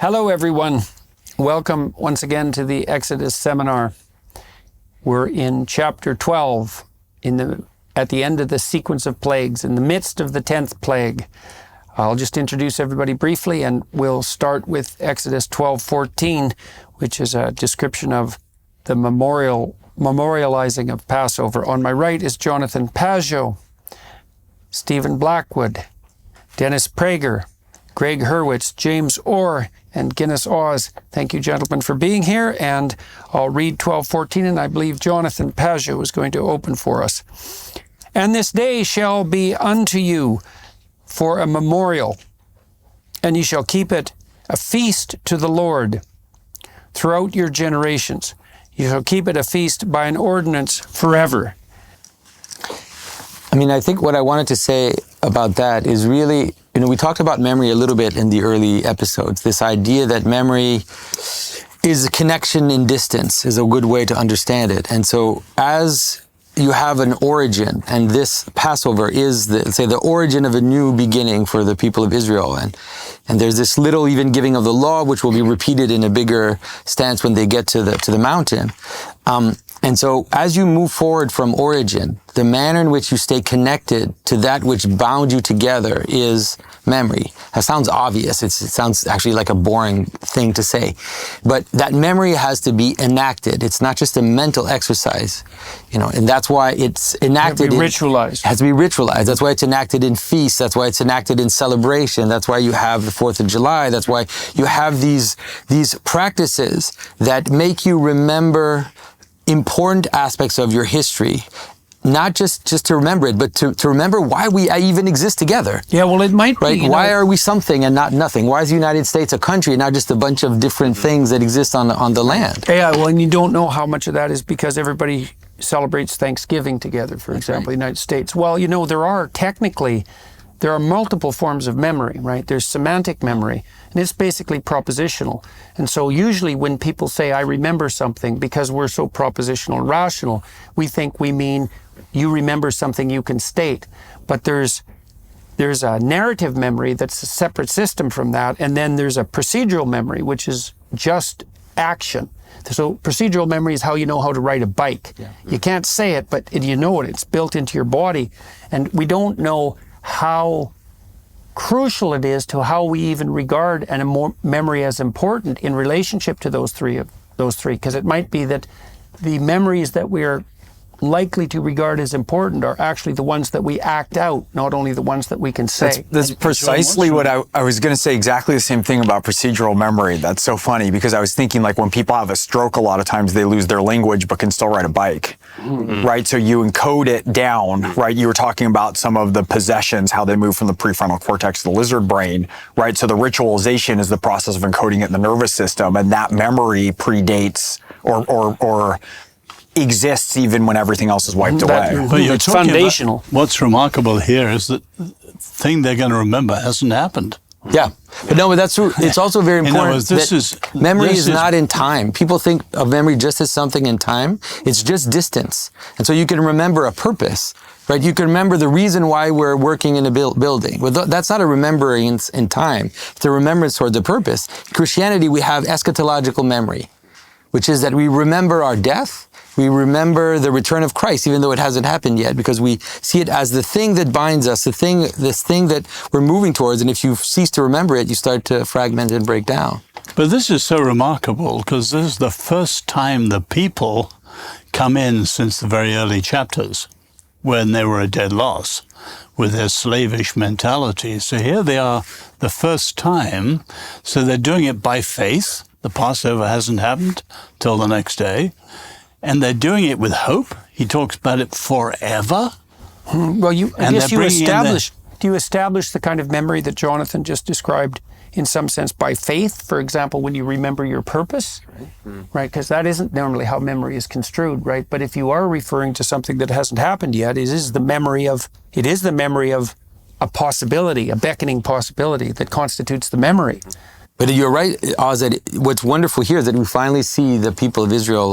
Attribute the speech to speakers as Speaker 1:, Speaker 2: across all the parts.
Speaker 1: Hello, everyone. Welcome once again to the Exodus seminar. We're in chapter 12, at the end of the sequence of plagues, in the midst of the 10th plague. I'll just introduce everybody briefly, and we'll start with Exodus 12:14, which is a description of the memorializing of Passover. On my right is Jonathan Pajot, Stephen Blackwood, Dennis Prager, Greg Hurwitz, James Orr, and Guinness Oz. Thank you, gentlemen, for being here. And I'll read 12:14, and I believe Jonathan Pajot is going to open for us. And this day shall be unto you for a memorial, and ye shall keep it a feast to the Lord throughout your generations. You shall keep it a feast by an ordinance forever.
Speaker 2: I think what I wanted to say about that is really, we talked about memory a little bit in the early episodes. This idea that memory is a connection in distance is a good way to understand it. And so as you have an origin, and this Passover is the origin of a new beginning for the people of Israel. And there's this little even giving of the law, which will be repeated in a bigger stance when they get to the mountain. And so as you move forward from origin, the manner in which you stay connected to that which bound you together is memory. That sounds obvious. It sounds actually like a boring thing to say. But that memory has to be enacted. It's not just a mental exercise, and that's why it's enacted.
Speaker 1: It has to be ritualized.
Speaker 2: It has to be ritualized. That's why it's enacted in feasts. That's why it's enacted in celebration. That's why you have the 4th of July. That's why you have these practices that make you remember important aspects of your history, not just to remember it, but to remember why we even exist together.
Speaker 1: Yeah, well, it might be.
Speaker 2: Right? Why are we something and not nothing? Why is the United States a country and not just a bunch of different things that exist on the land?
Speaker 1: Yeah, well, and you don't know how much of that is because everybody celebrates Thanksgiving together, for example, the United States. Well, there are multiple forms of memory, right? There's semantic memory, and it's basically propositional. And so usually when people say, I remember something, because we're so propositional and rational, we think we mean you remember something you can state. But there's a narrative memory that's a separate system from that, and then there's a procedural memory, which is just action. So procedural memory is how you know how to ride a bike. Yeah. You can't say it, but you know it. It's built into your body. And we don't know how crucial it is to how we even regard memory as important in relationship to those three, because it might be that the memories that we are likely to regard as important are actually the ones that we act out, not only the ones that we can say.
Speaker 3: That's precisely what I was going to say, exactly the same thing about procedural memory. That's so funny because I was thinking like when people have a stroke, a lot of times they lose their language but can still ride a bike, right? So you encode it down, right? You were talking about some of the possessions, how they move from the prefrontal cortex to the lizard brain, right? So the ritualization is the process of encoding it in the nervous system, and that memory predates or exists even when everything else is wiped away.
Speaker 4: But
Speaker 1: it's foundational.
Speaker 4: What's remarkable here is that the thing they're going to remember hasn't happened.
Speaker 2: Yeah, but that's true. It's also very important that memory is not in time. People think of memory just as something in time. It's just distance. And so you can remember a purpose, right? You can remember the reason why we're working in a building. Well, that's not a remembrance in time. It's a remembrance toward the purpose. In Christianity, we have eschatological memory, which is that we remember our death. We remember the return of Christ, even though it hasn't happened yet, because we see it as the thing that binds us, this thing that we're moving towards. And if you cease to remember it, you start to fragment and break down.
Speaker 4: But this is so remarkable because this is the first time the people come in since the very early chapters when they were a dead loss with their slavish mentality. So here they are the first time. So they're doing it by faith. The Passover hasn't happened till the next day. And they're doing it with hope. He talks about it forever.
Speaker 1: Well, do you establish the kind of memory that Jonathan just described in some sense by faith? For example, when you remember your purpose, right? Because that isn't normally how memory is construed, right? But if you are referring to something that hasn't happened yet, it is the memory of a possibility, a beckoning possibility that constitutes the memory.
Speaker 2: But you're right, Oz, that what's wonderful here is that we finally see the people of Israel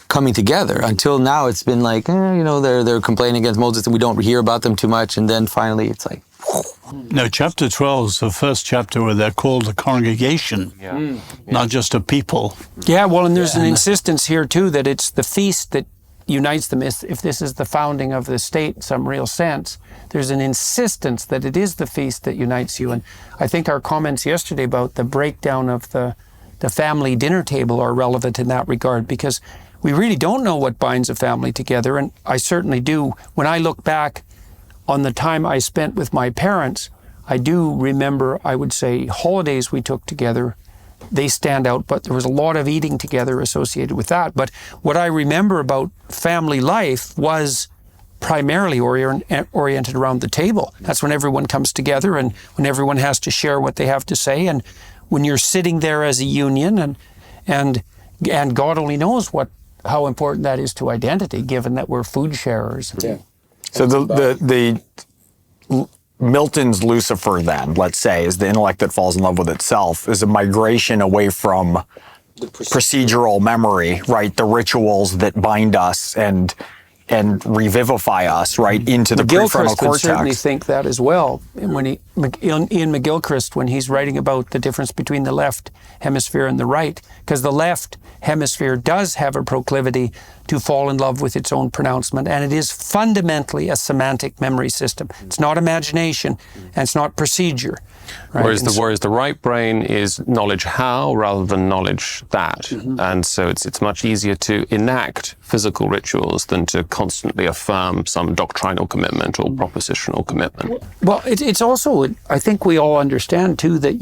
Speaker 2: coming together. Until now, it's been they're complaining against Moses and we don't hear about them too much. And then finally, it's like,
Speaker 4: No, chapter 12 is the first chapter where they're called a congregation, not just a people.
Speaker 1: Yeah, well, and there's an insistence here too that it's the feast that unites them. If this is the founding of the state in some real sense, there's an insistence that it is the feast that unites you. And I think our comments yesterday about the breakdown of the family dinner table are relevant in that regard, because we really don't know what binds a family together. And I certainly do. When I look back on the time I spent with my parents, I do remember, I would say, holidays we took together. They stand out, but there was a lot of eating together associated with that. But what I remember about family life was primarily oriented around the table. That's when everyone comes together and when everyone has to share what they have to say, and when you're sitting there as a union, and God only knows how important that is to identity, given that we're food sharers.
Speaker 3: Yeah. So the Milton's Lucifer, then, let's say, is the intellect that falls in love with itself, is a migration away from procedural memory, right? The rituals that bind us and revivify us, right, into the prefrontal cortex.
Speaker 1: Would certainly think that as well. When Ian McGilchrist, when he's writing about the difference between the left hemisphere and the right, because the left hemisphere does have a proclivity to fall in love with its own pronouncement, and it is fundamentally a semantic memory system. It's not imagination, and it's not procedure. Right?
Speaker 5: Whereas the right brain is knowledge how rather than knowledge that. And so it's much easier to enact physical rituals than to constantly affirm some doctrinal commitment or propositional commitment.
Speaker 1: Well, it's also, I think we all understand too, that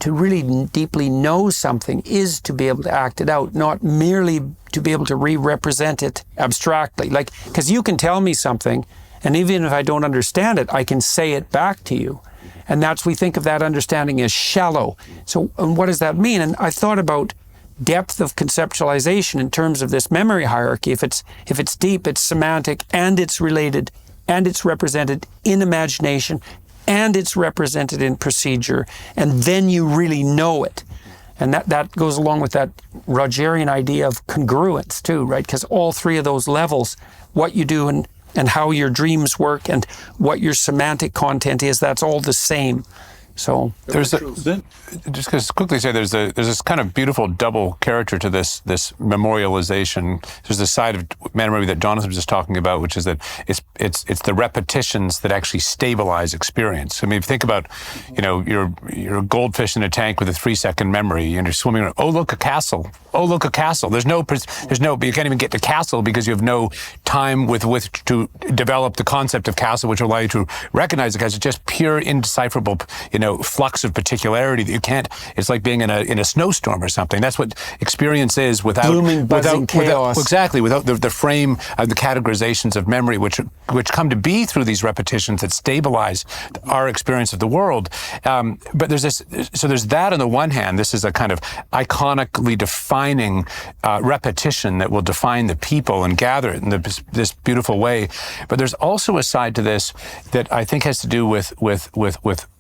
Speaker 1: to really deeply know something is to be able to act it out, not merely to be able to re-represent it abstractly. Like, because you can tell me something, and even if I don't understand it, I can say it back to you. And we think of that understanding as shallow. So, and what does that mean? And I thought about depth of conceptualization in terms of this memory hierarchy. If it's deep, it's semantic, and it's related, and it's represented in imagination, and it's represented in procedure, and then you really know it. And that goes along with that Rogerian idea of congruence too, right? Because all three of those levels, what you do and how your dreams work and what your semantic content is, that's all the same. So
Speaker 6: just to quickly say, there's this kind of beautiful double character to this memorialization. There's the side of memory that Jonathan was just talking about, which is that it's the repetitions that actually stabilize experience. I mean, if you think about, you're a goldfish in a tank with a 3-second memory, and you're swimming around. Oh, look, a castle. Oh, look, a castle. There's no, you can't even get to castle because you have no time with which to develop the concept of castle, which will allow you to recognize it, because it's just pure, indecipherable, flux of particularity that you can't. It's like being in a snowstorm or something. That's what experience is without
Speaker 1: blooming, buzzing chaos.
Speaker 6: Without the frame of the categorizations of memory, which come to be through these repetitions that stabilize our experience of the world. But there's that on the one hand. This is a kind of iconically defining repetition that will define the people and gather it in this beautiful way. But there's also a side to this that I think has to do with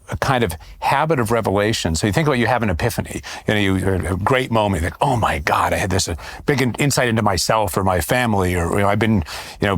Speaker 6: a kind of habit of revelation. So you think about, you have an epiphany, you have a great moment, you think, oh my God, I had this big insight into myself or my family, or I've been,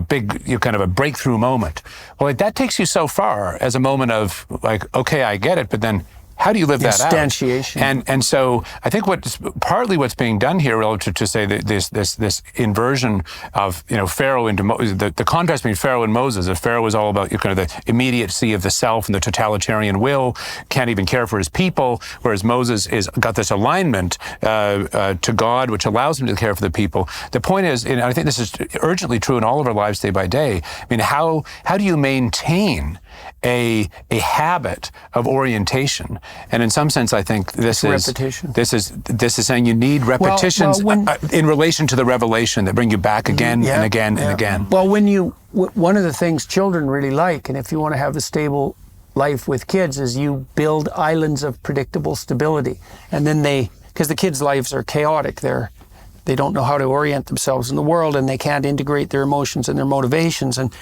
Speaker 6: big, kind of a breakthrough moment. Well, that takes you so far as a moment of like, okay, I get it, but then how do you live that out?
Speaker 1: Instantiation.
Speaker 6: And so I think what's being done here relative to, say, this inversion of Pharaoh into the contrast between Pharaoh and Moses. If Pharaoh was all about kind of the immediacy of the self and the totalitarian will, can't even care for his people, whereas Moses got this alignment to God, which allows him to care for the people. The point is, and I think this is urgently true in all of our lives day by day. I mean, how do you maintain a habit of orientation? And in some sense, I think this is repetition. This is saying you need repetitions in relation to the revelation that bring you back again and again and again.
Speaker 1: Well, one of the things children really like, and if you want to have a stable life with kids, is you build islands of predictable stability. And then because the kids' lives are chaotic, they don't know how to orient themselves in the world, and they can't integrate their emotions and their motivations. And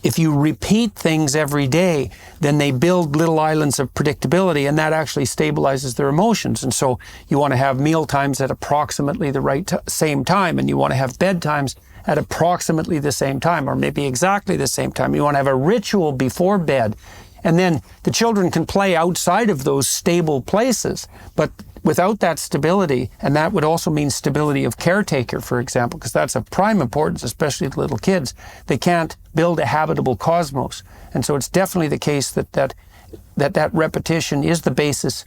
Speaker 1: if you repeat things every day, then they build little islands of predictability, and that actually stabilizes their emotions. And so you want to have meal times at approximately the same time, and you want to have bedtimes at approximately the same time, or maybe exactly the same time. You want to have a ritual before bed. And then the children can play outside of those stable places, but without that stability, and that would also mean stability of caretaker, for example, because that's of prime importance, especially to little kids, they can't build a habitable cosmos. And so it's definitely the case that repetition is the basis.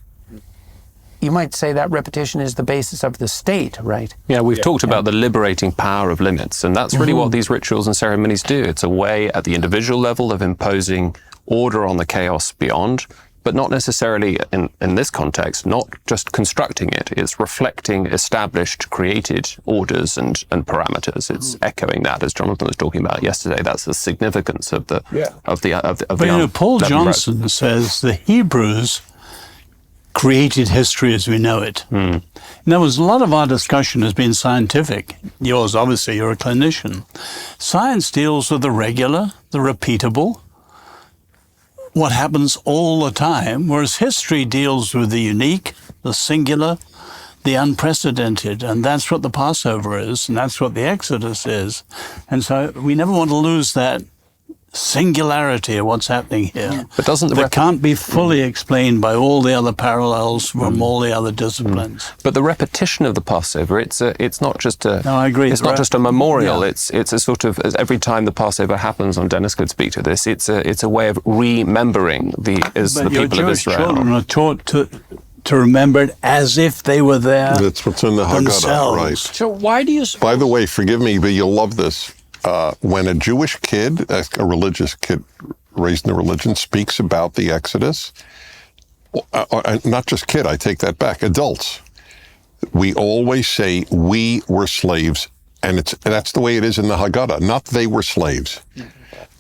Speaker 1: You might say that repetition is the basis of the state, right?
Speaker 5: Yeah, we've talked about the liberating power of limits, and that's really what these rituals and ceremonies do. It's a way at the individual level of imposing order on the chaos beyond, but not necessarily in this context, not just constructing it. It's reflecting established, created orders and parameters. It's echoing that, as Jonathan was talking about yesterday. That's the significance of the
Speaker 4: But Paul Johnson says the Hebrews created history as we know it. And there was a lot of our discussion has been scientific. Yours, obviously, you're a clinician. Science deals with the regular, the repeatable, what happens all the time, whereas history deals with the unique, the singular, the unprecedented, and that's what the Passover is, and that's what the Exodus is. And so we never want to lose that singularity of what's happening here.
Speaker 5: But doesn't
Speaker 4: that can't be fully explained by all the other parallels from all the other disciplines.
Speaker 5: But the repetition of the Passover, it's not just a.
Speaker 4: No, I agree.
Speaker 5: It's not just a memorial. Yeah. It's a sort of, every time the Passover happens, and Dennis could speak to this, it's a way of remembering the people of Israel.
Speaker 4: Children are taught to remember it as if they were there.
Speaker 7: That's what's in the Haggadah, right?
Speaker 1: So why do you?
Speaker 7: By the way, forgive me, but you'll love this. When a Jewish kid, a religious kid raised in a religion, speaks about the Exodus, not just kid, I take that back, adults, we always say we were slaves, and that's the way it is in the Haggadah, not they were slaves.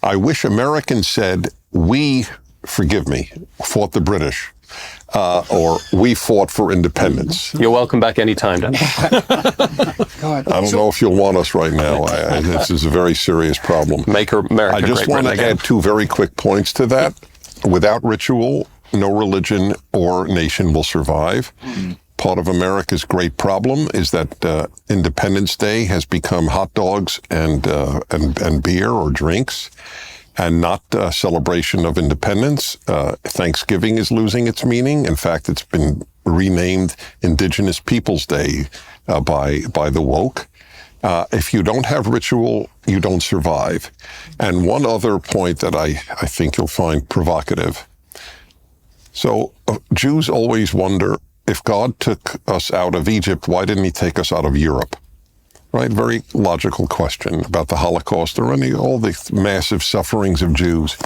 Speaker 7: I wish Americans said we, forgive me, fought the British. Or we fought for independence.
Speaker 5: You're welcome back anytime, Dan.
Speaker 7: I don't know if you'll want us right now. This is a very serious problem.
Speaker 5: Make America
Speaker 7: I just want to add two very quick points to that. Without ritual, no religion or nation will survive. Part of America's great problem is that Independence Day has become hot dogs and beer or drinks, and not a celebration of independence. Thanksgiving is losing its meaning. In fact, it's been renamed Indigenous Peoples Day by the woke. If you don't have ritual, you don't survive. And one other point that I think you'll find provocative. So Jews always wonder, if God took us out of Egypt, why didn't he take us out of Europe? Right? Very logical question about the Holocaust or all the massive sufferings of Jews.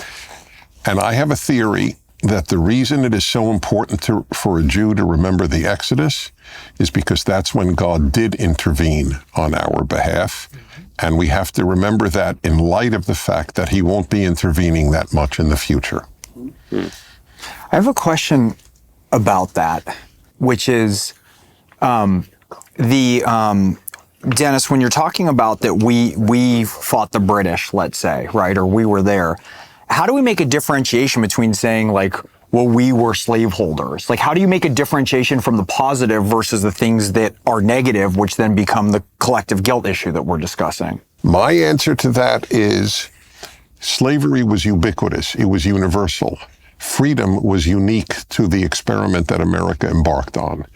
Speaker 7: And I have a theory that the reason it is so important for a Jew to remember the Exodus is because that's when God did intervene on our behalf. And we have to remember that in light of the fact that he won't be intervening that much in the future.
Speaker 3: I have a question about that, which is Dennis, when you're talking about that we fought the British, let's say, right, or we were there, how do we make a differentiation between saying, like, well, we were slaveholders? Like, how do you make a differentiation from the positive versus the things that are negative, which then become the collective guilt issue that we're discussing?
Speaker 7: My answer to that is slavery was ubiquitous. It was universal. Freedom was unique to the experiment that America embarked on.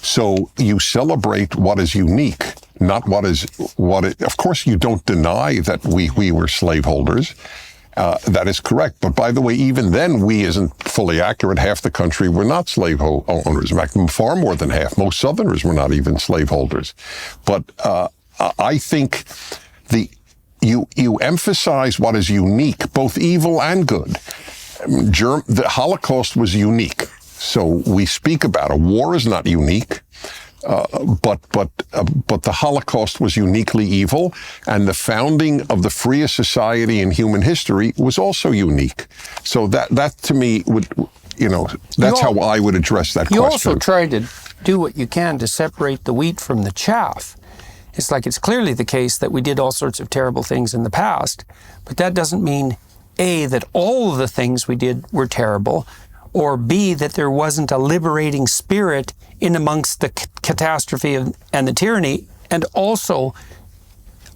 Speaker 7: So you celebrate what is unique, not of course, you don't deny that we were slaveholders. That is correct. But by the way, even then, we isn't fully accurate. Half the country were not slave owners. In fact, far more than half. Most Southerners were not even slaveholders. But I think you emphasize what is unique, both evil and good. The Holocaust was unique, so we speak about it. War is not unique, but the Holocaust was uniquely evil, and the founding of the freest society in human history was also unique. So that to me would, that's how I would address that question.
Speaker 1: You also try to do what you can to separate the wheat from the chaff. It's like it's clearly the case that we did all sorts of terrible things in the past, but that doesn't mean A, that all of the things we did were terrible, or B, that there wasn't a liberating spirit in amongst the catastrophe and the tyranny. And also,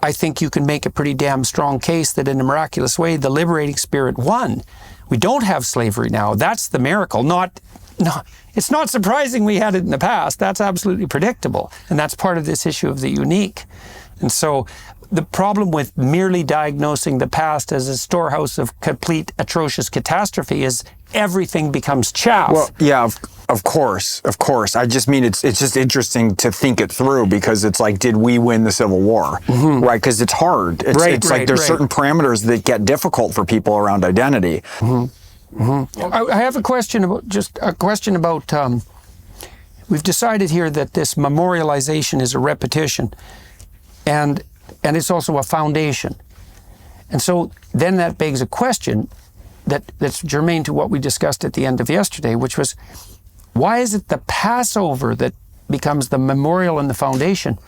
Speaker 1: I think you can make a pretty damn strong case that in a miraculous way, the liberating spirit won. we don't have slavery now. That's the miracle. It's not surprising we had it in the past. That's absolutely predictable. And that's part of this issue of the unique. And so the problem with merely diagnosing the past as a storehouse of complete atrocious catastrophe is everything becomes chaff.
Speaker 3: Well, yeah, of course. I just mean it's just interesting to think it through, because it's like, did we win the Civil War? Right? Because it's hard. It's like there's certain parameters that get difficult for people around identity.
Speaker 1: I have a question about we've decided here that this memorialization is a repetition, and it's also a foundation. And so then that begs a question that's germane to what we discussed at the end of yesterday, which was, why is it the Passover that becomes the memorial and the foundation?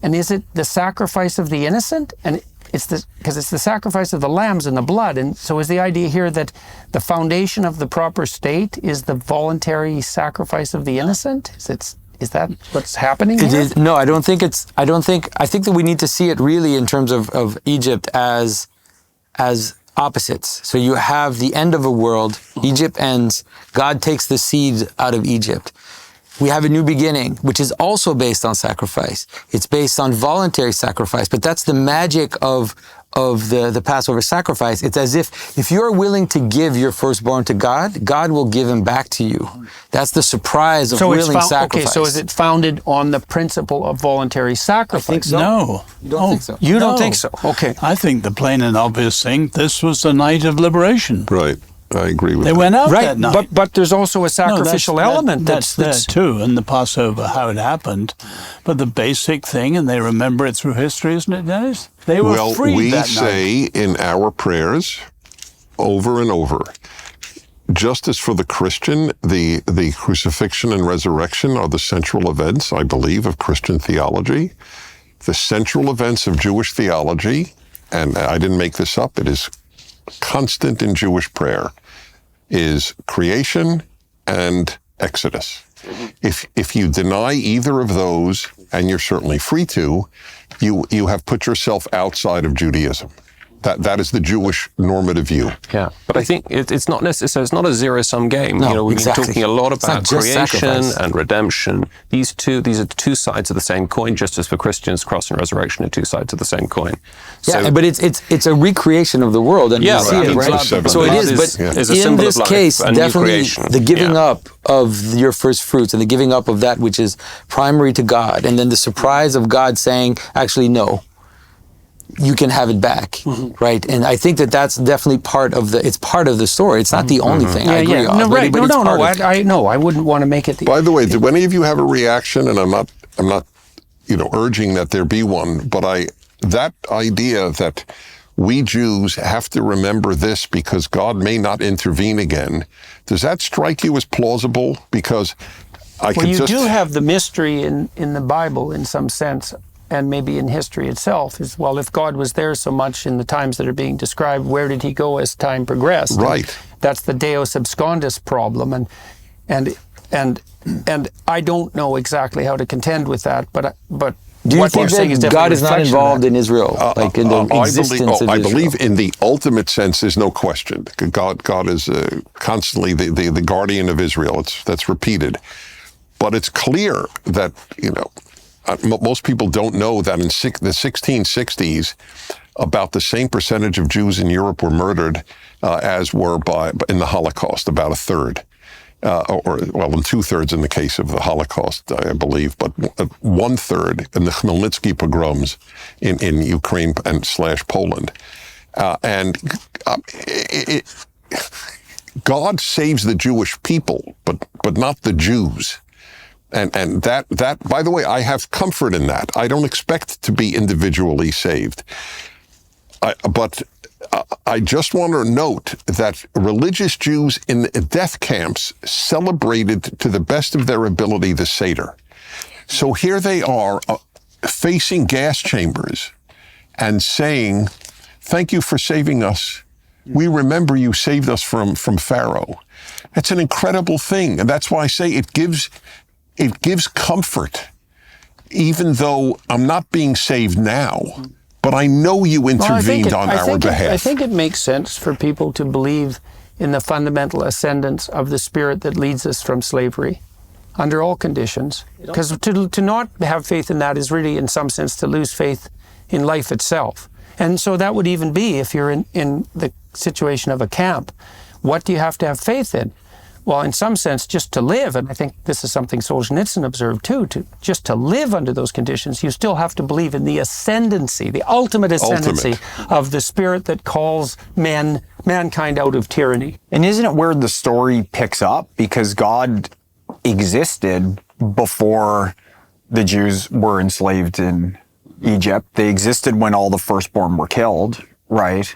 Speaker 1: And is it the sacrifice of the innocent? And because it's the sacrifice of the lambs and the blood. And so is the idea here that the foundation of the proper state is the voluntary sacrifice of the innocent? Is that what's happening here?
Speaker 2: It is. No, I think that we need to see it really in terms of Egypt as opposites. So you have the end of a world, Egypt ends, God takes the seed out of Egypt. We have a new beginning, which is also based on sacrifice. It's based on voluntary sacrifice, but that's the magic of the Passover sacrifice. It's as if you're willing to give your firstborn to God, God will give him back to you. That's the surprise of willing sacrifice.
Speaker 1: Okay, so is it founded on the principle of voluntary sacrifice?
Speaker 2: I think so.
Speaker 4: No.
Speaker 2: You don't think so?
Speaker 1: You don't think so? Okay.
Speaker 4: I think the plain and obvious thing, this was the night of liberation.
Speaker 7: Right. I agree with
Speaker 4: They
Speaker 7: that.
Speaker 4: went out that night.
Speaker 1: But there's also a sacrificial element
Speaker 4: that's there too, in the Passover, how it happened. But the basic thing, and they remember it through history, isn't it, Dennis? They were freed
Speaker 7: we
Speaker 4: that
Speaker 7: say
Speaker 4: night.
Speaker 7: in our prayers over and over, just as for the Christian, the crucifixion and resurrection are the central events, I believe, of Christian theology. The central events of Jewish theology, and I didn't make this up, it is constant in Jewish prayer, is creation and Exodus. If you deny either of those, and you're certainly free to, you have put yourself outside of Judaism. That is the Jewish normative view.
Speaker 5: Yeah, but I think it's not necessary. So it's not a zero-sum game.
Speaker 2: No,
Speaker 5: We've
Speaker 2: exactly.
Speaker 5: been talking a lot
Speaker 2: It's not
Speaker 5: about
Speaker 2: just
Speaker 5: creation
Speaker 2: sacrifice.
Speaker 5: and redemption. These are two sides of the same coin. Just as for Christians, cross and resurrection are two sides of the same coin.
Speaker 2: Yeah, but it's a recreation of the world, and
Speaker 5: Yeah,
Speaker 2: we see
Speaker 5: right.
Speaker 2: it, right?
Speaker 7: So
Speaker 2: So it
Speaker 5: blood
Speaker 2: is,
Speaker 5: is-
Speaker 2: but
Speaker 5: is a
Speaker 2: in
Speaker 5: symbol
Speaker 2: this
Speaker 5: of life,
Speaker 2: case,
Speaker 5: a new
Speaker 2: definitely
Speaker 5: creation.
Speaker 2: the giving
Speaker 5: Yeah.
Speaker 2: up of your first fruits and the giving up of that which is primary to God, and then the surprise of God saying, actually, no, you can have it back, right? And I think that's definitely part of the story. It's not the only thing. I agree.
Speaker 1: No,
Speaker 2: but
Speaker 1: right.
Speaker 2: it's part of it.
Speaker 1: I wouldn't want to make it the...
Speaker 7: By the way, do any of you have a reaction? And I'm not, urging that there be one, but that idea that we Jews have to remember this because God may not intervene again, does that strike you as plausible? Because
Speaker 1: you do have the mystery in the Bible in some sense, and maybe in history itself, is, well, if God was there so much in the times that are being described, where did he go as time progressed?
Speaker 7: Right.
Speaker 1: And that's the Deus abscondus problem, and I don't know exactly how to contend with that, but
Speaker 2: Do you
Speaker 1: what
Speaker 2: think
Speaker 1: you're saying is
Speaker 2: that
Speaker 1: definitely
Speaker 2: God is not
Speaker 1: reflection of
Speaker 2: involved
Speaker 1: that.
Speaker 2: in Israel, like in the existence of
Speaker 7: I
Speaker 2: Israel?
Speaker 7: believe in the ultimate sense, there's no question. God is constantly the guardian of Israel. That's repeated. But it's clear that, most people don't know that in the 1660s, about the same percentage of Jews in Europe were murdered as were in the Holocaust, about a third. In 2/3 in the case of the Holocaust, I believe, but 1/3 in the Khmelnytsky pogroms in Ukraine and /Poland. God saves the Jewish people, but not the Jews. And that, by the way, I have comfort in that. I don't expect to be individually saved. But I just want to note that religious Jews in the death camps celebrated to the best of their ability the Seder. So here they are facing gas chambers and saying, "Thank you for saving us. We remember you saved us from Pharaoh." That's an incredible thing. And that's why I say it gives comfort, even though I'm not being saved now. But I know you intervened on our behalf.
Speaker 1: I think it makes sense for people to believe in the fundamental ascendance of the Spirit that leads us from slavery under all conditions. Because to not have faith in that is really, in some sense, to lose faith in life itself. And so that would even be, if you're in the situation of a camp, what do you have to have faith in? Well, in some sense, just to live, and I think this is something Solzhenitsyn observed too, just to live under those conditions, you still have to believe in the ascendancy, the ultimate ascendancy of the Spirit that calls mankind out of tyranny.
Speaker 3: And isn't it where the story picks up? Because God existed before the Jews were enslaved in Egypt. They existed when all the firstborn were killed, right?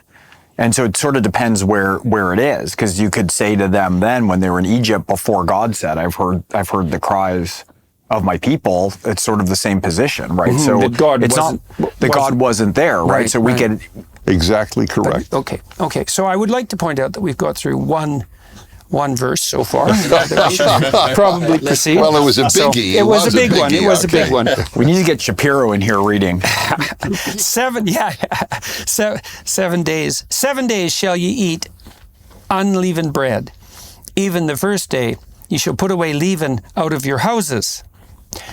Speaker 3: And so it sort of depends where it is, because you could say to them then, when they were in Egypt, before God said, "I've heard the cries of my people." It's sort of the same position, right?
Speaker 1: Mm-hmm.
Speaker 3: So
Speaker 1: that God
Speaker 3: it's
Speaker 1: wasn't,
Speaker 3: not that God wasn't there, right? So we can
Speaker 7: Exactly correct.
Speaker 1: Okay. So I would like to point out that we've got through one verse so far. That we should probably proceed.
Speaker 7: Well, it was a biggie.
Speaker 1: It was a big one. It was a big one.
Speaker 3: we need to get Shapiro in here reading.
Speaker 1: 7 days. 7 days shall ye eat unleavened bread. Even the first day ye shall put away leaven out of your houses.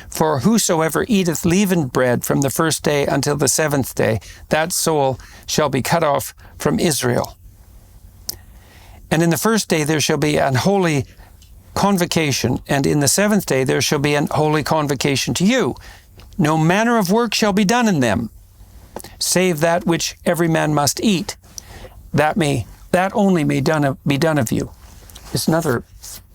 Speaker 1: For whosoever eateth leavened bread from the first day until the 7th day, that soul shall be cut off from Israel. And in the first day there shall be an holy convocation, and in the 7th day there shall be an holy convocation to you. No manner of work shall be done in them, save that which every man must eat. That only may be done of you. It's another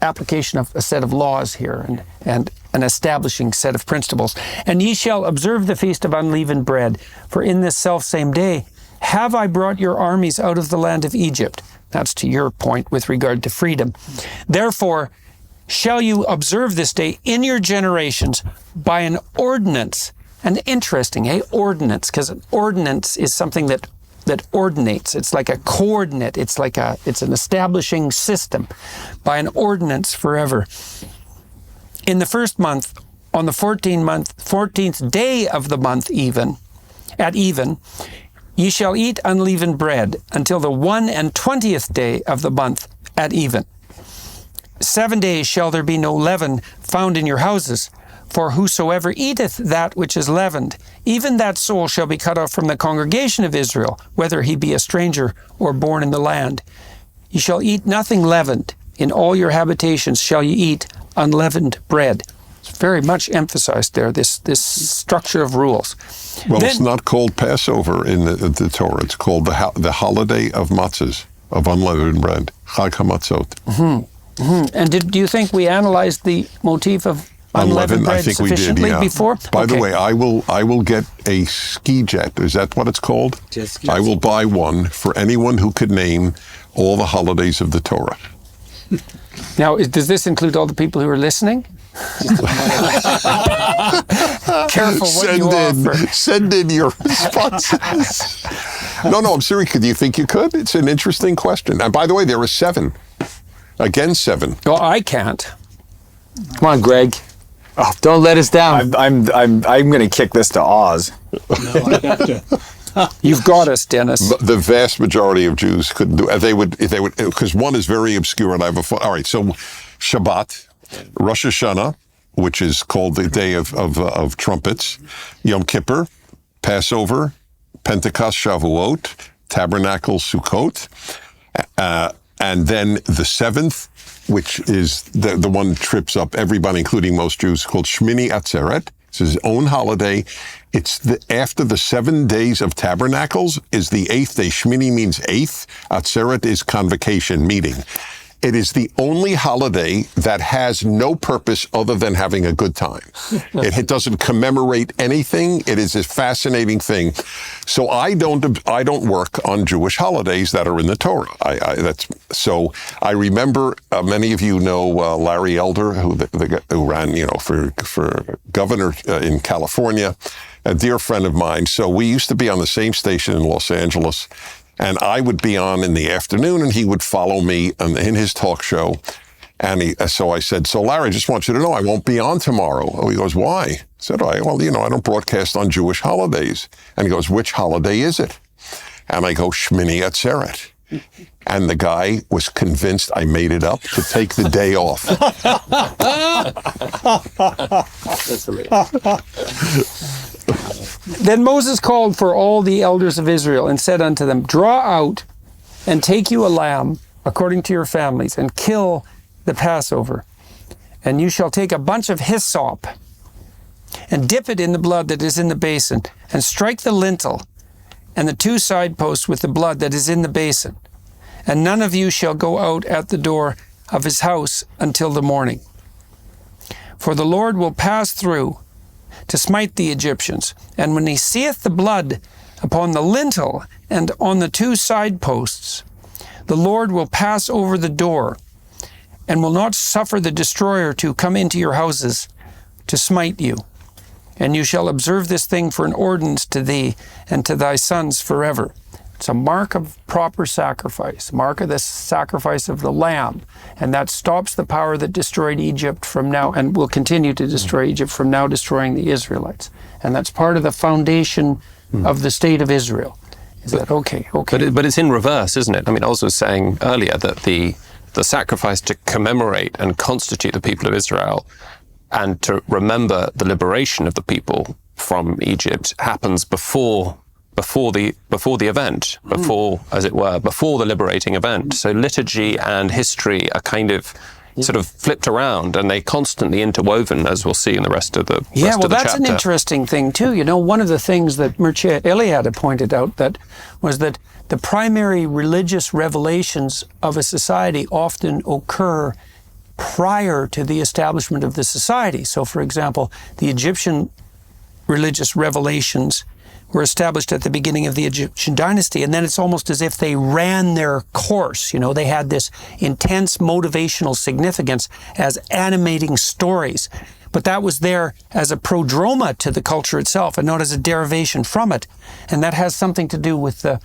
Speaker 1: application of a set of laws here and an establishing set of principles. And ye shall observe the Feast of Unleavened Bread, for in this selfsame day have I brought your armies out of the land of Egypt. That's to your point with regard to freedom. Therefore, shall you observe this day in your generations by an ordinance. And interesting, ordinance, because an ordinance is something that ordinates. It's like a coordinate. It's an establishing system. By an ordinance forever. In the first month, on the 14th day of the month at even, ye shall eat unleavened bread until the 21st day of the month at even. 7 days shall there be no leaven found in your houses, for whosoever eateth that which is leavened, even that soul shall be cut off from the congregation of Israel, whether he be a stranger or born in the land. Ye shall eat nothing leavened. In all your habitations shall ye eat unleavened bread. It's very much emphasized there, this structure of rules.
Speaker 7: Well, it's not called Passover in the Torah. It's called the holiday of matzahs, of unleavened bread, Chag HaMatzot.
Speaker 1: Mm-hmm. Mm-hmm. And do you think we analyzed the motif of unleavened bread
Speaker 7: I think we did,
Speaker 1: sufficiently
Speaker 7: yeah.
Speaker 1: before?
Speaker 7: By the way, I will get a ski jet. Is that what it's called?
Speaker 2: Yes.
Speaker 7: I will buy one for anyone who could name all the holidays of the Torah.
Speaker 1: Now, does this include all the people who are listening? Careful what you offer.
Speaker 7: Send in your responses. No, I'm serious. Do you think you could? It's an interesting question. And by the way, there are 7. Again, 7.
Speaker 1: Well, I can't.
Speaker 2: Come on, Greg. Oh, don't let us down.
Speaker 3: I'm going to kick this to Oz.
Speaker 4: No, I have to.
Speaker 1: You've got us, Dennis.
Speaker 7: The vast majority of Jews couldn't do it. They would, because one is very obscure, and I have all right, so Shabbat, Rosh Hashanah, which is called the Day of Trumpets, Yom Kippur, Passover, Pentecost, Shavuot, Tabernacle, Sukkot, and then the 7th, which is the one that trips up everybody, including most Jews, called Shmini Atzeret. It's his own holiday. It's after the 7 days of Tabernacles is the 8th day. Shmini means 8th. Atzeret is convocation, meeting. It is the only holiday that has no purpose other than having a good time. It doesn't commemorate anything. It is a fascinating thing. So I don't work on Jewish holidays that are in the Torah. So I remember many of you know Larry Elder, who ran for governor in California, a dear friend of mine. So we used to be on the same station in Los Angeles. And I would be on in the afternoon, and he would follow me in his talk show. And so I said, "So Larry, I just want you to know I won't be on tomorrow." Oh, he goes, "Why?" I said, "I don't broadcast on Jewish holidays." And he goes, "Which holiday is it?" And I go, "Shmini Atzeret." And the guy was convinced I made it up to take the day off.
Speaker 1: Then Moses called for all the elders of Israel and said unto them, Draw out and take you a lamb according to your families, and kill the Passover. And you shall take a bunch of hyssop and dip it in the blood that is in the basin, and strike the lintel and the 2 side posts with the blood that is in the basin. And none of you shall go out at the door of his house until the morning. For the Lord will pass through to smite the Egyptians. And when he seeth the blood upon the lintel and on the 2 side posts, the Lord will pass over the door, and will not suffer the destroyer to come into your houses to smite you. And you shall observe this thing for an ordinance to thee and to thy sons forever. It's a mark of proper sacrifice, mark of the sacrifice of the lamb. And that stops the power that destroyed Egypt from now, and will continue to destroy Egypt from now destroying the Israelites. And that's part of the foundation of the state of Israel. Is that okay? Okay.
Speaker 5: But it's in reverse, isn't it? I mean, I was saying earlier that the sacrifice to commemorate and constitute the people of Israel and to remember the liberation of the people from Egypt happens before the event, as it were, before the liberating event. So liturgy and history are kind of sort of flipped around, and they constantly interwoven, as we'll see in the rest of the
Speaker 1: that's
Speaker 5: chapter.
Speaker 1: an interesting thing too. You know, one of the things that Mircea Eliade had pointed out was that the primary religious revelations of a society often occur prior to the establishment of the society. So, for example, the Egyptian religious revelations were established at the beginning of the Egyptian dynasty, and then it's almost as if they ran their course. You know, they had this intense motivational significance as animating stories. But that was there as a prodroma to the culture itself and not as a derivation from it. And that has something to do with the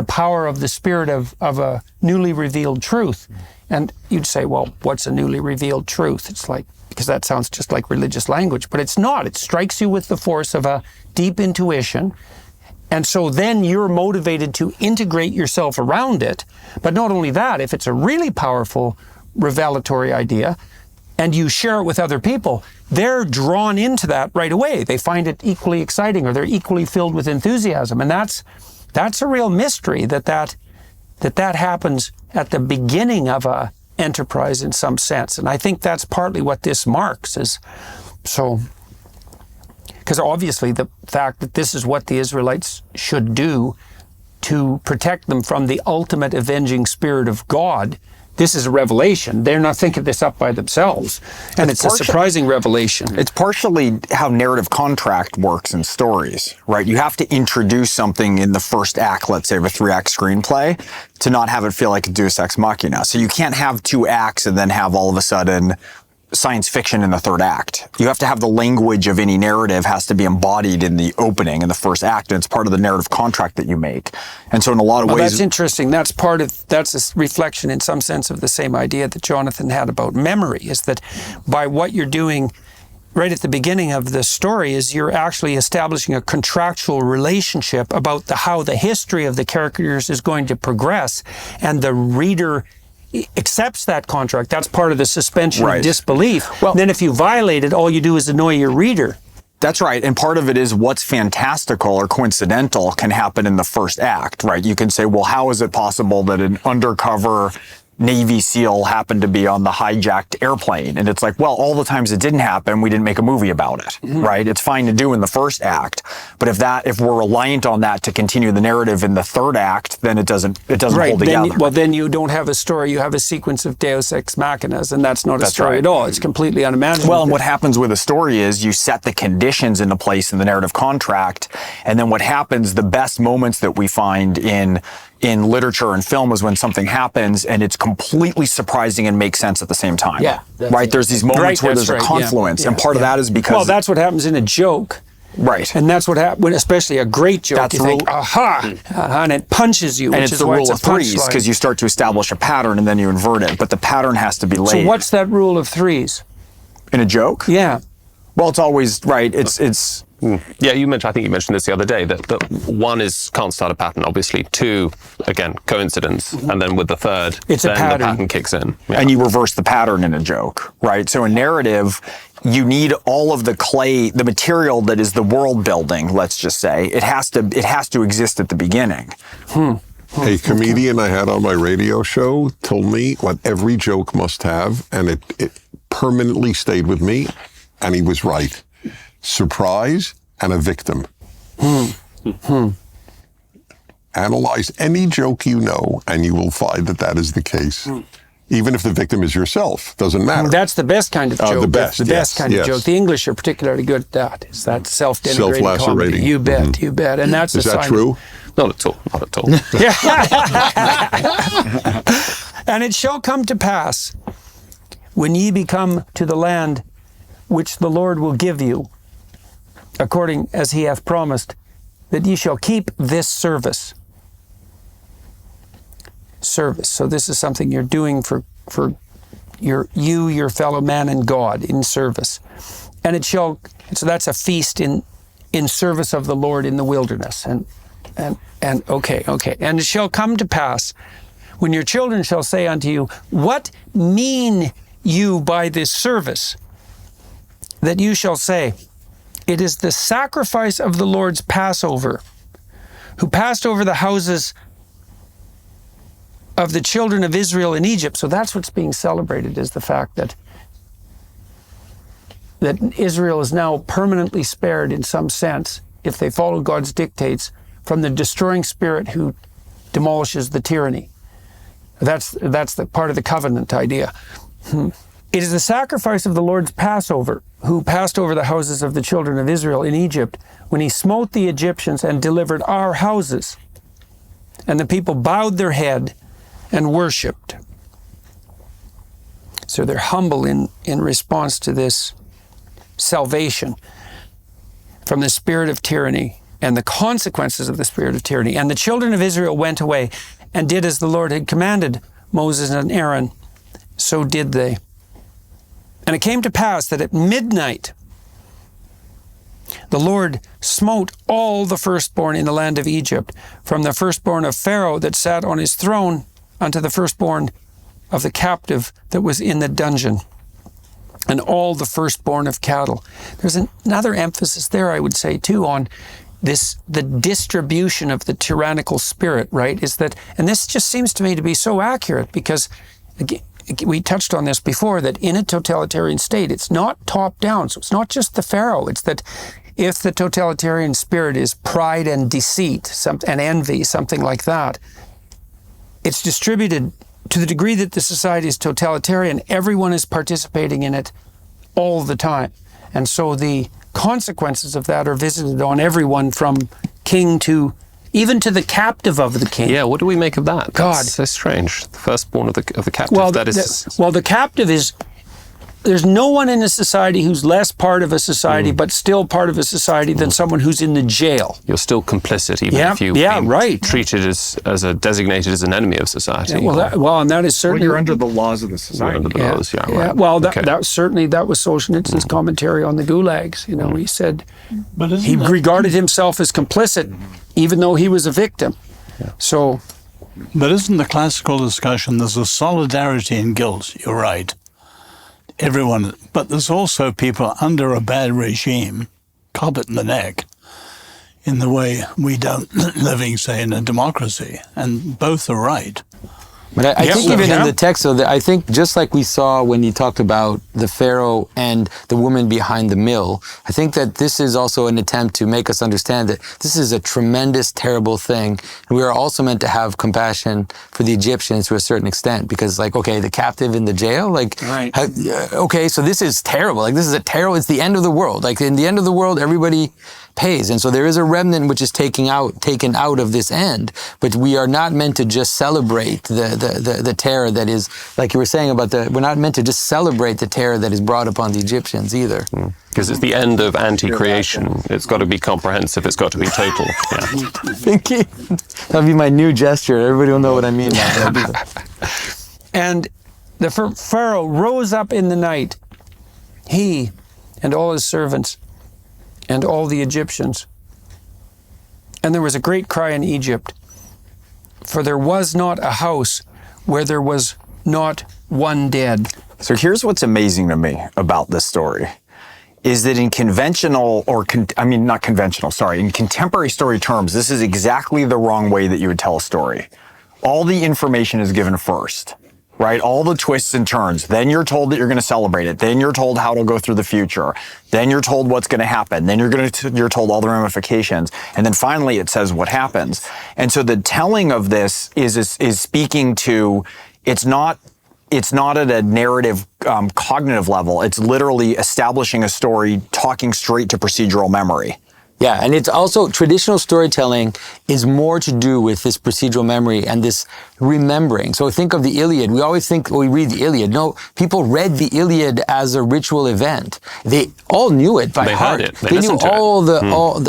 Speaker 1: power of the spirit of a newly revealed truth. And you'd say, well, what's a newly revealed truth? It's like, because that sounds just like religious language, but it's not. It strikes you with the force of a deep intuition. And so then you're motivated to integrate yourself around it. But not only that, if it's a really powerful revelatory idea and you share it with other people, they're drawn into that right away. They find it equally exciting, or they're equally filled with enthusiasm. And that's a real mystery that happens at the beginning of a enterprise in some sense. And I think that's partly what this marks is so. Because obviously the fact that this is what the Israelites should do to protect them from the ultimate avenging spirit of God, this is a revelation. They're not thinking this up by themselves. And it's a surprising revelation.
Speaker 3: It's partially how narrative contract works in stories, right? You have to introduce something in the first act, let's say of a 3-act screenplay, to not have it feel like a Deus Ex Machina. So you can't have 2 acts and then have all of a sudden science fiction in the 3rd act. You have to have the language of any narrative has to be embodied in the opening, in the first act, and it's part of the narrative contract that you make. And so in a lot of ways...
Speaker 1: That's interesting. That's a reflection in some sense of the same idea that Jonathan had about memory, is that by what you're doing right at the beginning of the story is you're actually establishing a contractual relationship about how the history of the characters is going to progress, and the reader accepts that contract. That's part of the suspension of disbelief. Well, then if you violate it, all you do is annoy your reader.
Speaker 3: That's right. And part of it is what's fantastical or coincidental can happen in the first act, right? You can say, well, how is it possible that an undercover Navy SEAL happened to be on the hijacked airplane? And it's like, well, all the times it didn't happen, we didn't make a movie about it, right? It's fine to do in the first act. But if we're reliant on that to continue the narrative in the 3rd act, then it doesn't hold together.
Speaker 1: Then you don't have a story, you have a sequence of Deus Ex Machinas, and that's not a story at all. It's completely unimaginable.
Speaker 3: Well, and what happens with a story is you set the conditions into place in the narrative contract, and then what happens, the best moments that we find in literature and film is when something happens and it's completely surprising and makes sense at the same time.
Speaker 1: Yeah.
Speaker 3: Right? There's these moments where there's a confluence, and part of that is because...
Speaker 1: Well, that's what happens in a joke.
Speaker 3: Right.
Speaker 1: And that's what happens, especially a great joke. That's you think, aha! And it punches you,
Speaker 3: and it's the rule of threes, because you start to establish a pattern and then you invert it, but the pattern has to be laid.
Speaker 1: So what's that rule of threes?
Speaker 3: In a joke?
Speaker 1: Yeah.
Speaker 3: Well, it's always, right, it's
Speaker 5: Yeah, I think you mentioned this the other day, that one can't start a pattern, obviously. Two, again, coincidence. And then with the third,
Speaker 1: It's a
Speaker 5: then
Speaker 1: pattern.
Speaker 5: the pattern kicks in. Yeah.
Speaker 3: And you reverse the pattern in a joke, right? So in narrative, you need all of the clay, the material that is the world building, let's just say. It has to exist at the beginning.
Speaker 7: A comedian I had on my radio show told me what every joke must have, and it permanently stayed with me, and he was right. Surprise and a victim. Analyze any joke you know, and you will find that is the case. Even if the victim is yourself, doesn't matter.
Speaker 1: That's the best kind of joke.
Speaker 7: The best,
Speaker 1: the best kind of joke. The English are particularly good at that. Is that self-denigrating
Speaker 7: Self-lacerating.
Speaker 1: comedy? You bet, you bet. And that's
Speaker 7: Is
Speaker 1: a
Speaker 7: that
Speaker 1: sign
Speaker 7: true?
Speaker 5: Not at all. Not at all.
Speaker 1: And it shall come to pass, when ye be come to the land which the Lord will give you, according as he hath promised, that ye shall keep this service. So this is something you're doing for your fellow man and God in service. And it shall, so that's a feast in service of the Lord in the wilderness. And okay. And it shall come to pass, when your children shall say unto you, what mean you by this service? That you shall say, it is the sacrifice of the Lord's Passover, who passed over the houses of the children of Israel in Egypt. So that's what's being celebrated, is the fact that Israel is now permanently spared in some sense, if they follow God's dictates, from the destroying spirit who demolishes the tyranny. That's the part of the covenant idea. It is the sacrifice of the Lord's Passover, who passed over the houses of the children of Israel in Egypt, when he smote the Egyptians and delivered our houses. And the people bowed their head and worshipped. So they're humble in response to this salvation from the spirit of tyranny and the consequences of the spirit of tyranny. And the children of Israel went away and did as the Lord had commanded Moses and Aaron. So did they. And it came to pass that at midnight the Lord smote all the firstborn in the land of Egypt, from the firstborn of Pharaoh that sat on his throne unto the firstborn of the captive that was in the dungeon, and all the firstborn of cattle. There's another emphasis there, I would say, too, on this, the distribution of the tyrannical spirit, right? Is that, and this just seems to me to be so accurate, because again, we touched on this before, that in a totalitarian state, it's not top down. So it's not just the Pharaoh. It's that if the totalitarian spirit is pride and deceit and envy, something like that, it's distributed to the degree that the society is totalitarian. Everyone is participating in it all the time. And so the consequences of that are visited on everyone, from king to even to the captive of the king.
Speaker 5: Yeah, what do we make of that?
Speaker 1: God.
Speaker 5: That's so strange. The firstborn of the captive.
Speaker 1: Well,
Speaker 5: that is.
Speaker 1: the captive is, there's no one in a society who's less part of a society, but still part of a society, than someone who's in the jail.
Speaker 5: You're still complicit, even if you've been treated designated as an enemy of society.
Speaker 1: And that is certainly.
Speaker 3: Well, you're under the laws of the society.
Speaker 5: Under the laws, right.
Speaker 1: Well, that certainly, that was Solzhenitsyn's commentary on the gulags. You know, he said he regarded himself as complicit, even though he was a victim.
Speaker 5: Yeah.
Speaker 1: So.
Speaker 4: But isn't the classical discussion, there's a solidarity in guilt, you're right. Everyone, but there's also people under a bad regime, carpet in the neck, in the way we don't living, say, in a democracy, and both are right.
Speaker 2: But I think even in the text, so I think just like we saw when you talked about the Pharaoh and the woman behind the mill, I think that this is also an attempt to make us understand that this is a tremendous, terrible thing. And we are also meant to have compassion for the Egyptians to a certain extent, because like, okay, the captive in the jail, like,
Speaker 1: right.
Speaker 2: Okay, so this is terrible. Like, this is a terrible, it's the end of the world. Like, in the end of the world, everybody pays. And so there is a remnant which is taken out of this end, but we are not meant to just celebrate the terror that is, like you were saying about we're not meant to just celebrate the terror that is brought upon the Egyptians either.
Speaker 5: Because it's the end of anti-creation. It's got to be comprehensive. It's got to be total. Yeah.
Speaker 2: Thank you. That'll be my new gesture. Everybody will know what I mean now.
Speaker 1: And the Pharaoh rose up in the night, he and all his servants, and all the Egyptians. And there was a great cry in Egypt, for there was not a house where there was not one dead.
Speaker 3: So here's what's amazing to me about this story, is that in conventional, not conventional, sorry, in contemporary story terms, this is exactly the wrong way that you would tell a story. All the information is given first, right? All the twists and turns. Then you're told that you're going to celebrate it. Then you're told how to go through the future. Then you're told what's going to happen. Then you're told all the ramifications. And then finally it says what happens. And so the telling of this is speaking to, it's not at a narrative cognitive level. It's literally establishing a story, talking straight to procedural memory.
Speaker 2: Yeah, and it's also, traditional storytelling is more to do with this procedural memory and this remembering. So think of the Iliad. We always think we read the Iliad. No, people read the Iliad as a ritual event. They all knew it by heart.
Speaker 5: Heard it.
Speaker 2: They knew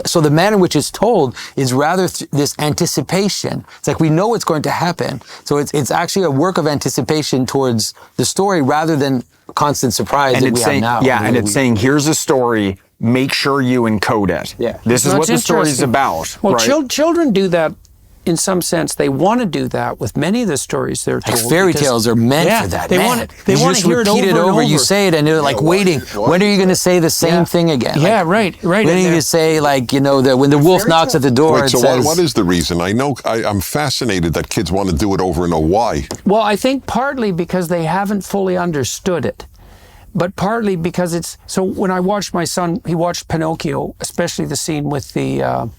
Speaker 2: so the manner in which it's told is rather this anticipation. It's like we know what's going to happen. So it's actually a work of anticipation towards the story rather than constant surprise that we have now.
Speaker 3: Yeah, and it's saying, here's a story, make sure you encode it.
Speaker 2: Yeah.
Speaker 3: This is what the story is about.
Speaker 1: Well,
Speaker 3: right?
Speaker 1: children do that in some sense. They want to do that with many of the stories they're told.
Speaker 2: Like fairy tales are meant for that.
Speaker 1: They want to hear it over and over.
Speaker 2: You say it and they're like waiting. When are you going to say the same thing again?
Speaker 1: Yeah,
Speaker 2: like,
Speaker 1: right.
Speaker 2: When are you going to say, like, that when the wolf knocks at the door
Speaker 7: Wait,
Speaker 2: and
Speaker 7: so
Speaker 2: says...
Speaker 7: what is the reason? I'm fascinated that kids want to do it over and over. Why?
Speaker 1: Well, I think partly because they haven't fully understood it. But partly because so when I watched my son, he watched Pinocchio, especially the scene with the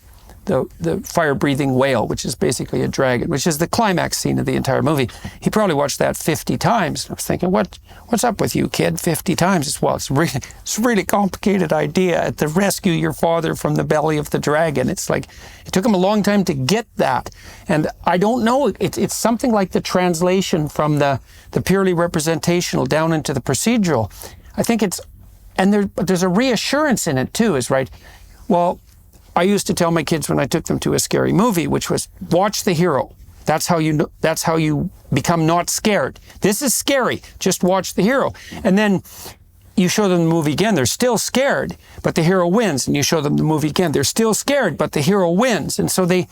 Speaker 1: fire-breathing whale, which is basically a dragon, which is the climax scene of the entire movie. He probably watched that 50 times. I was thinking, what's up with you, kid? 50 times? It's a really complicated idea to rescue your father from the belly of the dragon. It's like, it took him a long time to get that. And I don't know, it's something like the translation from the purely representational down into the procedural. I think there's a reassurance in it too, is right. Well, I used to tell my kids when I took them to a scary movie, which was, watch the hero. That's how you become not scared. This is scary. Just watch the hero. And then you show them the movie again. They're still scared, but the hero wins. And you show them the movie again. They're still scared, but the hero wins. And so they,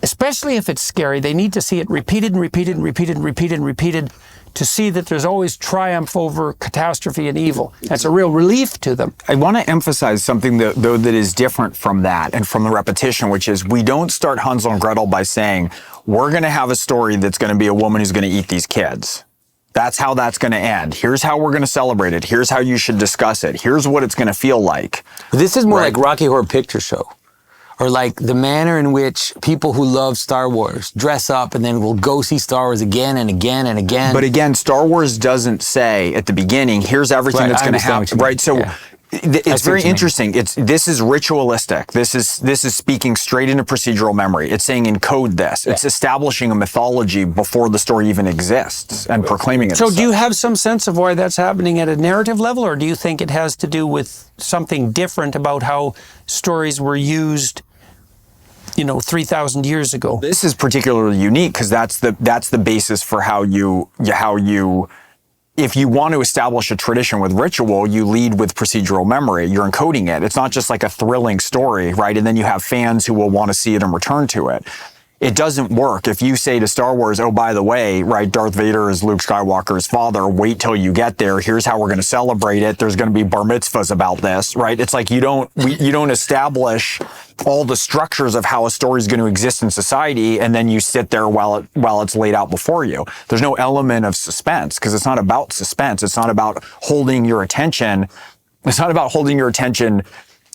Speaker 1: especially if it's scary, they need to see it repeated and repeated and repeated and repeated and repeated to see that there's always triumph over catastrophe and evil. That's a real relief to them.
Speaker 3: I want to emphasize something that is different from that and from the repetition, which is we don't start Hansel and Gretel by saying, we're going to have a story that's going to be a woman who's going to eat these kids. That's how that's going to end. Here's how we're going to celebrate it. Here's how you should discuss it. Here's what it's going to feel like.
Speaker 2: This is more like Rocky Horror Picture Show. Or like the manner in which people who love Star Wars dress up and then will go see Star Wars again and again and again.
Speaker 3: But again, Star Wars doesn't say at the beginning, here's everything that's going to happen. Right. So it's very interesting. This is ritualistic. This is speaking straight into procedural memory. It's saying encode this. It's establishing a mythology before the story even exists and proclaiming it.
Speaker 1: So do you have some sense of why that's happening at a narrative level, or do you think it has to do with something different about how stories were used 3,000 years ago?
Speaker 3: This is particularly unique because that's the basis for how you if you want to establish a tradition with ritual, you lead with procedural memory. You're encoding it. It's not just like a thrilling story, right? And then you have fans who will want to see it and return to it. It doesn't work if you say to Star Wars, oh, by the way, right, Darth Vader is Luke Skywalker's father. Wait till you get there. Here's how we're going to celebrate it. There's going to be bar mitzvahs about this, right? It's like you don't establish all the structures of how a story is going to exist in society, and then you sit there while it's laid out before you. There's no element of suspense because it's not about suspense. It's not about holding your attention. It's not about holding your attention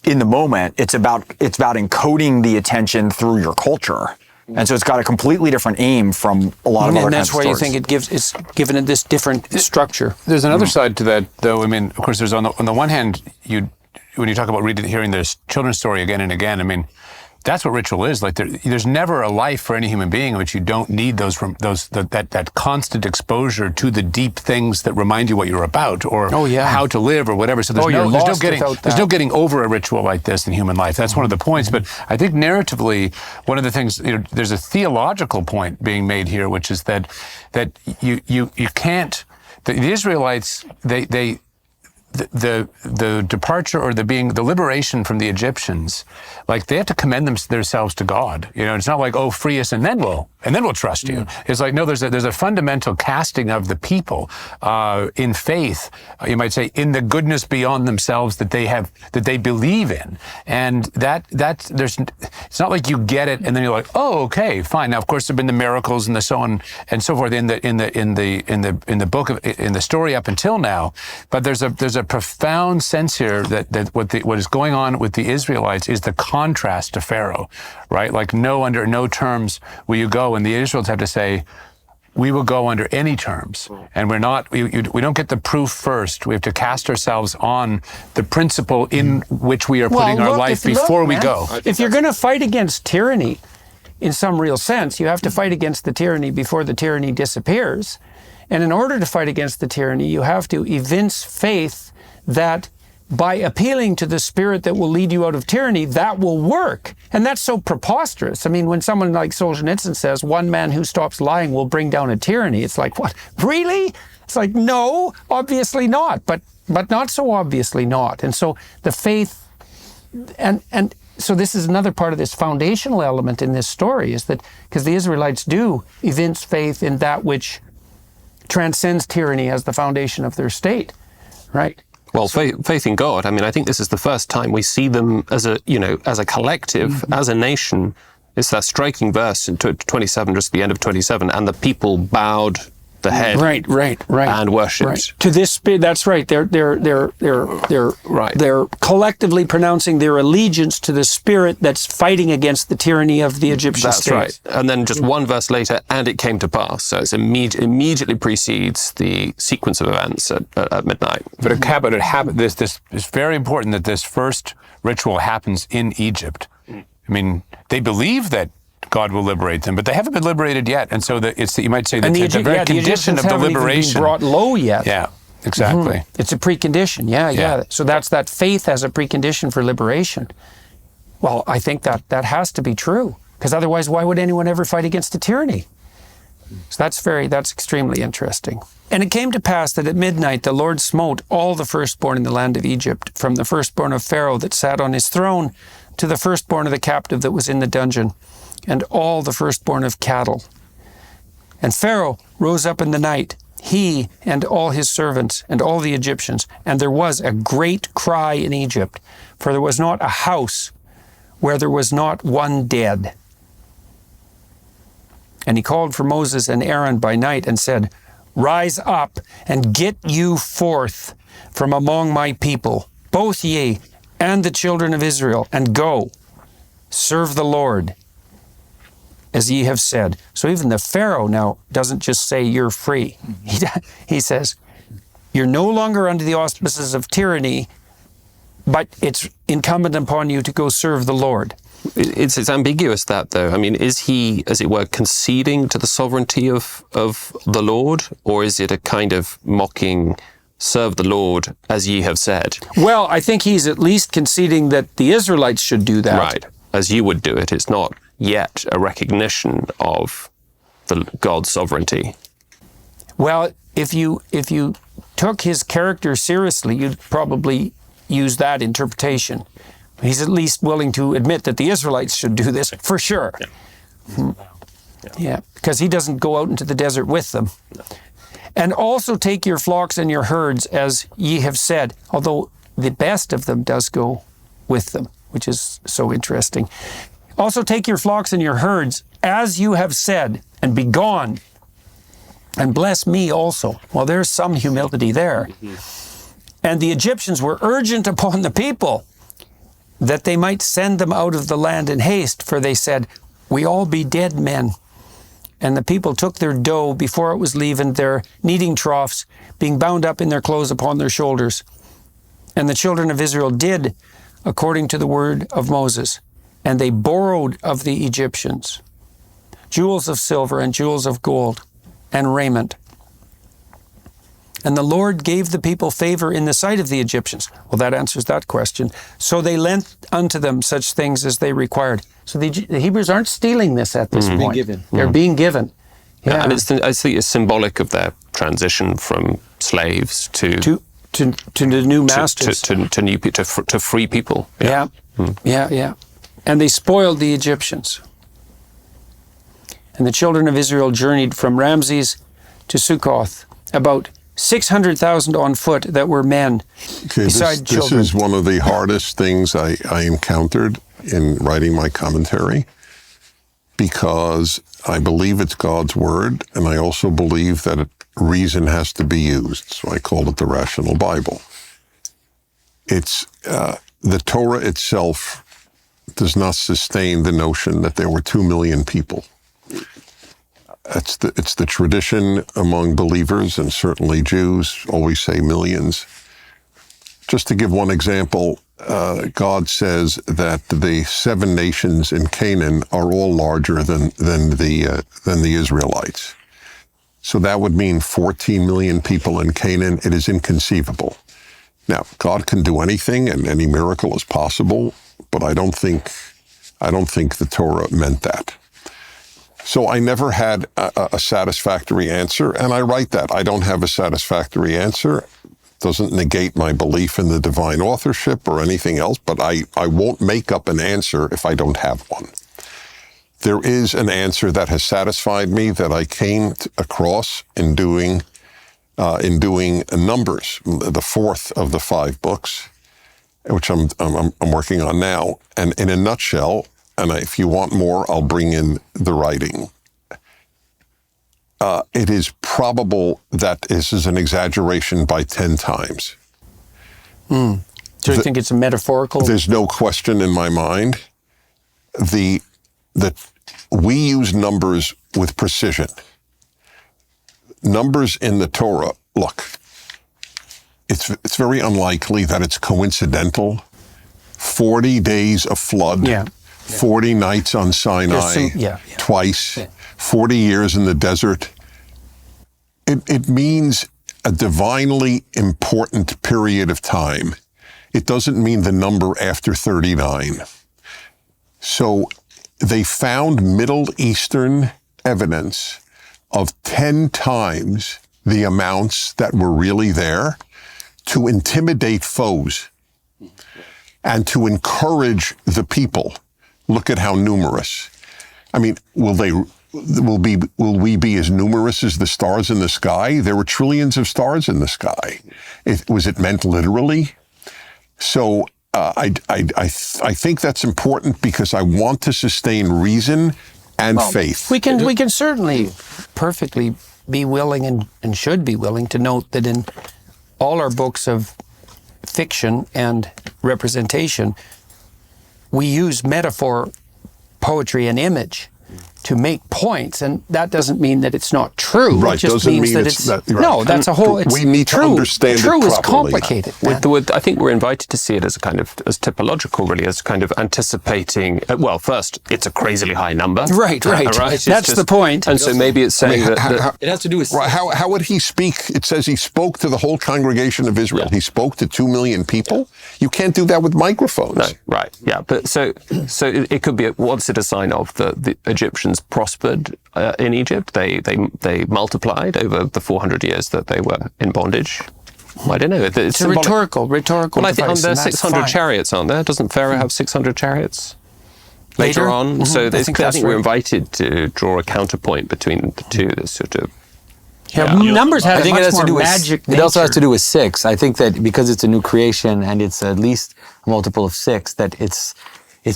Speaker 3: in the moment. It's about encoding the attention through your culture. And so it's got a completely different aim from a lot of other kinds of stories.
Speaker 1: And that's why you think it's given it this different structure.
Speaker 6: There's another side to that, though. I mean, of course, there's on the one hand, when you talk about hearing this children's story again and again, I mean, that's what ritual is. Like there's never a life for any human being in which you don't need that constant exposure to the deep things that remind you what you're about or how to live or whatever. So there's no getting over a ritual like this in human life. That's one of the points. But I think narratively, one of the things, there's a theological point being made here, which is that you can't. The Israelites, the departure or the liberation from the Egyptians, like they have to commend themselves to God. It's not like, oh, free us and then we'll trust you. It's like, no, there's a fundamental casting of the people in faith. You might say in the goodness beyond themselves that they believe in, and it's not like you get it and then you're like, oh, okay, fine. Now, of course, there've been the miracles and the so on and so forth in the book in the story up until now, but there's a profound sense here that what is going on with the Israelites is the contrast to Pharaoh, right? Like, under no terms will you go, and the Israelites have to say, we will go under any terms, and we don't get the proof first. We have to cast ourselves on the principle in which we are putting our life before we go.
Speaker 1: If you're going to fight against tyranny, in some real sense, you have to fight against the tyranny before the tyranny disappears. And in order to fight against the tyranny, you have to evince faith that by appealing to the spirit that will lead you out of tyranny, that will work. And that's so preposterous. I mean, when someone like Solzhenitsyn says, one man who stops lying will bring down a tyranny, it's like, what? Really? It's like, no, obviously not, but not so obviously not. And so the faith, and so this is another part of this foundational element in this story, is that because the Israelites do evince faith in that which transcends tyranny as the foundation of their state, right?
Speaker 5: Well, faith in God. I mean, I think this is the first time we see them as a collective, as a nation. It's that striking verse in 27, just at the end of 27, and the people bowed the head,
Speaker 1: right,
Speaker 5: and worshipped.
Speaker 1: Right. To this spirit, that's right. They're
Speaker 5: right.
Speaker 1: They're collectively pronouncing their allegiance to the spirit that's fighting against the tyranny of the Egyptian state.
Speaker 5: That's right. And then just one verse later, and it came to pass. So it immediately precedes the sequence of events at midnight.
Speaker 6: But it happened. This is very important that this first ritual happens in Egypt. I mean, they believe that God will liberate them, but they haven't been liberated yet, and so you might say that the very condition of the liberation
Speaker 1: been brought low yet.
Speaker 6: Yeah, exactly.
Speaker 1: It's a precondition. Yeah. So that's that faith as a precondition for liberation. Well, I think that has to be true, because otherwise, why would anyone ever fight against a tyranny? So that's extremely interesting. And it came to pass that at midnight the Lord smote all the firstborn in the land of Egypt, from the firstborn of Pharaoh that sat on his throne to the firstborn of the captive that was in the dungeon, and all the firstborn of cattle. And Pharaoh rose up in the night, he and all his servants and all the Egyptians, and there was a great cry in Egypt, for there was not a house where there was not one dead. And he called for Moses and Aaron by night and said, Rise up and get you forth from among my people, both ye and the children of Israel, and go, serve the Lord, as ye have said. So even the Pharaoh now doesn't just say you're free. He says, you're no longer under the auspices of tyranny, but it's incumbent upon you to go serve the Lord.
Speaker 5: It's ambiguous, that, though. I mean, is he, as it were, conceding to the sovereignty of the Lord, or is it a kind of mocking, serve the Lord as ye have said?
Speaker 1: Well, I think he's at least conceding that the Israelites should do that.
Speaker 5: Right, as you would do it. It's not yet a recognition of God's sovereignty.
Speaker 1: Well, if you took his character seriously, you'd probably use that interpretation. He's at least willing to admit that the Israelites should do this, for sure. Yeah, because he doesn't go out into the desert with them. And also take your flocks and your herds as ye have said, although the best of them does go with them, which is so interesting. Also take your flocks and your herds as you have said, and be gone, and bless me also. Well, there's some humility there. And the Egyptians were urgent upon the people that they might send them out of the land in haste, for they said, we all be dead men. And the people took their dough before it was leavened, their kneading troughs, being bound up in their clothes upon their shoulders. And the children of Israel did according to the word of Moses. And they borrowed of the Egyptians jewels of silver and jewels of gold and raiment. And the Lord gave the people favor in the sight of the Egyptians. Well, that answers that question. So they lent unto them such things as they required. So the Hebrews aren't stealing this at this point. They're being given. Yeah.
Speaker 5: And I think it's symbolic of their transition from slaves to
Speaker 1: to the new masters.
Speaker 5: to new to free people.
Speaker 1: Yeah. Yeah. And they spoiled the Egyptians. And the children of Israel journeyed from Ramses to Sukkoth, about 600,000 on foot that were men, beside
Speaker 7: this
Speaker 1: children.
Speaker 7: is one of the hardest things I encountered in writing my commentary, because I believe it's God's word, and I also believe that reason has to be used. So I call it the rational Bible. It's the Torah itself does not sustain the notion that there were 2 million people. It's the tradition among believers, and certainly Jews always say millions. Just to give one example, God says that the 7 nations in Canaan are all larger than the Israelites. So that would mean 14 million people in Canaan. It is inconceivable. Now, God can do anything, and any miracle is possible, but I don't think the Torah meant that. So I never had a satisfactory answer, and I write that. I don't have a satisfactory answer. Doesn't negate my belief in the divine authorship or anything else, but I won't make up an answer if I don't have one. There is an answer that has satisfied me that I came across in doing Numbers, the 4th of the 5 books, which I'm working on now. And in a nutshell, and if you want more, I'll bring in the writing. It is probable that this is an exaggeration by 10 times.
Speaker 1: So you think it's a metaphorical?
Speaker 7: There's no question in my mind. That we use numbers with precision. Numbers in the Torah, look, it's very unlikely that it's coincidental. 40 days of flood, 40 nights on Sinai, twice, 40 years in the desert. It means a divinely important period of time. It doesn't mean the number after 39. So they found Middle Eastern evidence of 10 times the amounts that were really there to intimidate foes and to encourage the people. Look at how numerous. I mean, will we be as numerous as the stars in the sky? There were trillions of stars in the sky. Was it meant literally? So I think that's important because I want to sustain reason and faith.
Speaker 1: We can certainly perfectly be willing and should be willing to note that in all our books of fiction and representation, we use metaphor, poetry, and image to make points, and that doesn't mean that it's not true.
Speaker 7: Right,
Speaker 1: it just
Speaker 7: doesn't
Speaker 1: means
Speaker 7: mean
Speaker 1: that
Speaker 7: it's
Speaker 1: it's
Speaker 7: not, right.
Speaker 1: No, that's a whole. It's
Speaker 7: we need
Speaker 1: true.
Speaker 7: to understand
Speaker 1: true
Speaker 7: it
Speaker 1: is
Speaker 7: properly.
Speaker 1: complicated.
Speaker 5: I think we're invited to see it as a kind of as typological, really, as kind of anticipating. Well, first, it's a crazily high number.
Speaker 1: Right. That's the point.
Speaker 5: And so maybe it's saying that
Speaker 2: it has to do with
Speaker 7: how would he speak? It says he spoke to the whole congregation of Israel. He spoke to 2 million people. You can't do that with microphones.
Speaker 5: No, right, yeah, but so it could be. What's it a sign of? The Egyptians prospered in Egypt. They multiplied over the 400 years that they were in bondage. I don't know.
Speaker 1: It's a rhetorical.
Speaker 5: Well, I think
Speaker 1: device,
Speaker 5: there's 600 chariots, aren't there? Doesn't Pharaoh have 600 chariots later on?
Speaker 1: Mm-hmm.
Speaker 5: So I think we're
Speaker 1: right.
Speaker 5: invited to draw a counterpoint between the two. This sort of.
Speaker 1: Numbers have a much more magic nature.
Speaker 2: It also has to do with 6. I think that because it's a new creation and it's at least a multiple of 6, that it's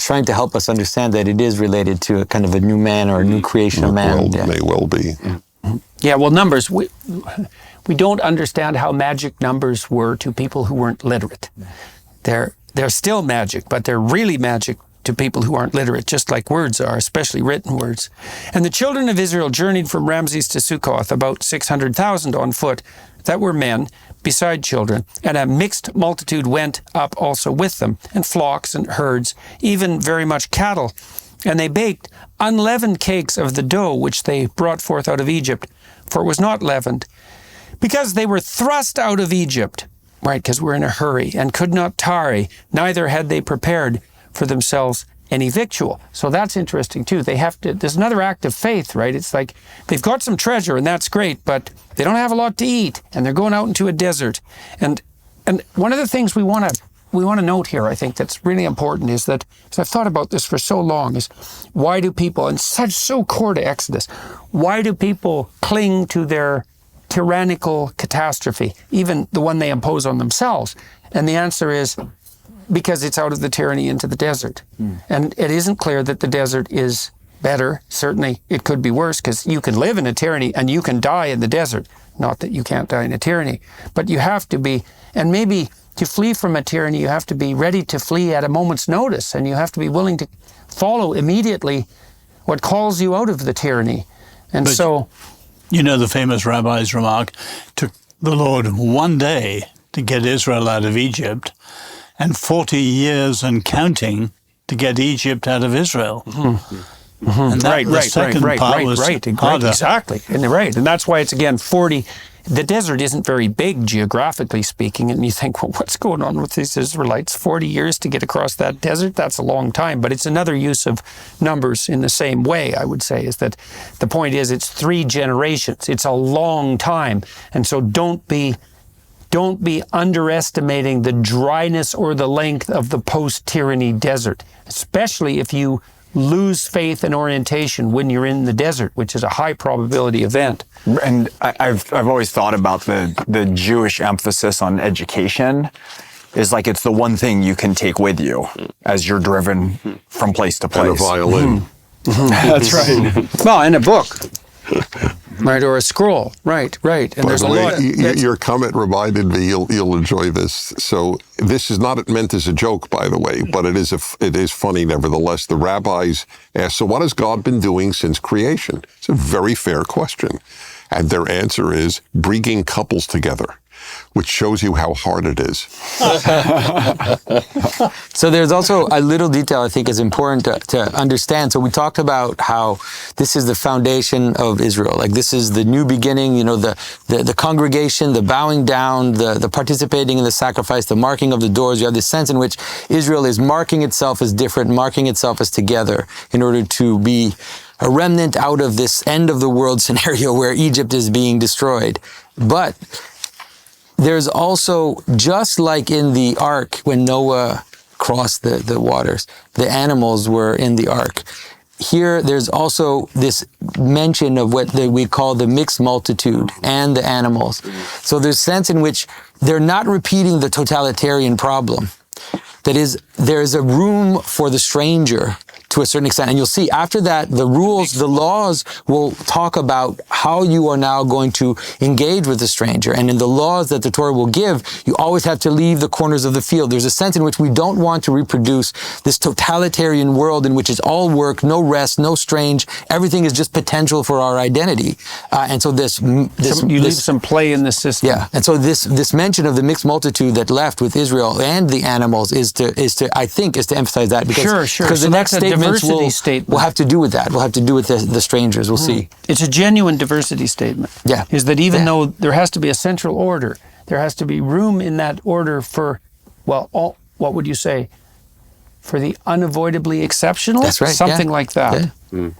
Speaker 2: trying to help us understand that it is related to a kind of a new man or a new creation of man.
Speaker 7: May well be.
Speaker 1: Yeah, well, numbers, we don't understand how magic numbers were to people who weren't literate. They're still magic, but they're really magic to people who aren't literate, just like words are, especially written words. And the children of Israel journeyed from Ramses to Sukkoth, about 600,000 on foot, that were men, beside children, and a mixed multitude went up also with them, and flocks and herds, even very much cattle. And they baked unleavened cakes of the dough which they brought forth out of Egypt, for it was not leavened, because they were thrust out of Egypt, right, because we're in a hurry, and could not tarry, neither had they prepared for themselves any victual. So that's interesting too. There's another act of faith, right? It's like they've got some treasure and that's great, but they don't have a lot to eat and they're going out into a desert. And And one of the things we want to note here, I think that's really important, is that, because I've thought about this for so long, is why do people, and so core to Exodus, why do people cling to their tyrannical catastrophe, even the one they impose on themselves? And the answer is because it's out of the tyranny into the desert. And it isn't clear that the desert is better. Certainly it could be worse, because you can live in a tyranny and you can die in the desert. Not that you can't die in a tyranny, but you have to be, and maybe to flee from a tyranny, you have to be ready to flee at a moment's notice, and you have to be willing to follow immediately what calls you out of the tyranny. And
Speaker 4: But
Speaker 1: so...
Speaker 4: You know the famous rabbi's remark, took the Lord one day to get Israel out of Egypt and 40 years and counting to get Egypt out of Israel. And that, the second part was harder.
Speaker 1: Exactly. And and that's why it's, again, 40. The desert isn't very big geographically speaking, and you think, well, what's going on with these Israelites? 40 years to get across that desert? That's a long time. But it's another use of numbers in the same way, I would say, is that the point is it's 3 generations. It's a long time. And so don't be underestimating the dryness or the length of the post-tyranny desert, especially if you lose faith and orientation when you're in the desert, which is a high probability event.
Speaker 3: And I've always thought about the Jewish emphasis on education is like it's the one thing you can take with you as you're driven from place to place.
Speaker 7: And a violin.
Speaker 3: That's right.
Speaker 1: Well, and a book. Right, or a scroll. Right. And
Speaker 7: By
Speaker 1: there's
Speaker 7: the
Speaker 1: a
Speaker 7: way,
Speaker 1: lot.
Speaker 7: your comment reminded me. You'll enjoy this. So this is not meant as a joke, by the way, but it is funny nevertheless. The rabbis asked, "So what has God been doing since creation?" It's a very fair question, and their answer is bringing couples together, which shows you how hard it is.
Speaker 2: So there's also a little detail I think is important to understand. So we talked about how this is the foundation of Israel. Like this is the new beginning, the congregation, the bowing down, the participating in the sacrifice, the marking of the doors. You have this sense in which Israel is marking itself as different, marking itself as together in order to be a remnant out of this end of the world scenario where Egypt is being destroyed. But there's also, just like in the ark when Noah crossed the waters, the animals were in the ark. Here, there's also this mention of what we call the mixed multitude and the animals. So there's a sense in which they're not repeating the totalitarian problem. That is, there's a room for the stranger to a certain extent. And you'll see after that, the rules, the laws will talk about how you are now going to engage with the stranger. And in the laws that the Torah will give, you always have to leave the corners of the field. There's a sense in which we don't want to reproduce this totalitarian world in which it's all work, no rest, no strange. Everything is just potential for our identity. And so
Speaker 1: You leave some play in the system.
Speaker 2: Yeah. And so this mention of the mixed multitude that left with Israel and the animals is to emphasize that because
Speaker 1: Sure.
Speaker 2: Because
Speaker 1: So
Speaker 2: the
Speaker 1: that's
Speaker 2: next
Speaker 1: a
Speaker 2: statements
Speaker 1: diversity statement.
Speaker 2: will have to do with that. Will have to do with the strangers. We'll see.
Speaker 1: It's a genuine diversity statement.
Speaker 2: Yeah.
Speaker 1: Is that even though there has to be a central order, there has to be room in that order for, what would you say? For the unavoidably exceptional?
Speaker 2: That's right.
Speaker 1: Something like that.
Speaker 2: Yeah.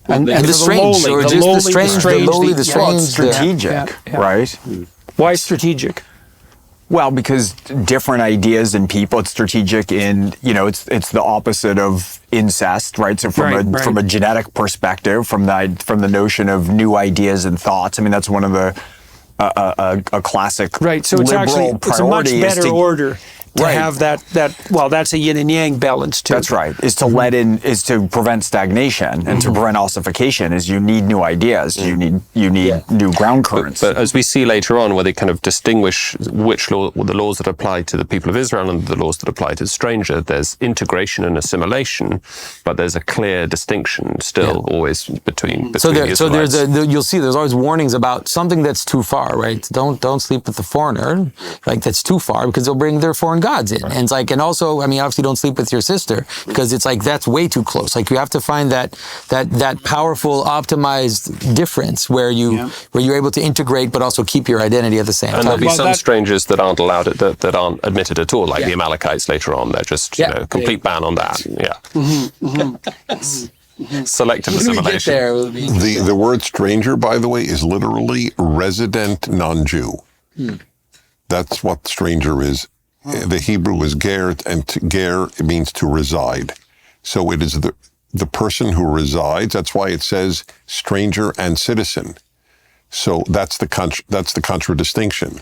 Speaker 1: And
Speaker 2: the strange, or just the strange, the lowly, the strange.
Speaker 3: Strategic, right?
Speaker 1: Why strategic?
Speaker 3: Well, because different ideas and people, it's strategic in, it's the opposite of incest, right? So from a genetic perspective, from the notion of new ideas and thoughts, I mean, that's one of the, a classic
Speaker 1: right. So it's
Speaker 3: liberal
Speaker 1: actually, it's a much better order to have that, that's a yin and yang balance too.
Speaker 3: That's right. Is to prevent stagnation and to prevent ossification is you need new ideas. You need new ground currents.
Speaker 5: But as we see later on, where they kind of distinguish the laws that apply to the people of Israel and the laws that apply to the stranger, there's integration and assimilation, but there's a clear distinction still always between the Israelites.
Speaker 2: You'll see there's always warnings about something that's too far, right? Don't sleep with the foreigner, like that's too far because they'll bring their foreign gods in. And it's like, and also, I mean, obviously don't sleep with your sister because it's like, that's way too close. Like you have to find that powerful, optimized difference where you're able to integrate, but also keep your identity at the same time.
Speaker 5: And there'll be some strangers that aren't allowed, that aren't admitted at all, like the Amalekites later on. They're just, complete ban on that. Yeah. Selective assimilation.
Speaker 7: The word stranger, by the way, is literally resident non-Jew. That's what stranger is. The Hebrew is ger, and ger means to reside. So it is the person who resides. That's why it says stranger and citizen. So that's the contradistinction.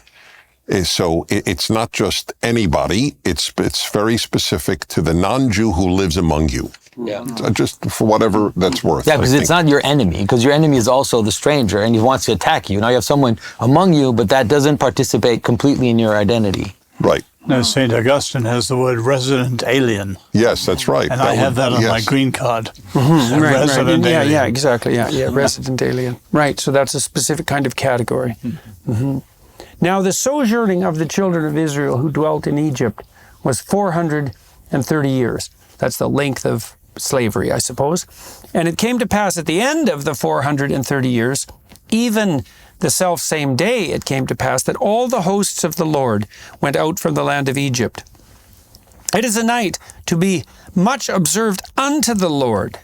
Speaker 7: So it's not just anybody. It's very specific to the non-Jew who lives among you.
Speaker 2: Yeah.
Speaker 7: Just for whatever that's worth.
Speaker 2: Yeah, because it's not your enemy, because your enemy is also the stranger and he wants to attack you. Now you have someone among you, but that doesn't participate completely in your identity.
Speaker 7: Right.
Speaker 4: No, St. Augustine has the word resident alien.
Speaker 7: Yes, that's right.
Speaker 4: And I have that on my green card.
Speaker 1: Right.
Speaker 4: Resident
Speaker 1: Yeah,
Speaker 4: alien.
Speaker 1: yeah, exactly. Yeah, resident alien. Right, so that's a specific kind of category. Now, the sojourning of the children of Israel who dwelt in Egypt was 430 years. That's the length of slavery, I suppose. And it came to pass at the end of the 430 years, even the selfsame day it came to pass, that all the hosts of the Lord went out from the land of Egypt. It is a night to be much observed unto the Lord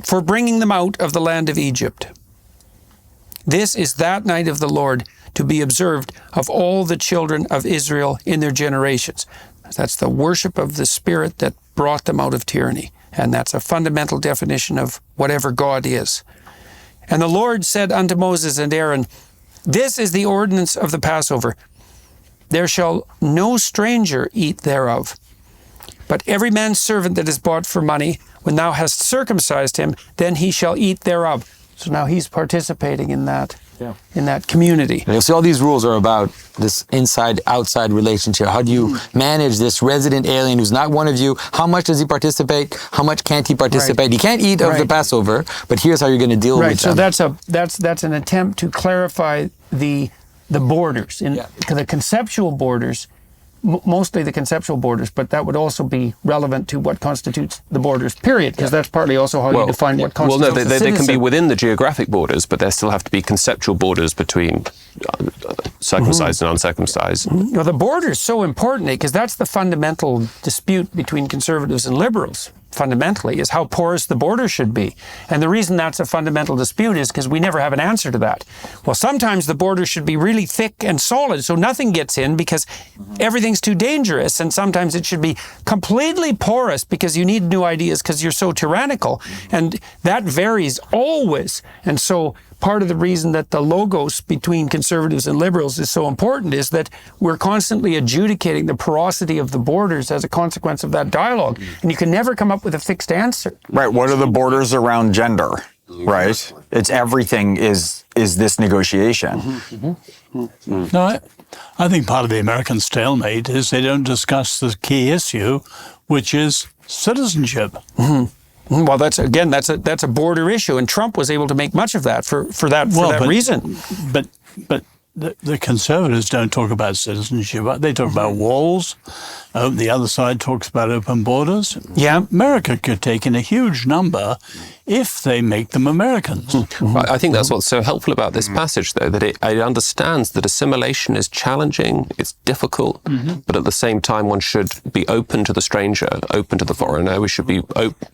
Speaker 1: for bringing them out of the land of Egypt. This is that night of the Lord to be observed of all the children of Israel in their generations. That's the worship of the Spirit that brought them out of tyranny. And that's a fundamental definition of whatever God is. And the Lord said unto Moses and Aaron, this is the ordinance of the Passover. There shall no stranger eat thereof. But every man's servant that is bought for money, when thou hast circumcised him, then he shall eat thereof. So now he's participating in that, in that community.
Speaker 2: And so all these rules are about this inside-outside relationship. How do you manage this resident alien who's not one of you? How much does he participate? How much can't he participate?
Speaker 1: Right.
Speaker 2: He can't eat of the Passover, but here's how you're going to deal with
Speaker 1: so
Speaker 2: them.
Speaker 1: that's an attempt to clarify the borders, the conceptual borders. Mostly the conceptual borders, but that would also be relevant to what constitutes the borders, period, because that's partly also how you define what constitutes
Speaker 5: Well, no,
Speaker 1: a
Speaker 5: they can be
Speaker 1: citizen.
Speaker 5: within the geographic borders, but there still have to be conceptual borders between circumcised and uncircumcised.
Speaker 1: Well, the border is so important because that's the fundamental dispute between conservatives and liberals, fundamentally, is how porous the border should be. And the reason that's a fundamental dispute is because we never have an answer to that. Well, sometimes the border should be really thick and solid so nothing gets in because everything's too dangerous, and sometimes it should be completely porous because you need new ideas because you're so tyrannical. And that varies always. And so part of the reason that the logos between conservatives and liberals is so important is that we're constantly adjudicating the porosity of the borders as a consequence of that dialogue. And you can never come up with a fixed answer.
Speaker 3: Right. What are the borders around gender? Right. It's everything is this negotiation.
Speaker 4: No, I think part of the American stalemate is they don't discuss the key issue, which is citizenship.
Speaker 1: Well, that's a border issue, and Trump was able to make much of that for that reason.
Speaker 4: But the conservatives don't talk about citizenship. They talk about walls. The other side talks about open borders.
Speaker 1: Yeah.
Speaker 4: America could take in a huge number if they make them Americans.
Speaker 5: I think that's what's so helpful about this passage, though, that it understands that assimilation is challenging, it's difficult, but at the same time one should be open to the stranger, open to the foreigner. We should be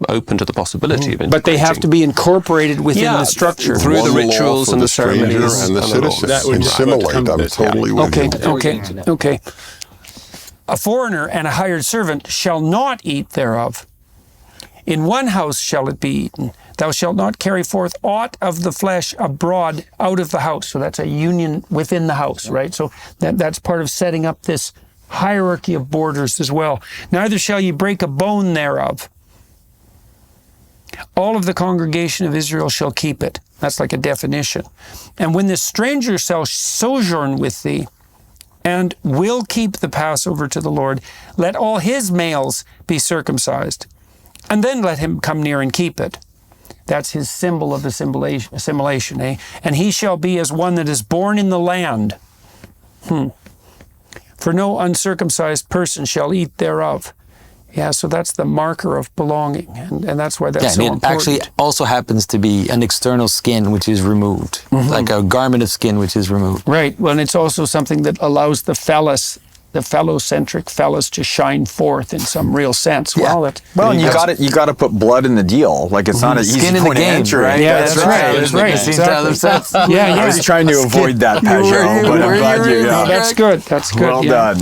Speaker 5: open to the possibility of integrating.
Speaker 1: But they have to be incorporated within the structure.
Speaker 5: Through the
Speaker 7: One law
Speaker 5: rituals
Speaker 7: for
Speaker 5: and the
Speaker 7: stranger
Speaker 5: ceremonies
Speaker 7: and the citizen.
Speaker 6: That would be
Speaker 7: Assimilate.
Speaker 6: what
Speaker 7: I'm
Speaker 6: comes-
Speaker 7: totally with you.
Speaker 1: Okay. A foreigner and a hired servant shall not eat thereof. In one house shall it be eaten. Thou shalt not carry forth aught of the flesh abroad out of the house. So that's a union within the house, right? So that's part of setting up this hierarchy of borders as well. Neither shall ye break a bone thereof. All of the congregation of Israel shall keep it. That's like a definition. And when the stranger shall sojourn with thee, and will keep the Passover to the Lord, let all his males be circumcised, and then let him come near and keep it. That's his symbol of assimilation, eh? And he shall be as one that is born in the land. For no uncircumcised person shall eat thereof. Yeah, so that's the marker of belonging, and that's why that's so
Speaker 2: it
Speaker 1: important.
Speaker 2: actually also happens to be an external skin which is removed, like a garment of skin which is removed.
Speaker 1: Right. Well, and it's also something that allows the phallus the fellow-centric fellas to shine forth in some real sense.
Speaker 3: Yeah.
Speaker 1: Well,
Speaker 3: And you got to put blood in the deal. Like it's not an easy
Speaker 2: Skin in the
Speaker 3: point of
Speaker 2: game,
Speaker 3: entry.
Speaker 2: right?
Speaker 1: Yeah, that's right. That's right. Exactly.
Speaker 3: I was trying to avoid that, Pajot, but I'm glad you.
Speaker 1: No, that's good. That's good.
Speaker 3: Well done.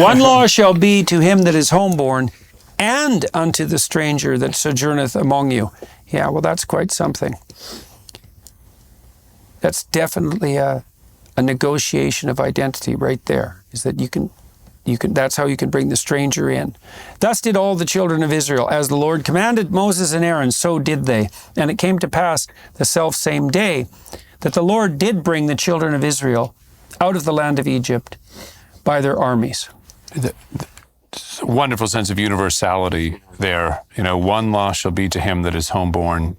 Speaker 1: One law shall be to him that is homeborn, and unto the stranger that sojourneth among you. Yeah, well, that's quite something. That's definitely a negotiation of identity right there, is that you can, that's how you can bring the stranger in. Thus did all the children of Israel, as the Lord commanded Moses and Aaron, so did they. And it came to pass the selfsame day that the Lord did bring the children of Israel out of the land of Egypt by their armies.
Speaker 6: Wonderful sense of universality there. One law shall be to him that is homeborn,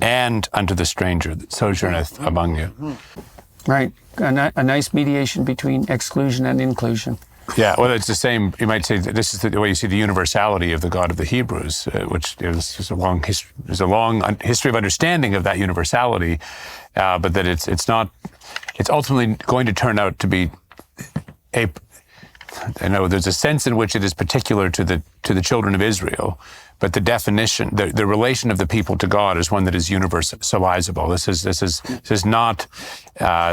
Speaker 6: and unto the stranger that sojourneth among you.
Speaker 1: Right. A nice mediation between exclusion and inclusion.
Speaker 6: Yeah, well, it's the same. You might say that this is the way you see the universality of the God of the Hebrews, which is a long history. There's a long history of understanding of that universality, but that it's not. It's ultimately going to turn out to be a. I know there's a sense in which it is particular to the children of Israel, but the definition, the relation of the people to God is one that is universalizable.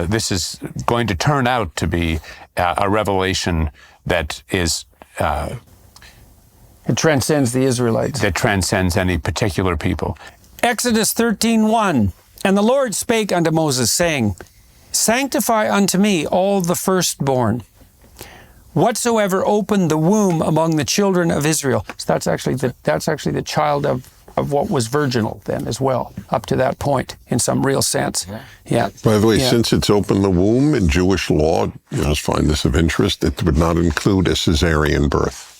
Speaker 6: This is going to turn out to be a revelation that is.
Speaker 1: It transcends the Israelites.
Speaker 6: That transcends any particular people.
Speaker 1: Exodus 13:1. And the Lord spake unto Moses, saying, Sanctify unto me all the firstborn, whatsoever opened the womb among the children of Israel. So that's actually the child of what was virginal then as well, up to that point, in some real sense. Yeah.
Speaker 7: By the way, since it's open the womb in Jewish law, you must find this of interest, it would not include a cesarean birth.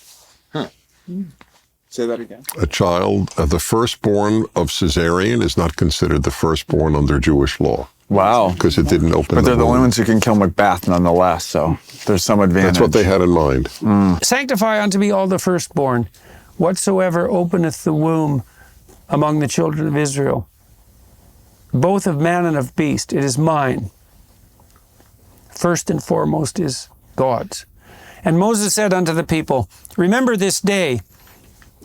Speaker 3: Say that again.
Speaker 7: A child, the firstborn of cesarean is not considered the firstborn under Jewish law.
Speaker 3: Wow.
Speaker 7: Because it didn't open
Speaker 3: But they're the
Speaker 7: womb.
Speaker 3: ones who can kill Macbeth nonetheless, so there's some advantage.
Speaker 7: That's what they had in mind.
Speaker 1: Sanctify unto me all the firstborn, whatsoever openeth the womb among the children of Israel, both of man and of beast. It is mine. First and foremost is God's. And Moses said unto the people, Remember this day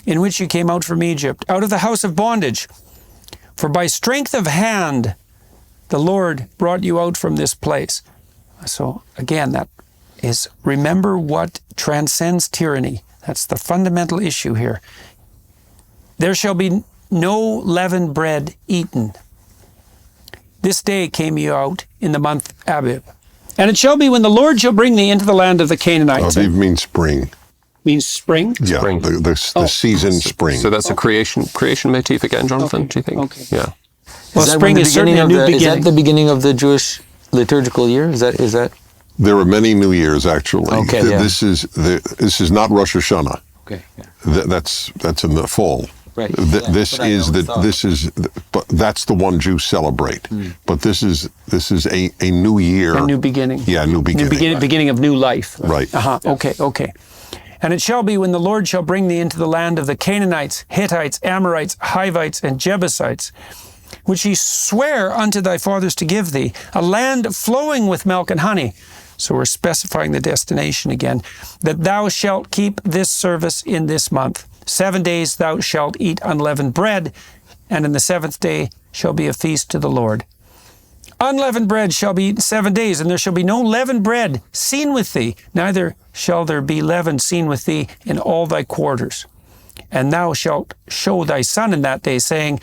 Speaker 1: in which you came out from Egypt, out of the house of bondage. For by strength of hand the Lord brought you out from this place. So again, that is, remember what transcends tyranny. That's the fundamental issue here. There shall be no leavened bread eaten. This day came you out in the month Abib. And it shall be when the Lord shall bring thee into the land of the Canaanites.
Speaker 7: Aviv means spring.
Speaker 1: Means spring?
Speaker 7: Yeah,
Speaker 5: Spring.
Speaker 7: the season spring.
Speaker 5: So that's a creation motif again, Jonathan, do you think?
Speaker 1: Okay.
Speaker 5: Yeah.
Speaker 1: Well, spring is certainly a new beginning.
Speaker 2: Is that the beginning of the Jewish liturgical year? Is that?
Speaker 7: There are many New Years, actually.
Speaker 2: Okay, yeah.
Speaker 7: This is not Rosh Hashanah.
Speaker 2: Okay. Yeah.
Speaker 7: That's in the fall.
Speaker 2: Right.
Speaker 7: But that's the one Jews celebrate. But this is a new year.
Speaker 1: A new beginning.
Speaker 7: Yeah, new beginning.
Speaker 1: Beginning of new life.
Speaker 7: Right.
Speaker 1: Okay. And it shall be when the Lord shall bring thee into the land of the Canaanites, Hittites, Amorites, Hivites, and Jebusites, which he sware unto thy fathers to give thee, a land flowing with milk and honey. So we're specifying the destination again. That thou shalt keep this service in this month. 7 days thou shalt eat unleavened bread, and in the 7th day shall be a feast to the Lord. Unleavened bread shall be eaten 7 days, and there shall be no leavened bread seen with thee, neither shall there be leaven seen with thee in all thy quarters. And thou shalt show thy son in that day, saying,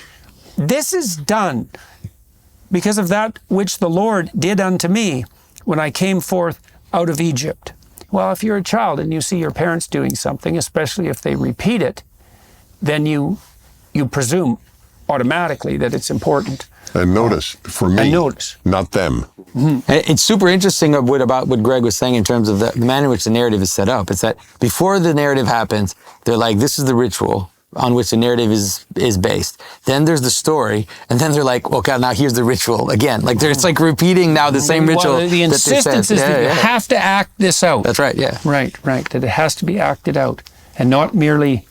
Speaker 1: This is done because of that which the Lord did unto me when I came forth out of Egypt. Well, if you're a child and you see your parents doing something, especially if they repeat it, then you presume automatically that it's important.
Speaker 7: And notice, for me, not them.
Speaker 2: It's super interesting about what Greg was saying in terms of the manner in which the narrative is set up. It's that before the narrative happens, they're like, this is the ritual on which the narrative is based. Then there's the story, and then they're like, okay, now here's the ritual again. Like it's like repeating now the same ritual.
Speaker 1: Well, the insistence is that you have to act this out.
Speaker 2: That's right, yeah.
Speaker 1: Right, that it has to be acted out and not merely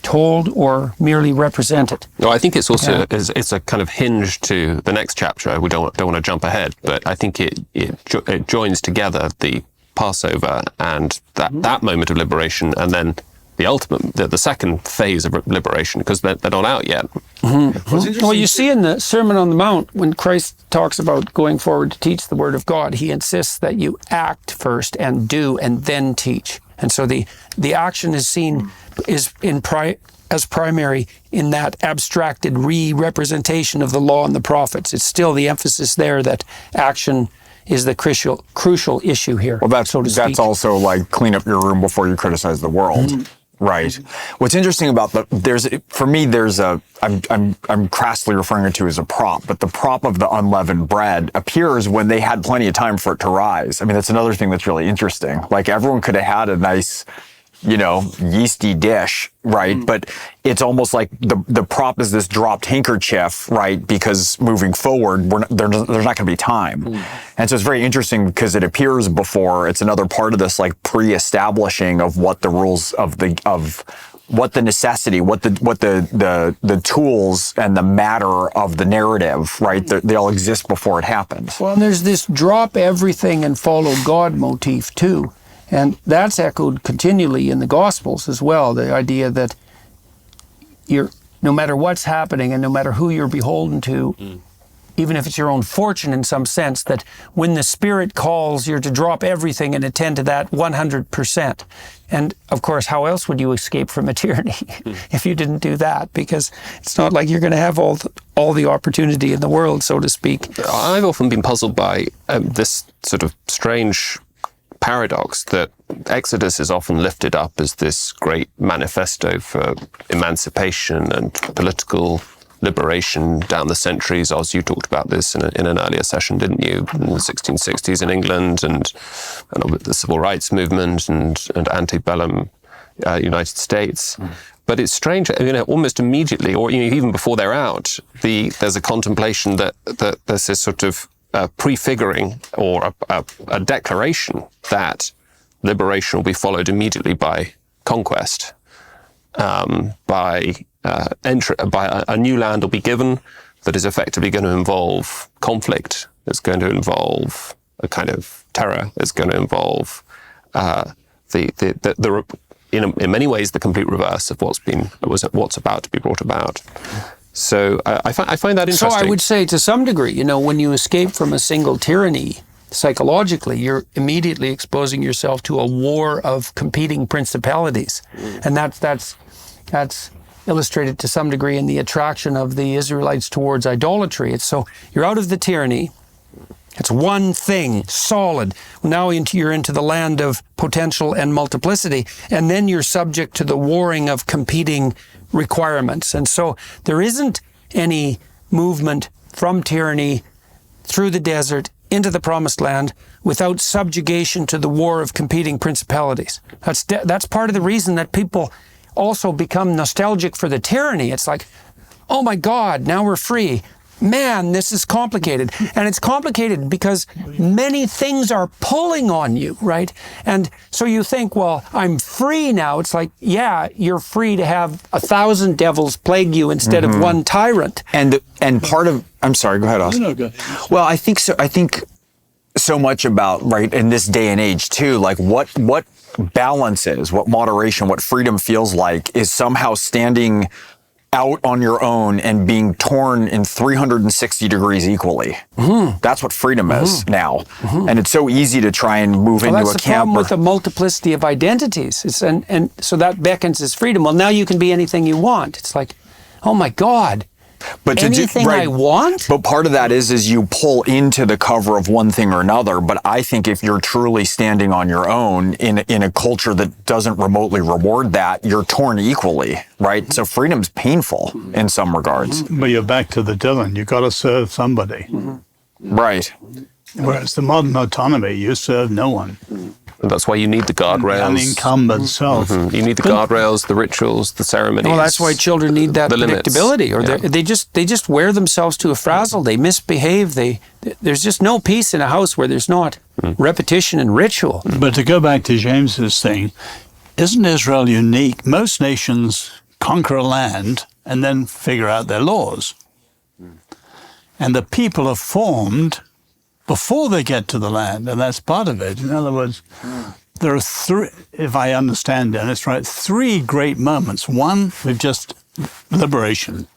Speaker 1: told or merely represented.
Speaker 5: No, I think it's also it's a kind of hinge to the next chapter. We don't want to jump ahead, but I think it joins together the Passover and that moment of liberation, and then the ultimate, the second phase of liberation, because they're not out yet.
Speaker 1: Well, you see in the Sermon on the Mount, when Christ talks about going forward to teach the Word of God, he insists that you act first and do and then teach. And so the action is seen as primary in that abstracted re-representation of the law and the prophets. It's still the emphasis there that action is the crucial issue here.
Speaker 3: Well, that's that's also like clean up your room before you criticize the world. Right. What's interesting about I'm crassly referring to it as a prop, but the prop of the unleavened bread appears when they had plenty of time for it to rise. I mean, that's another thing that's really interesting. Like, everyone could have had a nice, yeasty dish, right? But it's almost like the prop is this dropped handkerchief, right? Because moving forward, there's not going to be time. And so it's very interesting because it appears before. It's another part of this like pre-establishing of what the rules of what the necessity, what the tools and the matter of the narrative, right? They all exist before it happens.
Speaker 1: Well, and there's this drop everything and follow God motif too. And that's echoed continually in the Gospels as well, the idea that no matter what's happening and no matter who you're beholden to, even if it's your own fortune in some sense, that when the Spirit calls, you're to drop everything and attend to that 100%. And of course, how else would you escape from a tyranny if you didn't do that? Because it's not like you're going to have all the opportunity in the world, so to speak.
Speaker 5: I've often been puzzled by this sort of strange paradox that Exodus is often lifted up as this great manifesto for emancipation and political liberation down the centuries. Oz, you talked about this in an earlier session, didn't you? In the 1660s in England and the civil rights movement and antebellum United States. But it's strange, almost immediately, or even before they're out, there's a contemplation that there's this sort of prefiguring or a declaration that liberation will be followed immediately by conquest, by a new land will be given that is effectively going to involve conflict. It's going to involve a kind of terror. It's going to involve in many ways the complete reverse of what's about to be brought about. So I find that interesting.
Speaker 1: So I would say to some degree, when you escape from a single tyranny, psychologically, you're immediately exposing yourself to a war of competing principalities. And that's illustrated to some degree in the attraction of the Israelites towards idolatry. It's so you're out of the tyranny. It's one thing, solid. Now you're into the land of potential and multiplicity, and then you're subject to the warring of competing requirements. And so there isn't any movement from tyranny through the desert into the promised land without subjugation to the war of competing principalities. That's part of the reason that people also become nostalgic for the tyranny. It's like, oh my God, now we're free. Man, this is complicated. And it's complicated because many things are pulling on you, right? And so you think, well, I'm free now. It's like, yeah, you're free to have 1,000 devils plague you instead of one tyrant.
Speaker 3: And part of, I'm sorry, go ahead, Austin.
Speaker 4: No, go ahead.
Speaker 3: Well, I think so much about, right, in this day and age too, like what balance is, what moderation, what freedom feels like is somehow standing out on your own and being torn in 360 degrees equally. That's what freedom is now. And it's so easy to try and move into a camp.
Speaker 1: That's the problem with the multiplicity of identities. And so that beckons as freedom. Well, now you can be anything you want. It's like, oh my God.
Speaker 3: But
Speaker 1: anything I want?
Speaker 3: But part of that is you pull into the cover of one thing or another. But I think if you're truly standing on your own in a culture that doesn't remotely reward that, you're torn equally, right? So freedom's painful in some regards.
Speaker 4: But you're back to the Dylan. You've got to serve somebody.
Speaker 3: Right.
Speaker 4: Whereas the modern autonomy, you serve no one.
Speaker 5: And that's why you need the guardrails.
Speaker 4: Unencumbered self.
Speaker 5: You need the guardrails, the rituals, the ceremonies.
Speaker 1: Well, that's why children need that predictability, or
Speaker 5: Yeah.
Speaker 1: they just wear themselves to a frazzle. They misbehave. There's just no peace in a house where there's not repetition and ritual.
Speaker 4: But to go back to James's thing, isn't Israel unique? Most nations conquer a land and then figure out their laws. And the people are formed before they get to the land, and that's part of it. In other words, there are three, if I understand Dennis right, three great moments. One, we've just liberation.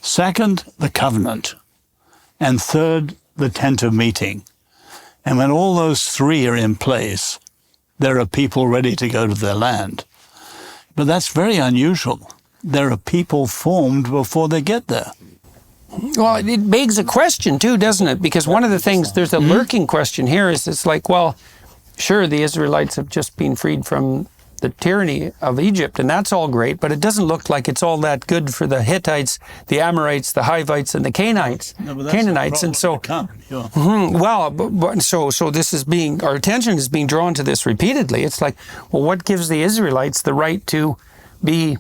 Speaker 4: Second, the covenant. And third, the tent of meeting. And when all those three are in place, there are people ready to go to their land. But that's very unusual. There are people formed before they get there.
Speaker 1: Well, it begs a question too, doesn't it? Because one of the things, there's a lurking question here, is it's like, well, sure, the Israelites have just been freed from the tyranny of Egypt, and that's all great, but it doesn't look like it's all that good for the Hittites, the Amorites, the Hivites, and the Canaanites. And so, so this is being, our attention is being drawn to this repeatedly. It's like, well, what gives the Israelites the right to be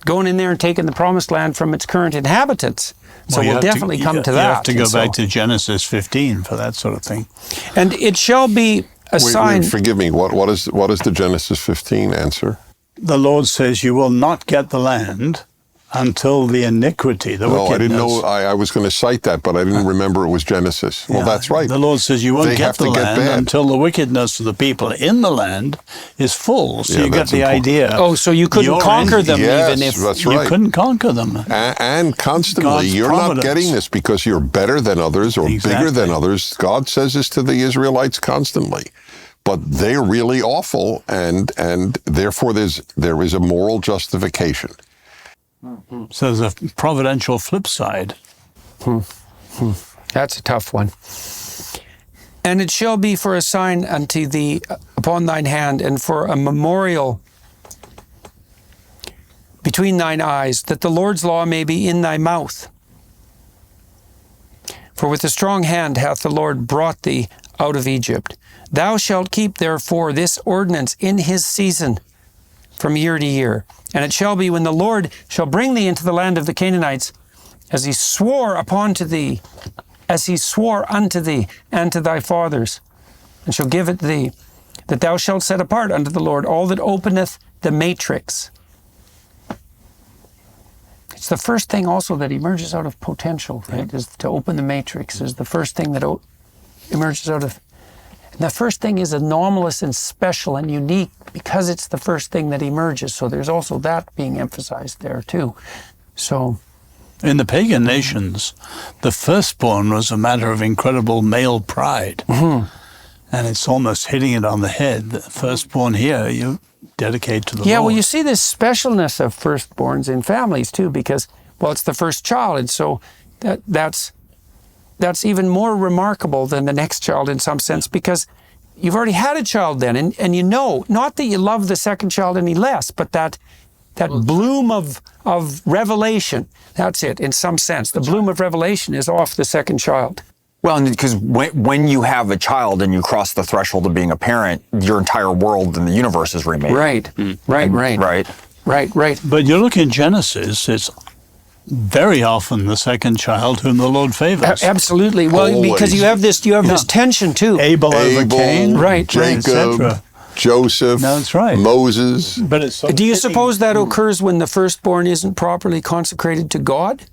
Speaker 1: going in there and taking the promised land from its current inhabitants? So we'll definitely come to that.
Speaker 4: You have to go back to Genesis 15 for that sort of thing.
Speaker 1: And it shall be a sign.
Speaker 7: Wait, forgive me. What is the Genesis 15 answer?
Speaker 4: The Lord says you will not get the land until the iniquity, the wickedness.
Speaker 7: I didn't know. I was going to cite that, but I didn't remember it was Genesis. Well, that's right.
Speaker 4: The Lord says you won't get the land until the wickedness of the people in the land is full. So you get the idea.
Speaker 1: Oh, so you couldn't conquer them even if
Speaker 7: that's right.
Speaker 4: You couldn't conquer them.
Speaker 7: And constantly,
Speaker 4: God's
Speaker 7: you're
Speaker 4: providence.
Speaker 7: not getting this because you're better than others or bigger than others. God says this to the Israelites constantly. But they're really awful, and therefore there is a moral justification.
Speaker 4: So there's a providential flip side.
Speaker 1: That's a tough one. And it shall be for a sign unto thee upon thine hand, and for a memorial between thine eyes, that the Lord's law may be in thy mouth. For with a strong hand hath the Lord brought thee out of Egypt. Thou shalt keep therefore this ordinance in his season, from year to year. And it shall be when the Lord shall bring thee into the land of the Canaanites, as he swore unto thee and to thy fathers, and shall give it thee, that thou shalt set apart unto the Lord all that openeth the matrix. It's the first thing also that emerges out of potential, right? Is to open the matrix is the first thing that emerges out of. And the first thing is anomalous and special and unique because it's the first thing that emerges. So there's also that being emphasized there too. So,
Speaker 4: in the pagan nations, the firstborn was a matter of incredible male pride. And it's almost hitting it on the head. The firstborn here, you dedicate to the Lord.
Speaker 1: Yeah, well, you see this specialness of firstborns in families too, because, well, it's the first child. And so that's even more remarkable than the next child in some sense, because you've already had a child then, and you know, not that you love the second child any less, but that bloom of revelation, that's it, in some sense. The bloom of revelation is off the second child.
Speaker 3: Well, because when you have a child and you cross the threshold of being a parent, your entire world and the universe is remade.
Speaker 1: Right.
Speaker 4: But you look in Genesis, it's very often the second child whom the Lord favors.
Speaker 1: Absolutely. Well,
Speaker 7: Always.
Speaker 1: because you have this tension too.
Speaker 4: Abel over Cain,
Speaker 1: right,
Speaker 7: Jacob, Joseph,
Speaker 4: that's right.
Speaker 7: Moses.
Speaker 4: But it's so
Speaker 1: Do you suppose that occurs when the firstborn isn't properly consecrated to God?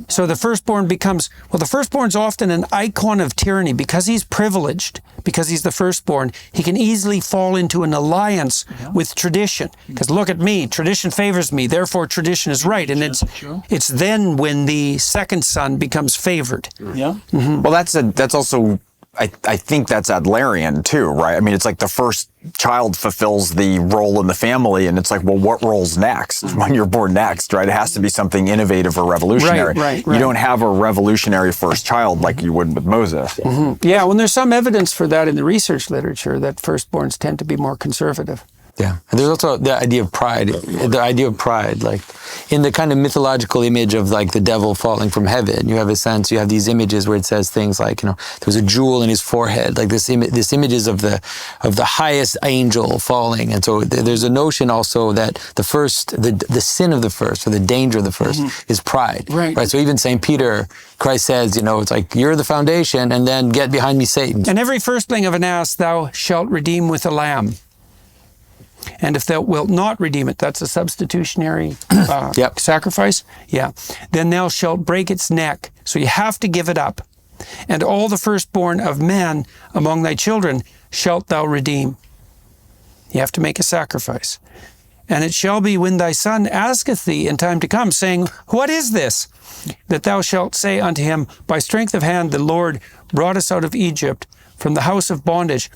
Speaker 1: So the firstborn becomes, well, the firstborn's often an icon of tyranny because he's privileged, because he's the firstborn. He can easily fall into an alliance with tradition. Because look at me, tradition favors me, therefore tradition is right. And it's then when the second son becomes favored.
Speaker 4: Yeah.
Speaker 3: Well, that's also, I think that's Adlerian too, right? I mean, it's like the first child fulfills the role in the family, and it's like, well, what role's next when you're born next, right? It has to be something innovative or revolutionary.
Speaker 1: Right.
Speaker 3: You don't have a revolutionary first child like you would with Moses.
Speaker 1: Yeah, well, there's some evidence for that in the research literature, that firstborns tend to be more conservative.
Speaker 2: Yeah. And there's also the idea of pride. Like in the kind of mythological image of like the devil falling from heaven, you have these images where it says things like, there's a jewel in his forehead, like this images of the highest angel falling. And so there's a notion also that the sin of the first, or the danger of the first, is pride. Right. So even St. Peter, Christ says, it's like, you're the foundation, and then get behind me, Satan.
Speaker 1: And every firstling of an ass thou shalt redeem with a lamb. And if thou wilt not redeem it, that's a substitutionary sacrifice. Yeah. Then thou shalt break its neck. So you have to give it up. and all the firstborn of man among thy children shalt thou redeem. You have to make a sacrifice. And it shall be when thy son asketh thee in time to come, saying, What is this? That thou shalt say unto him, By strength of hand the Lord brought us out of Egypt from the house of bondage.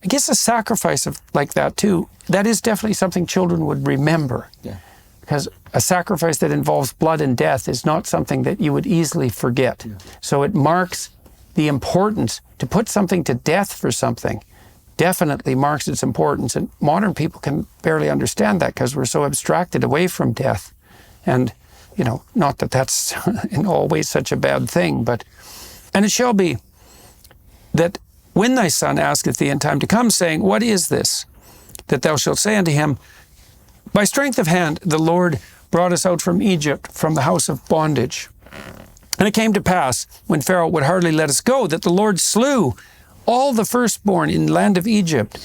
Speaker 1: I guess a sacrifice like that too, that is definitely something children would remember.
Speaker 2: Yeah.
Speaker 1: Because a sacrifice that involves blood and death is not something that you would easily forget. Yeah. So it marks the importance. To put something to death for something definitely marks its importance. And modern people can barely understand that because we're so abstracted away from death. And, not that that's in all ways such a bad thing, but, and it shall be that when thy son asketh thee in time to come, saying, What is this? That thou shalt say unto him, By strength of hand the Lord brought us out from Egypt, from the house of bondage. And it came to pass, when Pharaoh would hardly let us go, that the Lord slew all the firstborn in the land of Egypt,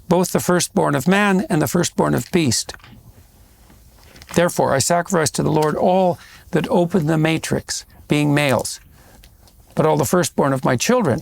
Speaker 1: both the firstborn of man and the firstborn of beast. Therefore I sacrifice to the Lord all that open the matrix, being males, but all the firstborn of my children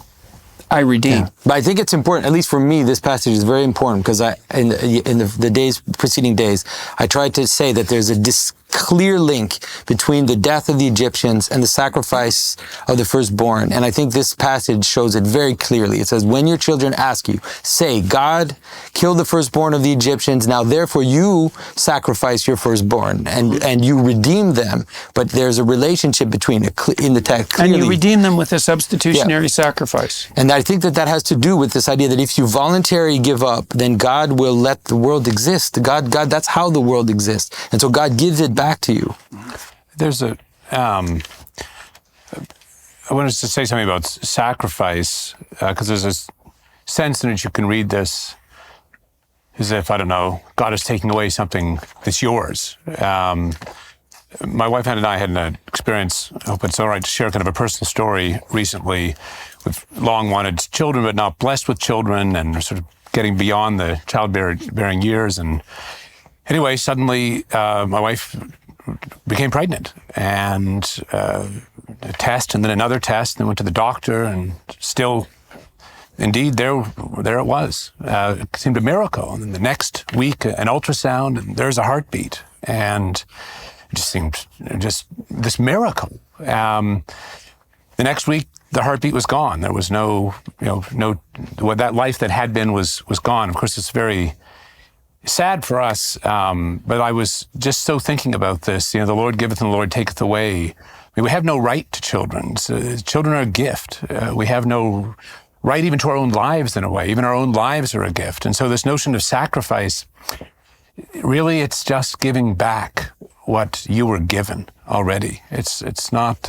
Speaker 1: I redeem.
Speaker 2: Yeah. But I think it's important, at least for me, this passage is very important because in the preceding days, I tried to say that there's a clear link between the death of the Egyptians and the sacrifice of the firstborn. And I think this passage shows it very clearly. It says, when your children ask you, say, God killed the firstborn of the Egyptians. Now, therefore, you sacrifice your firstborn and you redeem them. But there's a relationship between it in the text clearly.
Speaker 1: And you redeem them with a substitutionary sacrifice.
Speaker 2: And I think that has to do with this idea that if you voluntarily give up, then God will let the world exist. God, that's how the world exists. And so God gives it back to you.
Speaker 6: There's I wanted to say something about sacrifice, because there's a sense in which you can read this as if, I don't know, God is taking away something that's yours. My wife and I had an experience, I hope it's all right to share kind of a personal story recently, with long wanted children, but not blessed with children, and sort of getting beyond the childbearing years. And anyway, suddenly my wife became pregnant, and a test, and then another test, and then went to the doctor, and still, indeed, there it was. It seemed a miracle. And then the next week, an ultrasound, and there's a heartbeat, and it just seemed just this miracle. The next week, the heartbeat was gone. There was no what that life that had been was gone. Of course, it's very sad for us, but I was just so thinking about this. The Lord giveth and the Lord taketh away. I mean, we have no right to children. So, children are a gift. We have no right even to our own lives in a way. Even our own lives are a gift. And so this notion of sacrifice, really, it's just giving back what you were given already. It's not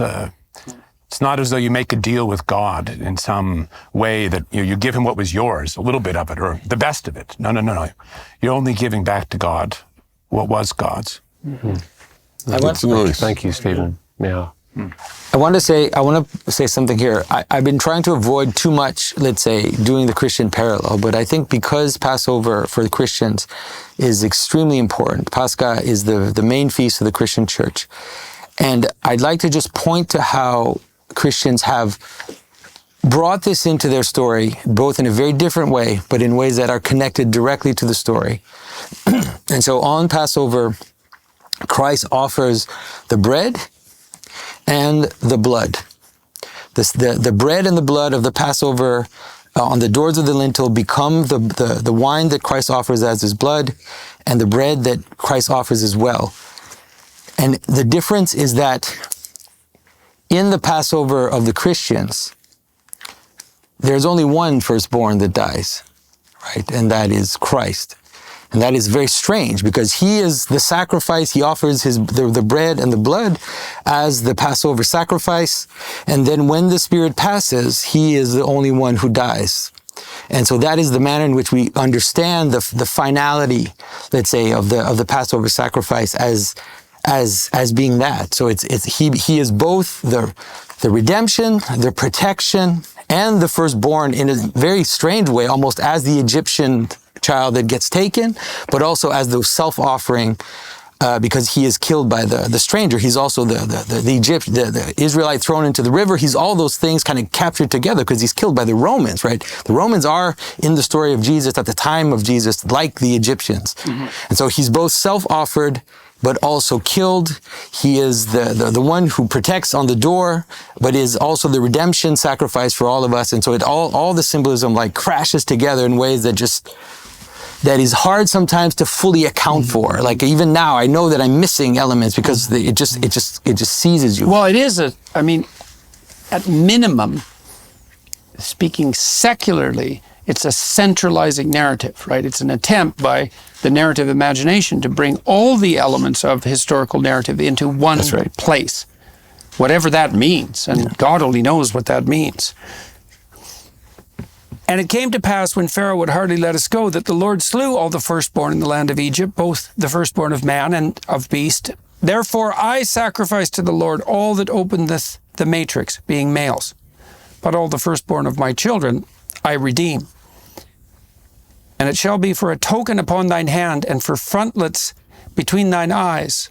Speaker 6: as though you make a deal with God in some way that you give him what was yours, a little bit of it, or the best of it. No. You're only giving back to God what was God's.
Speaker 5: Mm-hmm.
Speaker 7: That's nice.
Speaker 5: Thank you, Stephen. Yeah.
Speaker 2: I want to say something here. I've been trying to avoid too much, let's say, doing the Christian parallel, but I think because Passover for the Christians is extremely important, Pascha is the main feast of the Christian church. And I'd like to just point to how Christians have brought this into their story, both in a very different way, but in ways that are connected directly to the story. And so on Passover, Christ offers the bread and the blood. The bread and the blood of the Passover on the doors of the lintel become the wine that Christ offers as his blood, and the bread that Christ offers as well. And the difference is that in the Passover of the Christians, there's only one firstborn that dies, right? And that is Christ. And that is very strange because he is the sacrifice. He offers the bread and the blood as the Passover sacrifice. And then when the Spirit passes, he is the only one who dies. And so that is the manner in which we understand the finality, let's say, of the Passover sacrifice as being that. So he is both the redemption, the protection, and the firstborn in a very strange way, almost as the Egyptian child that gets taken, but also as the self-offering because he is killed by the stranger. He's also the Israelite thrown into the river. He's all those things kind of captured together because he's killed by the Romans, right? The Romans are in the story of Jesus at the time of Jesus, like the Egyptians. And so he's both self-offered, but also killed. He is the one who protects on the door, but is also the redemption sacrifice for all of us. And so it all the symbolism like crashes together in ways that is hard sometimes to fully account for. Like even now, I know that I'm missing elements because it just seizes you.
Speaker 1: Well, it is at minimum, speaking secularly, it's a centralizing narrative, right? It's an attempt by the narrative imagination to bring all the elements of historical narrative into one place, whatever that means. And God only knows what that means. And it came to pass when Pharaoh would hardly let us go that the Lord slew all the firstborn in the land of Egypt, both the firstborn of man and of beast. Therefore I sacrifice to the Lord all that openeth the matrix, being males. But all the firstborn of my children I redeem. And it shall be for a token upon thine hand and for frontlets between thine eyes.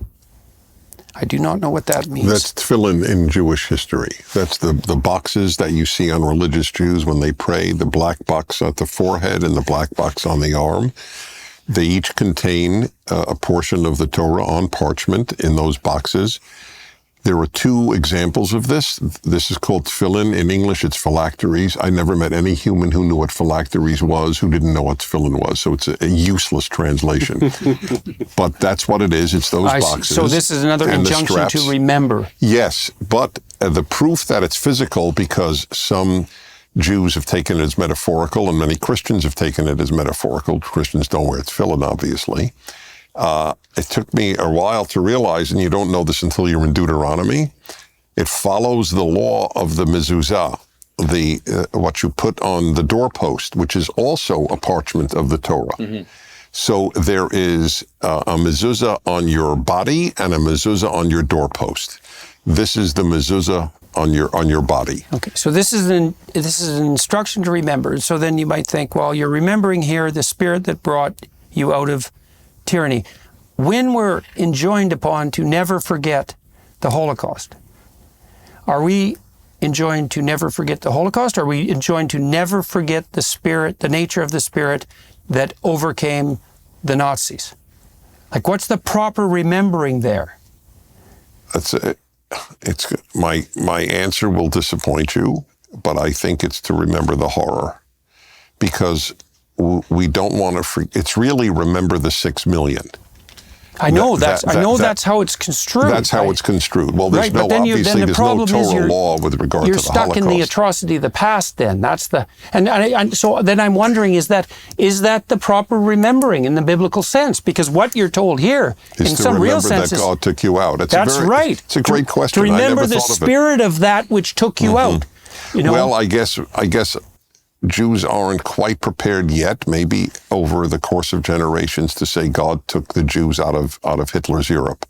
Speaker 1: I do not know what that means.
Speaker 7: That's tefillin in Jewish history. That's the boxes that you see on religious Jews when they pray, the black box at the forehead and the black box on the arm. They each contain a portion of the Torah on parchment in those boxes. There are two examples of this. This is called tefillin. In English, it's phylacteries. I never met any human who knew what phylacteries was who didn't know what tefillin was. So it's a useless translation. But that's what it is. It's those boxes.
Speaker 1: So this is another injunction to remember.
Speaker 7: Yes, but the proof that it's physical, because some Jews have taken it as metaphorical and many Christians have taken it as metaphorical. Christians don't wear tefillin, obviously. It took me a while to realize, and you don't know this until you're in Deuteronomy, it follows the law of the mezuzah, what you put on the doorpost, which is also a parchment of the Torah. So there is a mezuzah on your body and a mezuzah on your doorpost. This is the mezuzah on your body.
Speaker 1: Okay, so this is an instruction to remember. So then you might think, well, you're remembering here the spirit that brought you out of tyranny. When we're enjoined upon to never forget the Holocaust, are we enjoined to never forget the Holocaust? Or are we enjoined to never forget the spirit, the nature of the spirit that overcame the Nazis? Like, what's the proper remembering there?
Speaker 7: It's my answer will disappoint you, but I think it's to remember the horror, because we don't want to forget. It's really remember the 6 million.
Speaker 1: I know that's how it's construed.
Speaker 7: That's how it's construed. Well, there's
Speaker 1: right,
Speaker 7: obviously there's no Torah law with regard to the Holocaust.
Speaker 1: You're stuck in the atrocity of the past. Then so then I'm wondering, is that the proper remembering in the biblical sense? Because what you're told here, in some real sense,
Speaker 7: that God took you out.
Speaker 1: That's right.
Speaker 7: It's a great question.
Speaker 1: To remember the spirit of that which took you out. You know? Well,
Speaker 7: I guess Jews aren't quite prepared yet, maybe over the course of generations, to say God took the Jews out of Hitler's Europe.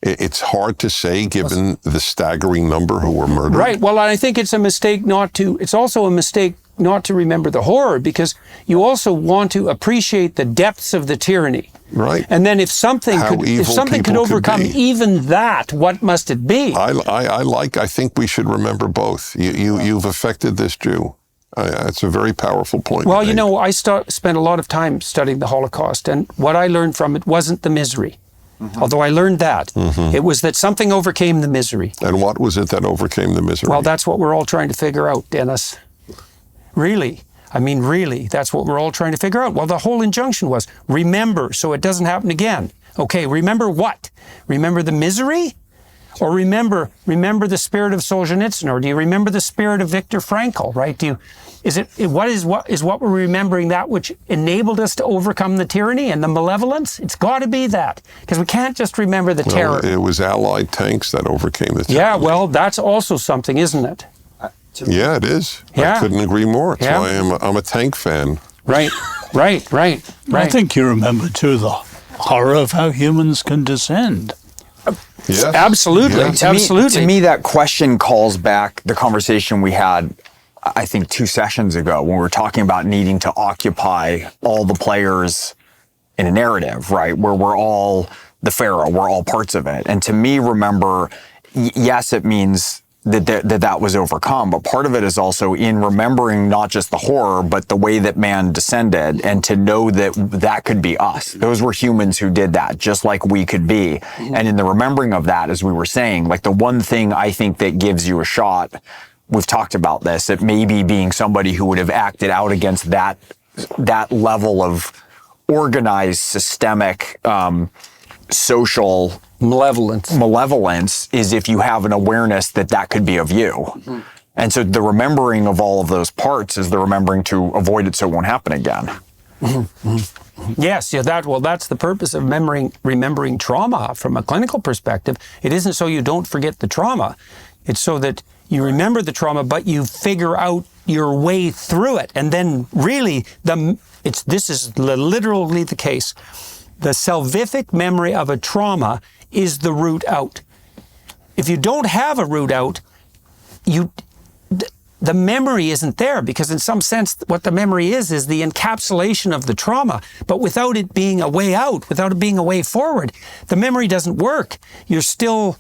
Speaker 7: It's hard to say, given the staggering number who were murdered.
Speaker 1: Right. Well, I think it's a mistake it's also a mistake not to remember the horror, because you also want to appreciate the depths of the tyranny.
Speaker 7: Right.
Speaker 1: And then if something could overcome even that, what must it be?
Speaker 7: I think we should remember both. You've affected this Jew. It's a very powerful point.
Speaker 1: Well, you know, I spent a lot of time studying the Holocaust, and what I learned from it wasn't the misery. Although I learned that. It was that something overcame the misery.
Speaker 7: And what was it that overcame the misery?
Speaker 1: Well, that's what we're all trying to figure out, Dennis. Really. I mean, really, that's what we're all trying to figure out. Well, the whole injunction was, remember, so it doesn't happen again. Okay, remember what? Remember the misery? Or remember the spirit of Solzhenitsyn? Or do you remember the spirit of Viktor Frankl, right? What we're remembering, that which enabled us to overcome the tyranny and the malevolence? It's got to be that, because we can't just remember the terror.
Speaker 7: It was Allied tanks that overcame the tyranny.
Speaker 1: Yeah, well, that's also something, isn't it?
Speaker 7: Yeah, it is. Yeah. I couldn't agree more. That's why I'm a tank fan.
Speaker 1: Right.
Speaker 4: I think you remember, too, the horror of how humans can descend.
Speaker 7: Yes.
Speaker 1: Absolutely.
Speaker 3: Yeah. To me, that question calls back the conversation we had, I think, 2 sessions ago, when we were talking about needing to occupy all the players in a narrative, right? Where we're all the Pharaoh. We're all parts of it. And to me, remember, yes, it means that was overcome, but part of it is also in remembering not just the horror, but the way that man descended, and to know that that could be us. Those were humans who did that, just like we could be. And in the remembering of that, as we were saying, like the one thing I think that gives you a shot, we've talked about this, it may be being somebody who would have acted out against that level of organized, systemic, social malevolence is if you have an awareness that could be of you. And so the remembering of all of those parts is the remembering to avoid it so it won't happen again.
Speaker 1: Yes, yeah, that's the purpose of remembering trauma from a clinical perspective. It isn't so you don't forget the trauma. It's so that you remember the trauma, but you figure out your way through it. And then really, this is literally the case. The salvific memory of a trauma is the route out. If you don't have a route out, the memory isn't there, because in some sense what the memory is the encapsulation of the trauma. But without it being a way out, without it being a way forward, the memory doesn't work. You're still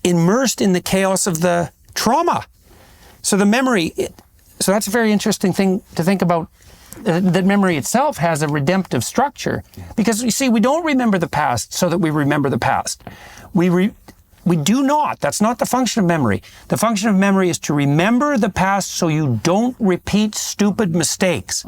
Speaker 1: immersed in the chaos of the trauma. So that's a very interesting thing to think about. That memory itself has a redemptive structure, because you see, we don't remember the past so that we remember the past. We do not. That's not the function of memory. The function of memory is to remember the past so you don't repeat stupid mistakes.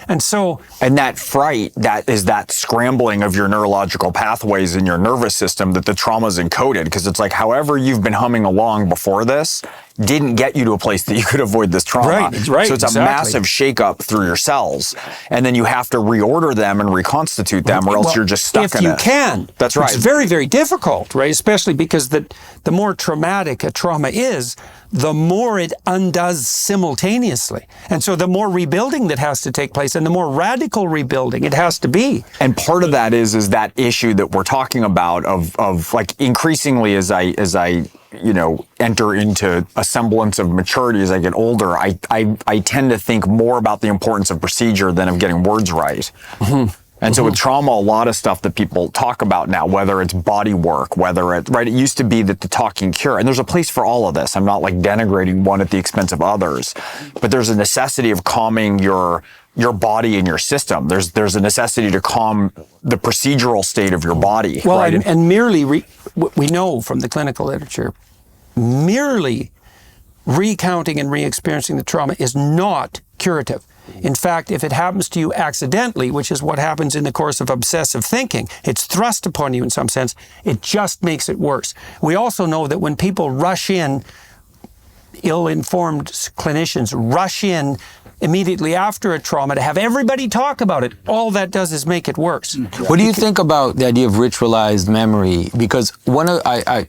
Speaker 1: And
Speaker 3: that fright, that is that scrambling of your neurological pathways in your nervous system that the trauma's encoded, because it's like however you've been humming along before this didn't get you to a place that you could avoid this trauma.
Speaker 1: Right,
Speaker 3: so it's a massive shakeup through your cells, and then you have to reorder them and reconstitute them, or else you're just stuck in it.
Speaker 1: If you can.
Speaker 3: That's right.
Speaker 1: It's very, very difficult, right? Especially because the more traumatic a trauma is, the more it undoes simultaneously. And so the more rebuilding that has to take place, and the more radical rebuilding it has to be.
Speaker 3: And part of that is that issue that we're talking about of like increasingly as I enter into a semblance of maturity as I get older, I tend to think more about the importance of procedure than of getting words right. And so with trauma, a lot of stuff that people talk about now, whether it's body work, it used to be that the talking cure, and there's a place for all of this. I'm not like denigrating one at the expense of others, but there's a necessity of calming your body and your system. There's a necessity to calm the procedural state of your body.
Speaker 1: Well,
Speaker 3: right?
Speaker 1: and merely, we know from the clinical literature, merely recounting and re-experiencing the trauma is not curative. In fact, if it happens to you accidentally, which is what happens in the course of obsessive thinking, it's thrust upon you in some sense, it just makes it worse. We also know that when people rush in, ill-informed clinicians rush in immediately after a trauma to have everybody talk about it, all that does is make it worse.
Speaker 2: What do you think about the idea of ritualized memory? Because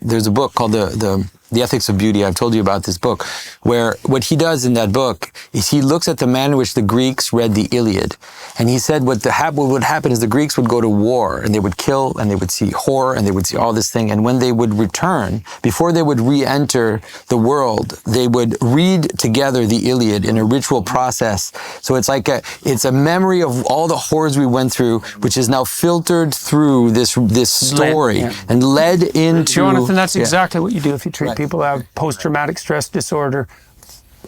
Speaker 2: there's a book called The Ethics of Beauty. I've told you about this book, where what he does in that book is he looks at the manner in which the Greeks read the Iliad. And he said what would happen is the Greeks would go to war, and they would kill, and they would see horror, and they would see all this thing. And when they would return, before they would re-enter the world, they would read together the Iliad in a ritual process. So it's like it's a memory of all the horrors we went through, which is now filtered through this story and led into...
Speaker 1: Jonathan, that's exactly what you do if you treat people who have post-traumatic stress disorder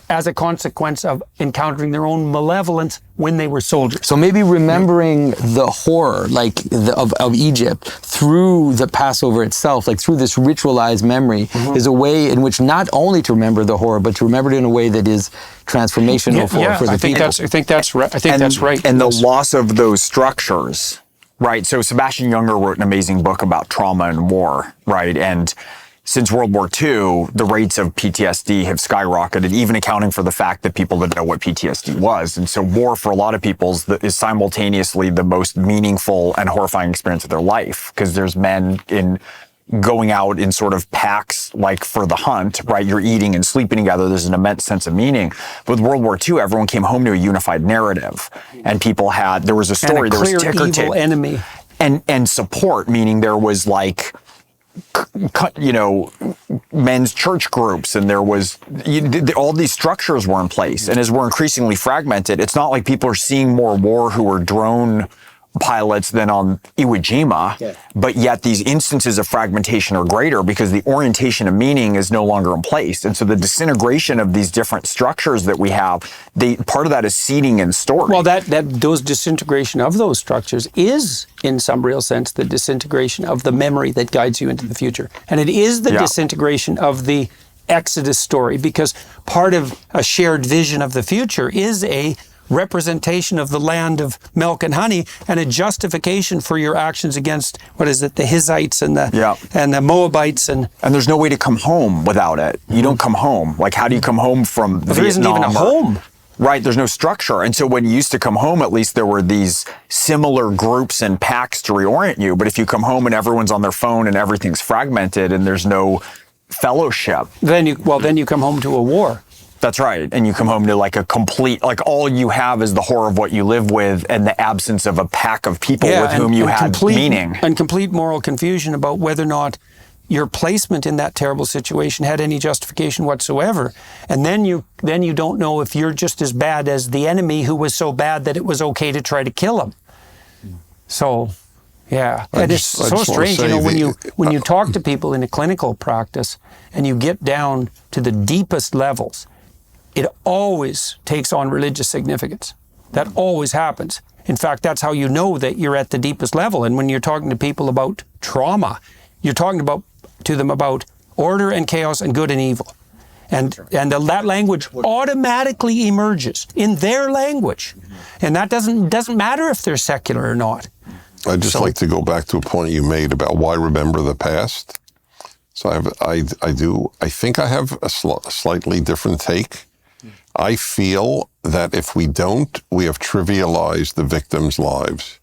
Speaker 1: as a consequence of encountering their own malevolence when they were soldiers.
Speaker 2: So maybe remembering the horror, of Egypt through the Passover itself, like through this ritualized memory, is a way in which not only to remember the horror, but to remember it in a way that is transformational for the people.
Speaker 1: I think that's right.
Speaker 3: And the loss of those structures, right? So Sebastian Junger wrote an amazing book about trauma and war, right? And since World War II, the rates of PTSD have skyrocketed, even accounting for the fact that people didn't know what PTSD was. And so war for a lot of people is simultaneously the most meaningful and horrifying experience of their life, because there's men going out in sort of packs, like for the hunt, right? You're eating and sleeping together. There's an immense sense of meaning. But with World War II, everyone came home to a unified narrative, and people there was a story, there was ticker tape,
Speaker 1: enemy,
Speaker 3: and support, meaning there was like, men's church groups, and there was all these structures were in place. And as we're increasingly fragmented, it's not like people are seeing more war who are drone pilots than on Iwo Jima, but yet these instances of fragmentation are greater because the orientation of meaning is no longer in place. And so the disintegration of these different structures that we have, part of that is seeding in story.
Speaker 1: Well, those disintegration of those structures is, in some real sense, the disintegration of the memory that guides you into the future. And it is the disintegration of the Exodus story, because part of a shared vision of the future is a representation of the land of milk and honey and a justification for your actions against, the Hittites and the Moabites. And
Speaker 3: there's no way to come home without it. You don't come home. Like, how do you come home from Vietnam?
Speaker 1: There isn't even a home.
Speaker 3: Right, there's no structure. And so when you used to come home, at least there were these similar groups and packs to reorient you. But if you come home and everyone's on their phone and everything's fragmented and there's no fellowship,
Speaker 1: then you come home to a war.
Speaker 3: That's right. And you come home to like a complete, like all you have is the horror of what you live with and the absence of a pack of people with whom you had meaning.
Speaker 1: And complete moral confusion about whether or not your placement in that terrible situation had any justification whatsoever. And then you don't know if you're just as bad as the enemy who was so bad that it was okay to try to kill him. So, yeah. And it's so strange, when you talk to people in a clinical practice and you get down to the deepest levels, it always takes on religious significance. That always happens. In fact, that's how you know that you're at the deepest level. And when you're talking to people about trauma, you're talking to them about order and chaos and good and evil. And that language automatically emerges in their language. And that doesn't matter if they're secular or not.
Speaker 7: I'd just like to go back to a point you made about why remember the past. So I think I have a slightly different take. I feel that if we don't, we have trivialized the victims' lives.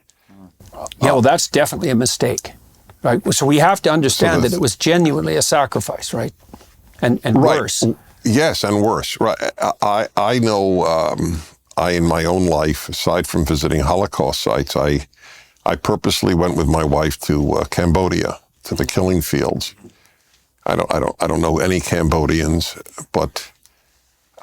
Speaker 1: Yeah, well, that's definitely a mistake, right? So we have to understand that it was genuinely a sacrifice, right? And worse.
Speaker 7: Yes, and worse. Right. I know. In my own life, aside from visiting Holocaust sites, I purposely went with my wife to Cambodia, to the killing fields. I don't know any Cambodians, but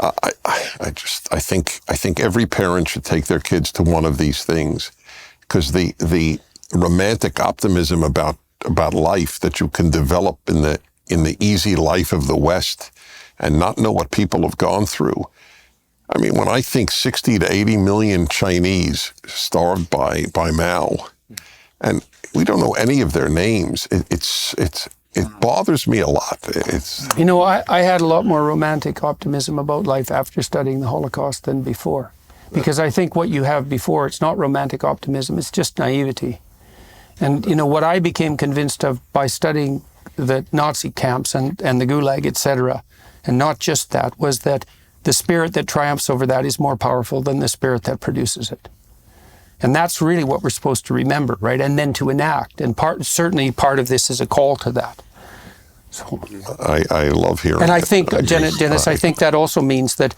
Speaker 7: I think every parent should take their kids to one of these things, because the romantic optimism about life that you can develop in the easy life of the West and not know what people have gone through. I mean, when I think 60 to 80 million Chinese starved by Mao, and we don't know any of their names, it bothers me a lot.
Speaker 1: I had a lot more romantic optimism about life after studying the Holocaust than before. Because I think what you have before, it's not romantic optimism, it's just naivety. And, what I became convinced of by studying the Nazi camps and the Gulag, etc., and not just that, was that the spirit that triumphs over that is more powerful than the spirit that produces it. And that's really what we're supposed to remember, right? And then to enact. And certainly part of this is a call to that. So
Speaker 7: I love hearing.
Speaker 1: And I think, Dennis, I think that also means that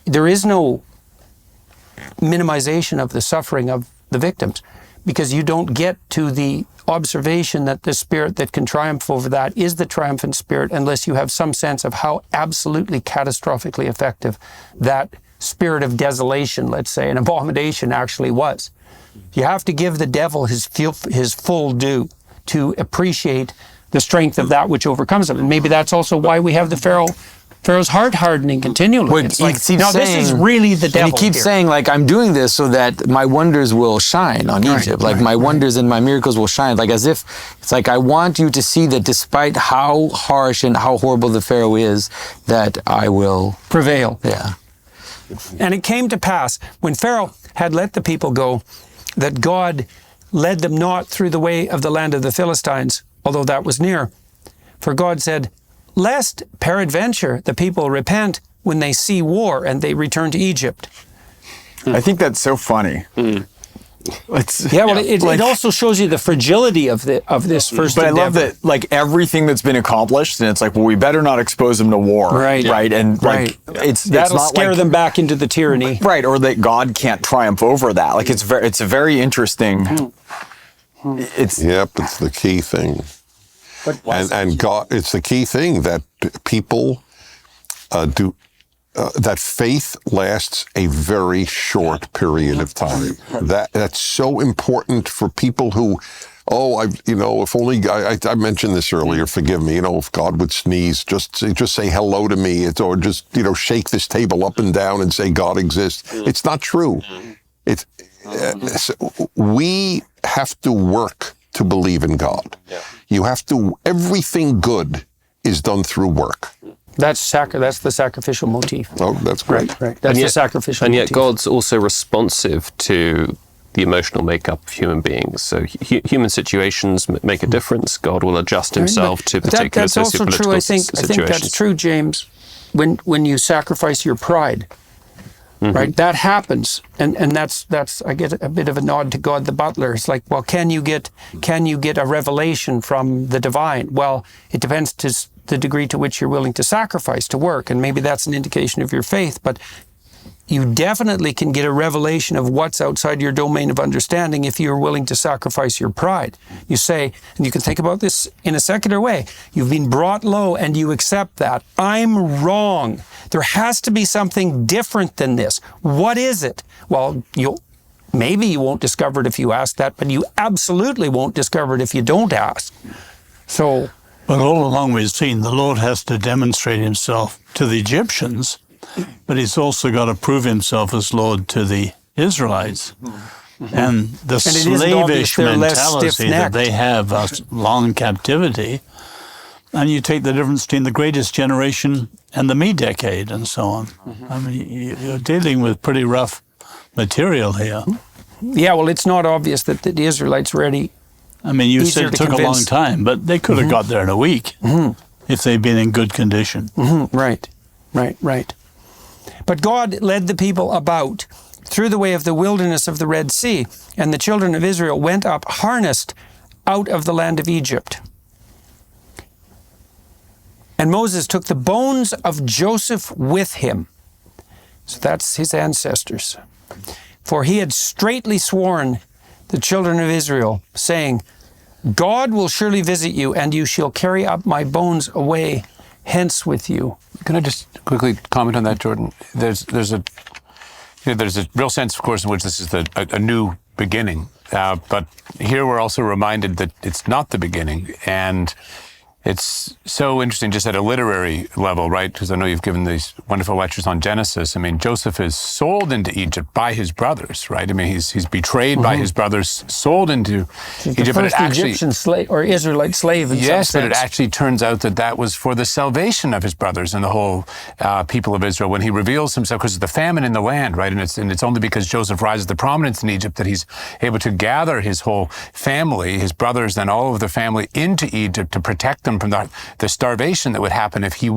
Speaker 1: there is no minimization of the suffering of the victims, because you don't get to the observation that the spirit that can triumph over that is the triumphant spirit unless you have some sense of how absolutely catastrophically effective that spirit of desolation, let's say, an abomination actually was. You have to give the devil his full due to appreciate the strength of that which overcomes him. And maybe that's also why we have the Pharaoh's heart hardening continually.
Speaker 2: Well,
Speaker 1: it's like, no, this is really the devil.
Speaker 2: And he keeps saying, like, I'm doing this so that my wonders will shine on Egypt. Like, my wonders and my miracles will shine. Like, as if, it's like, I want you to see that despite how harsh and how horrible the Pharaoh is, that I will
Speaker 1: prevail.
Speaker 2: Yeah.
Speaker 1: And it came to pass, when Pharaoh had let the people go, that God led them not through the way of the land of the Philistines, although that was near. For God said, lest peradventure the people repent when they see war and they return to Egypt.
Speaker 3: I think that's so funny.
Speaker 1: It also shows you the fragility of this first
Speaker 3: But
Speaker 1: endeavor.
Speaker 3: I love that, like, everything that's been accomplished, and it's like, well, we better not expose them to war, right? And like,
Speaker 1: that'll scare them back into the tyranny,
Speaker 3: right? Or that God can't triumph over that. Like, it's a very interesting. It's
Speaker 7: the key thing. And God, it's the key thing that people that faith lasts a very short period of time. That's so important for people who, if only I mentioned this earlier. Forgive me. If God would sneeze, just say hello to me, or just shake this table up and down and say God exists. It's not true. We have to work to believe in God. You have to. Everything good is done through work.
Speaker 1: That's the sacrificial motif.
Speaker 7: Oh, that's great.
Speaker 1: Right. That's the sacrificial
Speaker 5: and
Speaker 1: motif.
Speaker 5: yet God's also responsive to the emotional makeup of human beings. So human situations make a difference. God will adjust himself to particular
Speaker 1: that's also true.
Speaker 5: situations.
Speaker 1: I think that's true, James. When you sacrifice your pride, right? That happens, and that's I get a bit of a nod to God the butler. It's like, well, can you get a revelation from the divine? Well, it depends to the degree to which you're willing to sacrifice to work, and maybe that's an indication of your faith. But you definitely can get a revelation of what's outside your domain of understanding if you're willing to sacrifice your pride. You say, and you can think about this in a secular way, you've been brought low and you accept that. I'm wrong. There has to be something different than this. What is it? Well, maybe you won't discover it if you ask that, but you absolutely won't discover it if you don't ask. So,
Speaker 4: but all along we've seen the Lord has to demonstrate himself to the Egyptians, but he's also got to prove himself as Lord to the Israelites. And the slavish mentality that they have, a long captivity, and you take the difference between the greatest generation and the me decade and so on. I mean, you're dealing with pretty rough material here.
Speaker 1: Yeah, well, it's not obvious that the Israelites were any.
Speaker 4: I mean, you said it took a long time, but they could have got there in a week if they'd been in good condition.
Speaker 1: Right. But God led the people about through the way of the wilderness of the Red Sea, and the children of Israel went up harnessed out of the land of Egypt. And Moses took the bones of Joseph with him. So that's his ancestors. For he had straitly sworn the children of Israel, saying, God will surely visit you, and you shall carry up my bones away hence with you.
Speaker 6: Can I just quickly comment on that, Jordan? There's a real sense, of course, in which this is a new beginning. But here we're also reminded that it's not the beginning. And it's so interesting just at a literary level, right? Because I know you've given these wonderful lectures on Genesis. I mean, Joseph is sold into Egypt by his brothers, right? I mean, he's betrayed by his brothers, sold into Egypt.
Speaker 1: The first Egyptian slave or Israelite slave in some
Speaker 6: yes, but
Speaker 1: sense.
Speaker 6: it actually turns out that was for the salvation of his brothers and the whole people of Israel. When he reveals himself, because of the famine in the land, right? And it's only because Joseph rises to prominence in Egypt that he's able to gather his whole family, his brothers, and all of the family into Egypt to protect them from the starvation that would happen if he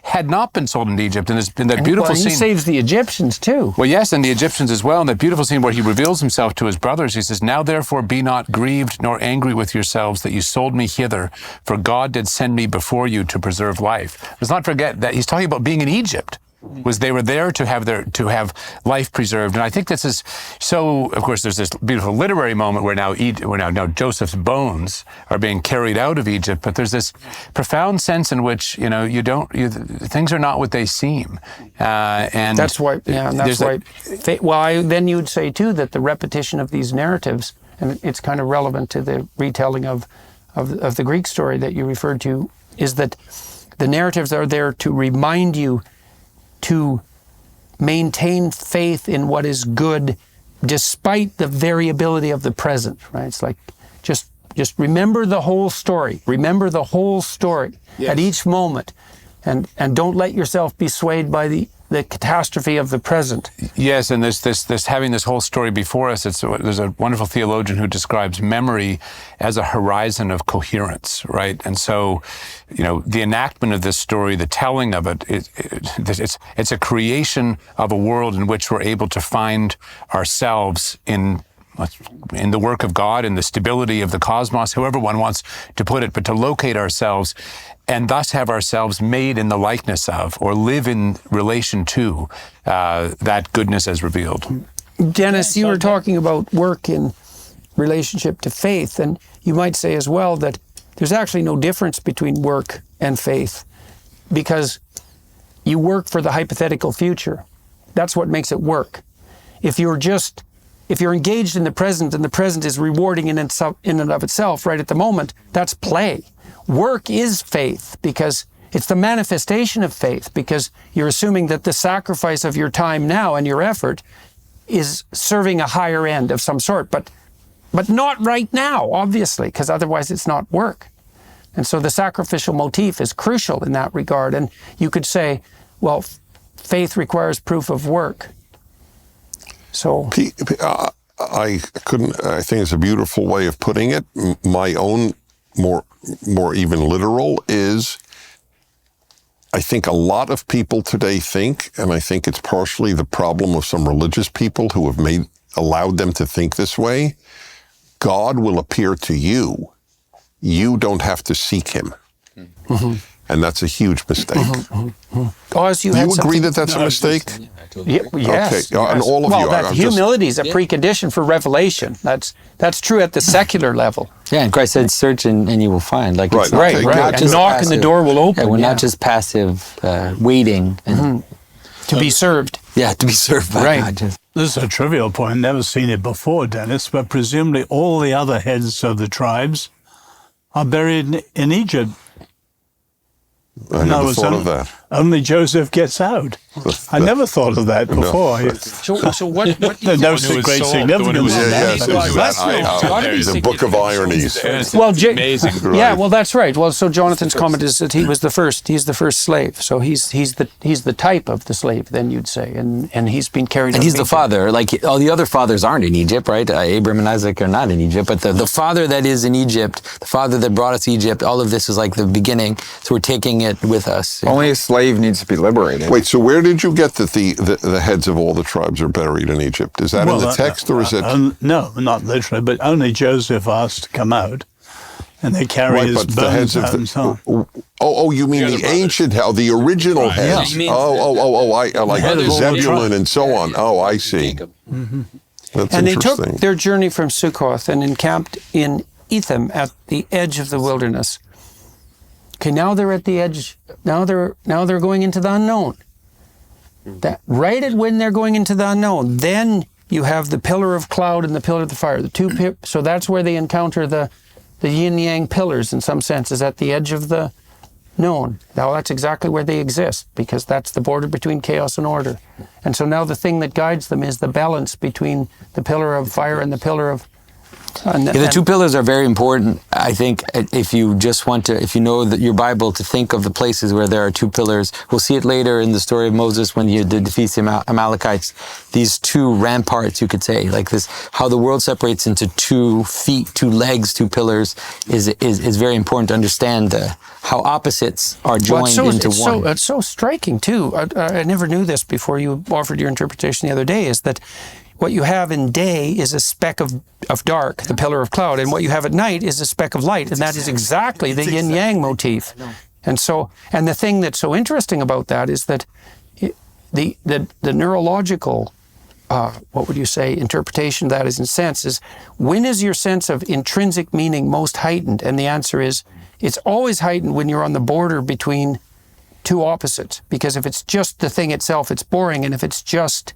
Speaker 6: had not been sold into Egypt. And in that beautiful scene,
Speaker 1: he saves the Egyptians too.
Speaker 6: Well, yes, and the Egyptians as well. And that beautiful scene where he reveals himself to his brothers, he says, now therefore be not grieved nor angry with yourselves that you sold me hither, for God did send me before you to preserve life. Let's not forget that he's talking about being in Egypt. Was they were there to have life preserved, and I think this is so. Of course, there's this beautiful literary moment where now Joseph's bones are being carried out of Egypt, but there's this profound sense in which things are not what they seem, and
Speaker 1: that's why. Yeah, and that's why. Then you'd say too that the repetition of these narratives, and it's kind of relevant to the retelling of the Greek story that you referred to, is that the narratives are there to remind you to maintain faith in what is good despite the variability of the present, right? It's like just remember the whole story. Remember the whole story at each moment, and don't let yourself be swayed by the catastrophe of the present.
Speaker 6: Yes, and this having this whole story before us, there's a wonderful theologian who describes memory as a horizon of coherence, right? And so, the enactment of this story, the telling of it's a creation of a world in which we're able to find ourselves in the work of God, in the stability of the cosmos, however one wants to put it, but to locate ourselves and thus have ourselves made in the likeness of, or live in relation to, that goodness as revealed.
Speaker 1: Dennis, you were talking about work in relationship to faith, and you might say as well that there's actually no difference between work and faith, because You work for the hypothetical future. That's what makes it work. If you're engaged in the present and the present is rewarding in and of itself right at the moment, that's play. Work is faith because it's the manifestation of faith, because you're assuming that the sacrifice of your time now and your effort is serving a higher end of some sort, but not right now, obviously, because otherwise it's not work. And so the sacrificial motif is crucial in that regard. And you could say, well, faith requires proof of work. So
Speaker 7: I think it's a beautiful way of putting it. My own more even literal is, I think a lot of people today think, and I think it's partially the problem of some religious people who have allowed them to think this way, God will appear to you. You don't have to seek him. Mm-hmm. And that's a huge mistake.
Speaker 1: Mm-hmm. Mm-hmm.
Speaker 7: Do you agree that that's a mistake?
Speaker 1: Yes.
Speaker 7: Okay. And all of you.
Speaker 1: That humility is a precondition for revelation. That's true at the secular level.
Speaker 2: Yeah, and Christ said, "Search and you will find." Like
Speaker 7: right,
Speaker 2: it's not,
Speaker 1: right. And knock and the door will open.
Speaker 2: Yeah, we're not just passive waiting and
Speaker 1: to be served.
Speaker 2: Yeah, to be served by God.
Speaker 4: This is a trivial point. Never seen it before, Dennis. But presumably, all the other heads of the tribes are buried in Egypt.
Speaker 7: I never thought of that.
Speaker 4: Only Joseph gets out. I never thought of that before.
Speaker 1: No. So what do you
Speaker 4: no great significance.
Speaker 7: The Book of Ironies.
Speaker 1: Well,
Speaker 6: amazing.
Speaker 1: Yeah, well, that's right. Well, so Jonathan's comment is that he was the first. He's the first slave. So he's the type of the slave, then you'd say, and he's been carried.
Speaker 2: And he's the father. Like all the other fathers aren't in Egypt, right? Abraham and Isaac are not in Egypt, but the father that is in Egypt, the father that brought us to Egypt, all of this is like the beginning. So we're taking it with us.
Speaker 3: Only a slave needs to be liberated.
Speaker 7: Wait, so where did you get that the heads of all the tribes are buried in Egypt? Is that in the text, or is it?
Speaker 4: No, not literally, but only Joseph asked to come out, and they carry his bones out and so on.
Speaker 7: Oh, you mean the ancient, the original heads?
Speaker 4: Yeah.
Speaker 7: I like Zebulun and so on. Oh, I see.
Speaker 4: Mm-hmm.
Speaker 7: That's
Speaker 1: and they
Speaker 7: interesting.
Speaker 1: took their journey from Sukkoth and encamped in Etham at the edge of the wilderness. Okay, now they're at the edge. Now they're going into the unknown. That right at when they're going into the unknown, then you have the pillar of cloud and the pillar of the fire. So that's where they encounter the yin yang pillars in some sense, is at the edge of the known. Now that's exactly where they exist, because that's the border between chaos and order. And so now the thing that guides them is the balance between the pillar of fire and the pillar of
Speaker 2: the two pillars are very important. I think if you know that your Bible, to think of the places where there are two pillars. We'll see it later in the story of Moses when he did the Feast of Amalekites. These two ramparts, you could say, like this, how the world separates into 2 feet, 2 legs, 2 pillars is very important to understand how opposites are joined into one.
Speaker 1: It's so striking too. I never knew this before you offered your interpretation the other day, is that what you have in day is a speck of dark, the pillar of cloud, and what you have at night is a speck of light, and that is exactly the yin-yang motif. And the thing that's so interesting about that is that the neurological, what would you say, interpretation of that is, in sense, is when is your sense of intrinsic meaning most heightened? And the answer is, it's always heightened when you're on the border between two opposites, because if it's just the thing itself, it's boring, and if it's just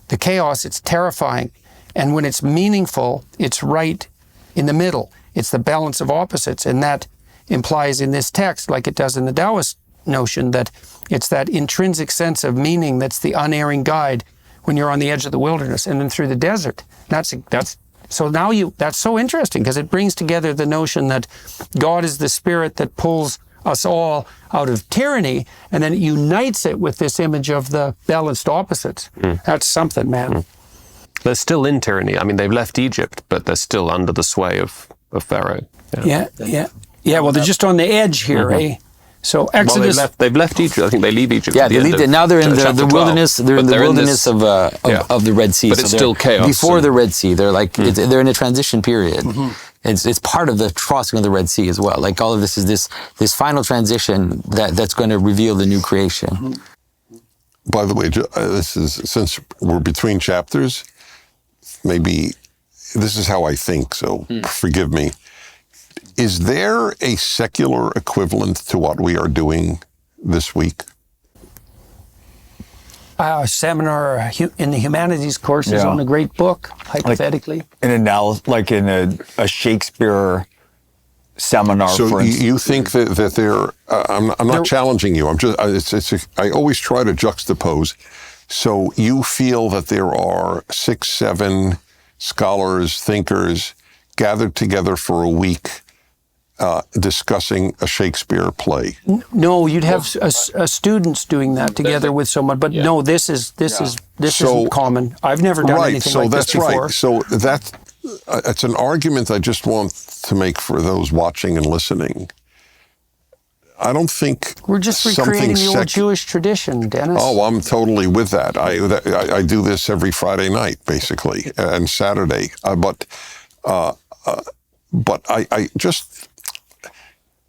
Speaker 1: the chaos, it's terrifying. And when it's meaningful, it's right in the middle. It's the balance of opposites. And that implies in this text, like it does in the Taoist notion, that it's that intrinsic sense of meaning that's the unerring guide when you're on the edge of the wilderness and then through the desert. That's so interesting, because it brings together the notion that God is the spirit that pulls us all out of tyranny, and then it unites it with this image of the balanced opposites. That's something, man.
Speaker 5: They're still in tyranny. I mean, they've left Egypt, but they're still under the sway of Pharaoh.
Speaker 1: Yeah. Well, they're just on the edge here, eh? So Exodus.
Speaker 5: Well, they've left Egypt. I think they leave Egypt.
Speaker 2: Yeah, they leave it. Now they're in the wilderness. They're in the wilderness of the Red Sea.
Speaker 5: But it's still chaos.
Speaker 2: Before the Red Sea, they're like they're in a transition period. It's part of the crossing of the Red Sea as well. Like all of this is this final transition that's going to reveal the new creation.
Speaker 7: By the way, this is, since we're between chapters, maybe this is how I think, so forgive me. Is there a secular equivalent to what we are doing this week?
Speaker 1: seminar in the humanities courses
Speaker 3: Yeah.
Speaker 1: on a great book, hypothetically.
Speaker 3: Like in a Shakespeare seminar,
Speaker 7: So
Speaker 3: for instance.
Speaker 7: you think that there? I'm not challenging you. I'm just. I always try to juxtapose. So you feel that there are 6, 7 scholars, thinkers gathered together for a week, discussing a Shakespeare play.
Speaker 1: No, you'd have students doing that together with someone, but no, this isn't common. I've never done anything like this before.
Speaker 7: Right. So it's an argument I just want to make for those watching and listening. I don't think
Speaker 1: We're just recreating the old Jewish tradition, Dennis.
Speaker 7: Oh, I'm totally with that. I do this every Friday night, basically, and Saturday. But I just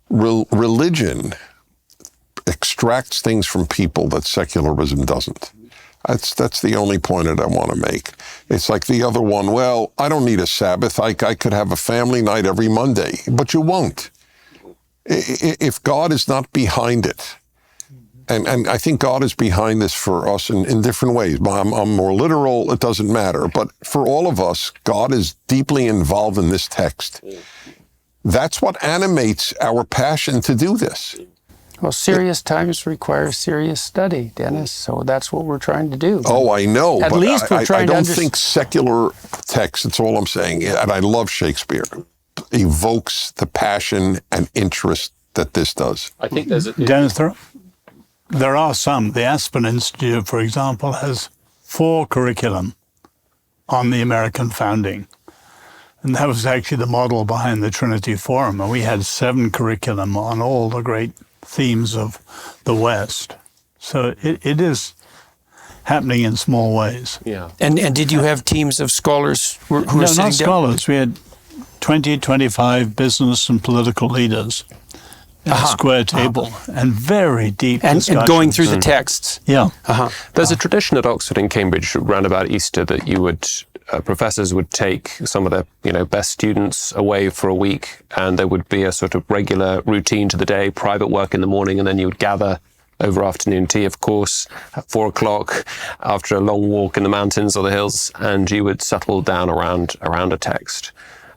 Speaker 7: religion extracts things from people that secularism doesn't. That's the only point that I want to make. It's like the other one. Well, I don't need a Sabbath. I could have a family night every Monday, but you won't. If God is not behind it, and I think God is behind this for us in different ways. I'm more literal, it doesn't matter. But for all of us, God is deeply involved in this text. That's what animates our passion to do this.
Speaker 1: Well, serious times require serious study, Dennis, so that's what we're trying to do.
Speaker 7: Oh, I know.
Speaker 1: At
Speaker 7: but
Speaker 1: least we're trying
Speaker 7: I
Speaker 1: to
Speaker 7: don't think secular text, that's all I'm saying, and I love Shakespeare, evokes the passion and interest that this does.
Speaker 5: I think there's
Speaker 4: Dennis, there are some. The Aspen Institute, for example, has 4 curriculum on the American founding. And that was actually the model behind the Trinity Forum. And we had 7 curriculum on all the great themes of the West. So it is happening in small ways.
Speaker 5: Yeah.
Speaker 1: And did you have teams of scholars who were
Speaker 4: No,
Speaker 1: sitting
Speaker 4: not
Speaker 1: down?
Speaker 4: scholars. We had 20, 25 business and political leaders at a square table and very deep discussions.
Speaker 1: And going through the texts.
Speaker 4: Yeah.
Speaker 5: There's a tradition at Oxford and Cambridge around about Easter that you would professors would take some of their best students away for a week, and there would be a sort of regular routine to the day, private work in the morning, and then you would gather over afternoon tea, of course, at 4 o'clock after a long walk in the mountains or the hills, and you would settle down around a text.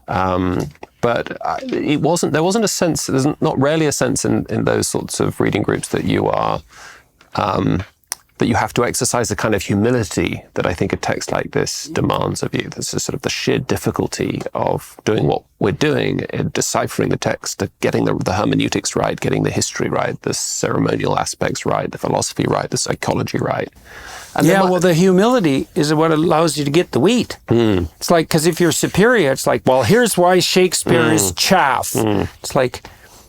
Speaker 5: But there wasn't a sense, there's not rarely a sense in those sorts of reading groups that you are, that you have to exercise the kind of humility that I think a text like this demands of you. This is sort of the sheer difficulty of doing what we're doing, in deciphering the text, getting the hermeneutics right, getting the history right, the ceremonial aspects right, the philosophy right, the psychology right. And
Speaker 1: the humility is what allows you to get the wheat. It's like, because if you're superior, it's like, well, here's why Shakespeare is chaff. It's like,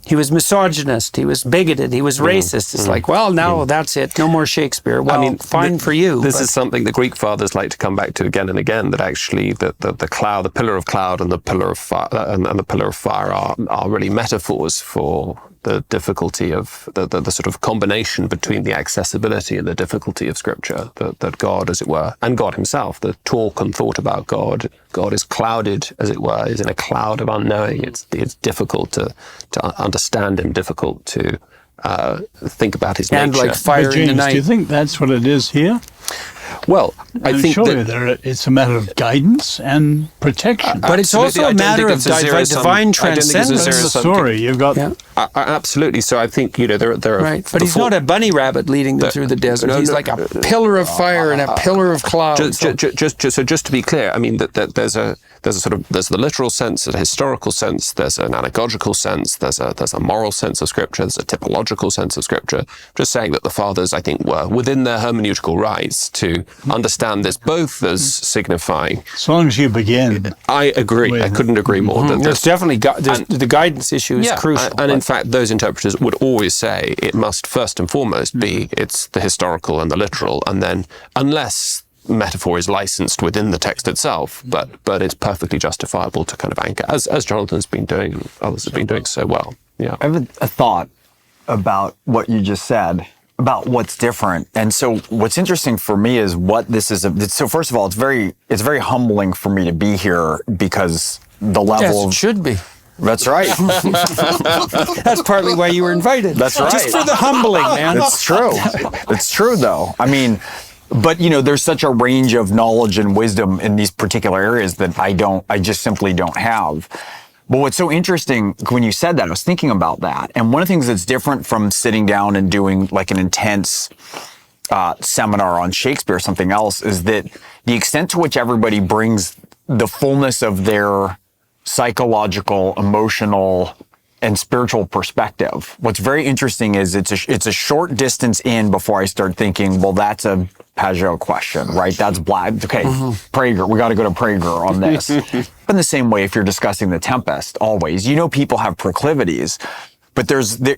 Speaker 1: he was misogynist, he was bigoted, he was racist. It's like, well, now that's it, no more Shakespeare. Well, fine for you.
Speaker 5: This is something the Greek fathers like to come back to again and again, that actually the cloud, the pillar of cloud and the pillar of fire, and the pillar of fire are really metaphors for the difficulty of the sort of combination between the accessibility and the difficulty of Scripture, that God, as it were, and God himself, the talk and thought about God is clouded, as it were, is in a cloud of unknowing. It's difficult to understand him, difficult to think about his nature.
Speaker 1: And like fire
Speaker 4: But
Speaker 1: in the
Speaker 4: James,
Speaker 1: night.
Speaker 4: do you think that's what it is here?
Speaker 5: Well, I think
Speaker 4: surely
Speaker 5: that
Speaker 4: it's a matter of guidance and protection.
Speaker 1: But it's also a matter of divine transcendence.
Speaker 4: That's the story. You've got
Speaker 5: absolutely. So I think there are
Speaker 1: Right, but he's not a bunny rabbit leading them through the desert. He's like a pillar of fire and a pillar of cloud.
Speaker 5: Just to be clear, I mean that there's the literal sense, a historical sense, there's an anagogical sense, there's a moral sense of Scripture, there's a typological sense of Scripture. Just saying that the fathers, I think, were within their hermeneutical rights to understand this both as signifying.
Speaker 4: as long as you begin.
Speaker 5: I agree. I couldn't agree more.
Speaker 1: It's definitely the guidance issue is crucial.
Speaker 5: And in fact, those interpreters would always say it must first and foremost be it's the historical and the literal, and then unless metaphor is licensed within the text itself, but it's perfectly justifiable to kind of anchor, as Jonathan's been doing and others have been doing so well. Yeah.
Speaker 3: I have a thought about what you just said, about what's different. And so what's interesting for me is what this is. So first of all, it's very humbling for me to be here, because the level
Speaker 1: Yes, it
Speaker 3: of...
Speaker 1: should be.
Speaker 3: That's right.
Speaker 1: That's partly why you were invited.
Speaker 3: That's right.
Speaker 1: Just for the humbling, man.
Speaker 3: It's true. It's true, though. I mean, But there's such a range of knowledge and wisdom in these particular areas that I just simply don't have. But what's so interesting, when you said that, I was thinking about that. And one of the things that's different from sitting down and doing like an intense seminar on Shakespeare or something else is that the extent to which everybody brings the fullness of their psychological, emotional, and spiritual perspective. What's very interesting is it's a short distance in before I start thinking, well, that's a Pajot question, right? That's black. Okay, Prager, we got to go to Prager on this. In the same way, if you're discussing The Tempest, always, people have proclivities. But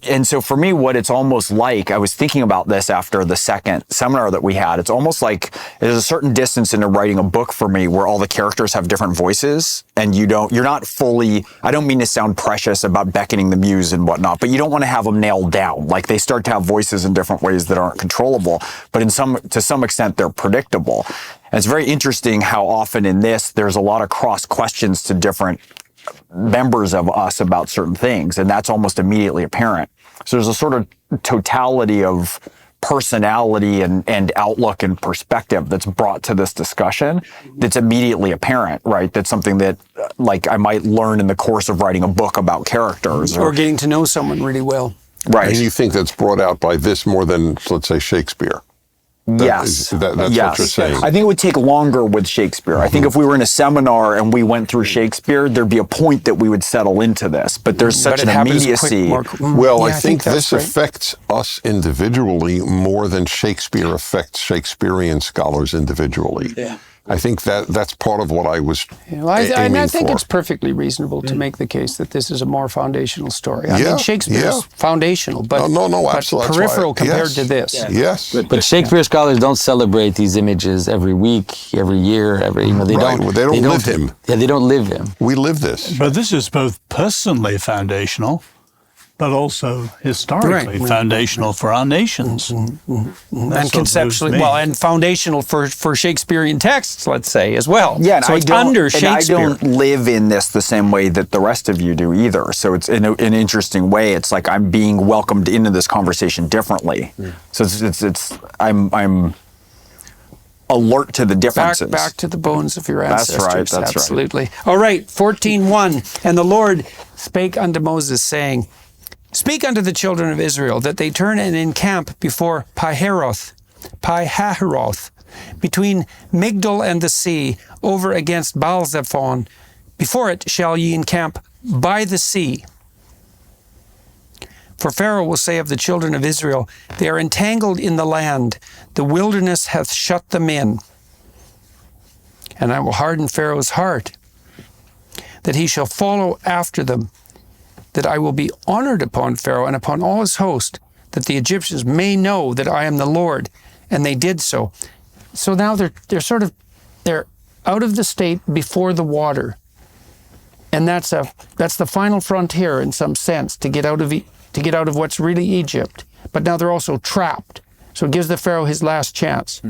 Speaker 3: and so for me, what it's almost like, I was thinking about this after the second seminar that we had, it's almost like there's a certain distance into writing a book for me where all the characters have different voices and you're not fully, I don't mean to sound precious about beckoning the muse and whatnot, but you don't want to have them nailed down. Like they start to have voices in different ways that aren't controllable, but to some extent they're predictable. And it's very interesting how often in this, there's a lot of cross questions to different members of us about certain things, and that's almost immediately apparent. So there's a sort of totality of personality and outlook and perspective that's brought to this discussion that's immediately apparent, right? That's something that like I might learn in the course of writing a book about characters.
Speaker 1: Or getting to know someone really well.
Speaker 3: Right.
Speaker 7: And you think that's brought out by this more than, let's say, Shakespeare?
Speaker 3: Yes.
Speaker 7: That's what you're saying.
Speaker 3: I think it would take longer with Shakespeare. I think if we were in a seminar and we went through Shakespeare, there'd be a point that we would settle into this. But there's such an immediacy.
Speaker 7: Well, I think this affects us individually more than Shakespeare affects Shakespearean scholars individually. Yeah. I think that's part of what I was
Speaker 1: I think it's perfectly reasonable to make the case that this is a more foundational story. I mean, Shakespeare's foundational, but,
Speaker 7: absolutely,
Speaker 1: but peripheral compared to this.
Speaker 7: Yes.
Speaker 2: But Shakespeare scholars don't celebrate these images every week, every year, they don't
Speaker 7: live him.
Speaker 2: Yeah, they don't live him.
Speaker 7: We live this.
Speaker 4: But this is both personally foundational, but also historically foundational for our nations.
Speaker 1: And conceptually, and foundational for Shakespearean texts, let's say, as well.
Speaker 3: Yeah, and
Speaker 1: so it's under Shakespeare.
Speaker 3: I don't live in this the same way that the rest of you do either. So it's in an interesting way. It's like I'm being welcomed into this conversation differently. So I'm alert to the differences.
Speaker 1: Back to the bones of your ancestors.
Speaker 3: That's right.
Speaker 1: Absolutely. All right, 14:1. And the Lord spake unto Moses, saying, Speak unto the children of Israel that they turn and encamp before Pi-hahiroth, between Migdol and the sea, over against Baal-zephon. Before it shall ye encamp by the sea. For Pharaoh will say of the children of Israel, They are entangled in the land, the wilderness hath shut them in. And I will harden Pharaoh's heart, that he shall follow after them, that I will be honored upon Pharaoh and upon all his host, that the Egyptians may know that I am the Lord. And they did so. So now they're out of the state before the water. And that's the final frontier in some sense to get out of what's really Egypt. But now they're also trapped. So it gives the Pharaoh his last chance.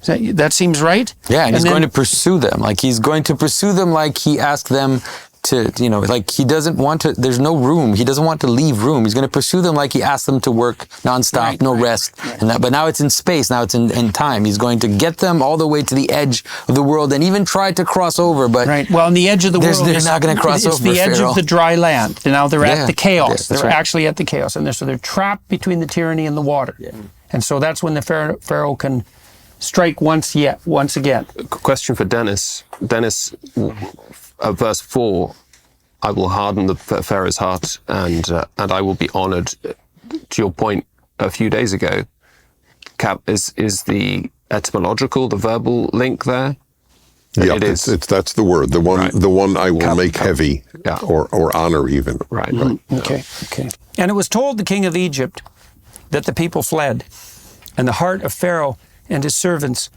Speaker 1: That seems right?
Speaker 2: Yeah, and he's going to pursue them. Like he's going to pursue them like he asked them to, like he doesn't want to, there's no room. He doesn't want to leave room. He's going to pursue them like he asked them to work nonstop, no rest. But now it's in space, now it's in time. He's going to get them all the way to the edge of the world and even try to cross over. But
Speaker 1: well, on the edge of the world,
Speaker 2: they're not going to cross over.
Speaker 1: It's the edge of the dry land. And now they're at the chaos.
Speaker 2: They're
Speaker 1: actually at the chaos. And so they're trapped between the tyranny and the water. Yeah. And so that's when the Pharaoh can strike once again.
Speaker 5: Question for Dennis. Dennis, verse 4, I will harden the Pharaoh's heart and I will be honored. To your point a few days ago, is the etymological, the verbal link there?
Speaker 7: Yeah, that's the word. The one I will make heavy, or honor even.
Speaker 5: Right.
Speaker 1: Okay. And it was told the king of Egypt that the people fled, and the heart of Pharaoh and his servants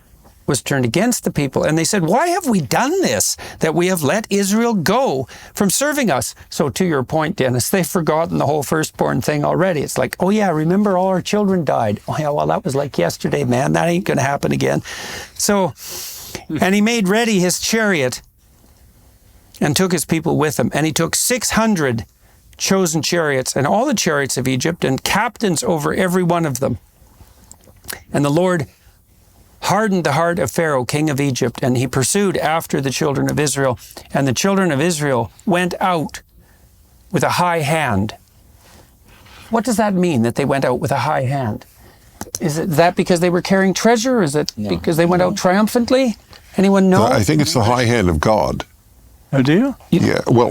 Speaker 1: was turned against the people. And they said, why have we done this, that we have let Israel go from serving us? So to your point, Dennis, they've forgotten the whole firstborn thing already. It's like, oh yeah, remember all our children died. Oh yeah, well that was like yesterday, man. That ain't going to happen again. So, and he made ready his chariot and took his people with him. And he took 600 chosen chariots and all the chariots of Egypt and captains over every one of them. And the Lord hardened the heart of Pharaoh, king of Egypt, and he pursued after the children of Israel. And the children of Israel went out with a high hand. What does that mean, that they went out with a high hand? Is it that because they were carrying treasure? Is it because they went out triumphantly? Anyone know?
Speaker 7: I think it's the high hand of God.
Speaker 4: Oh, do you?
Speaker 7: Yeah. Well,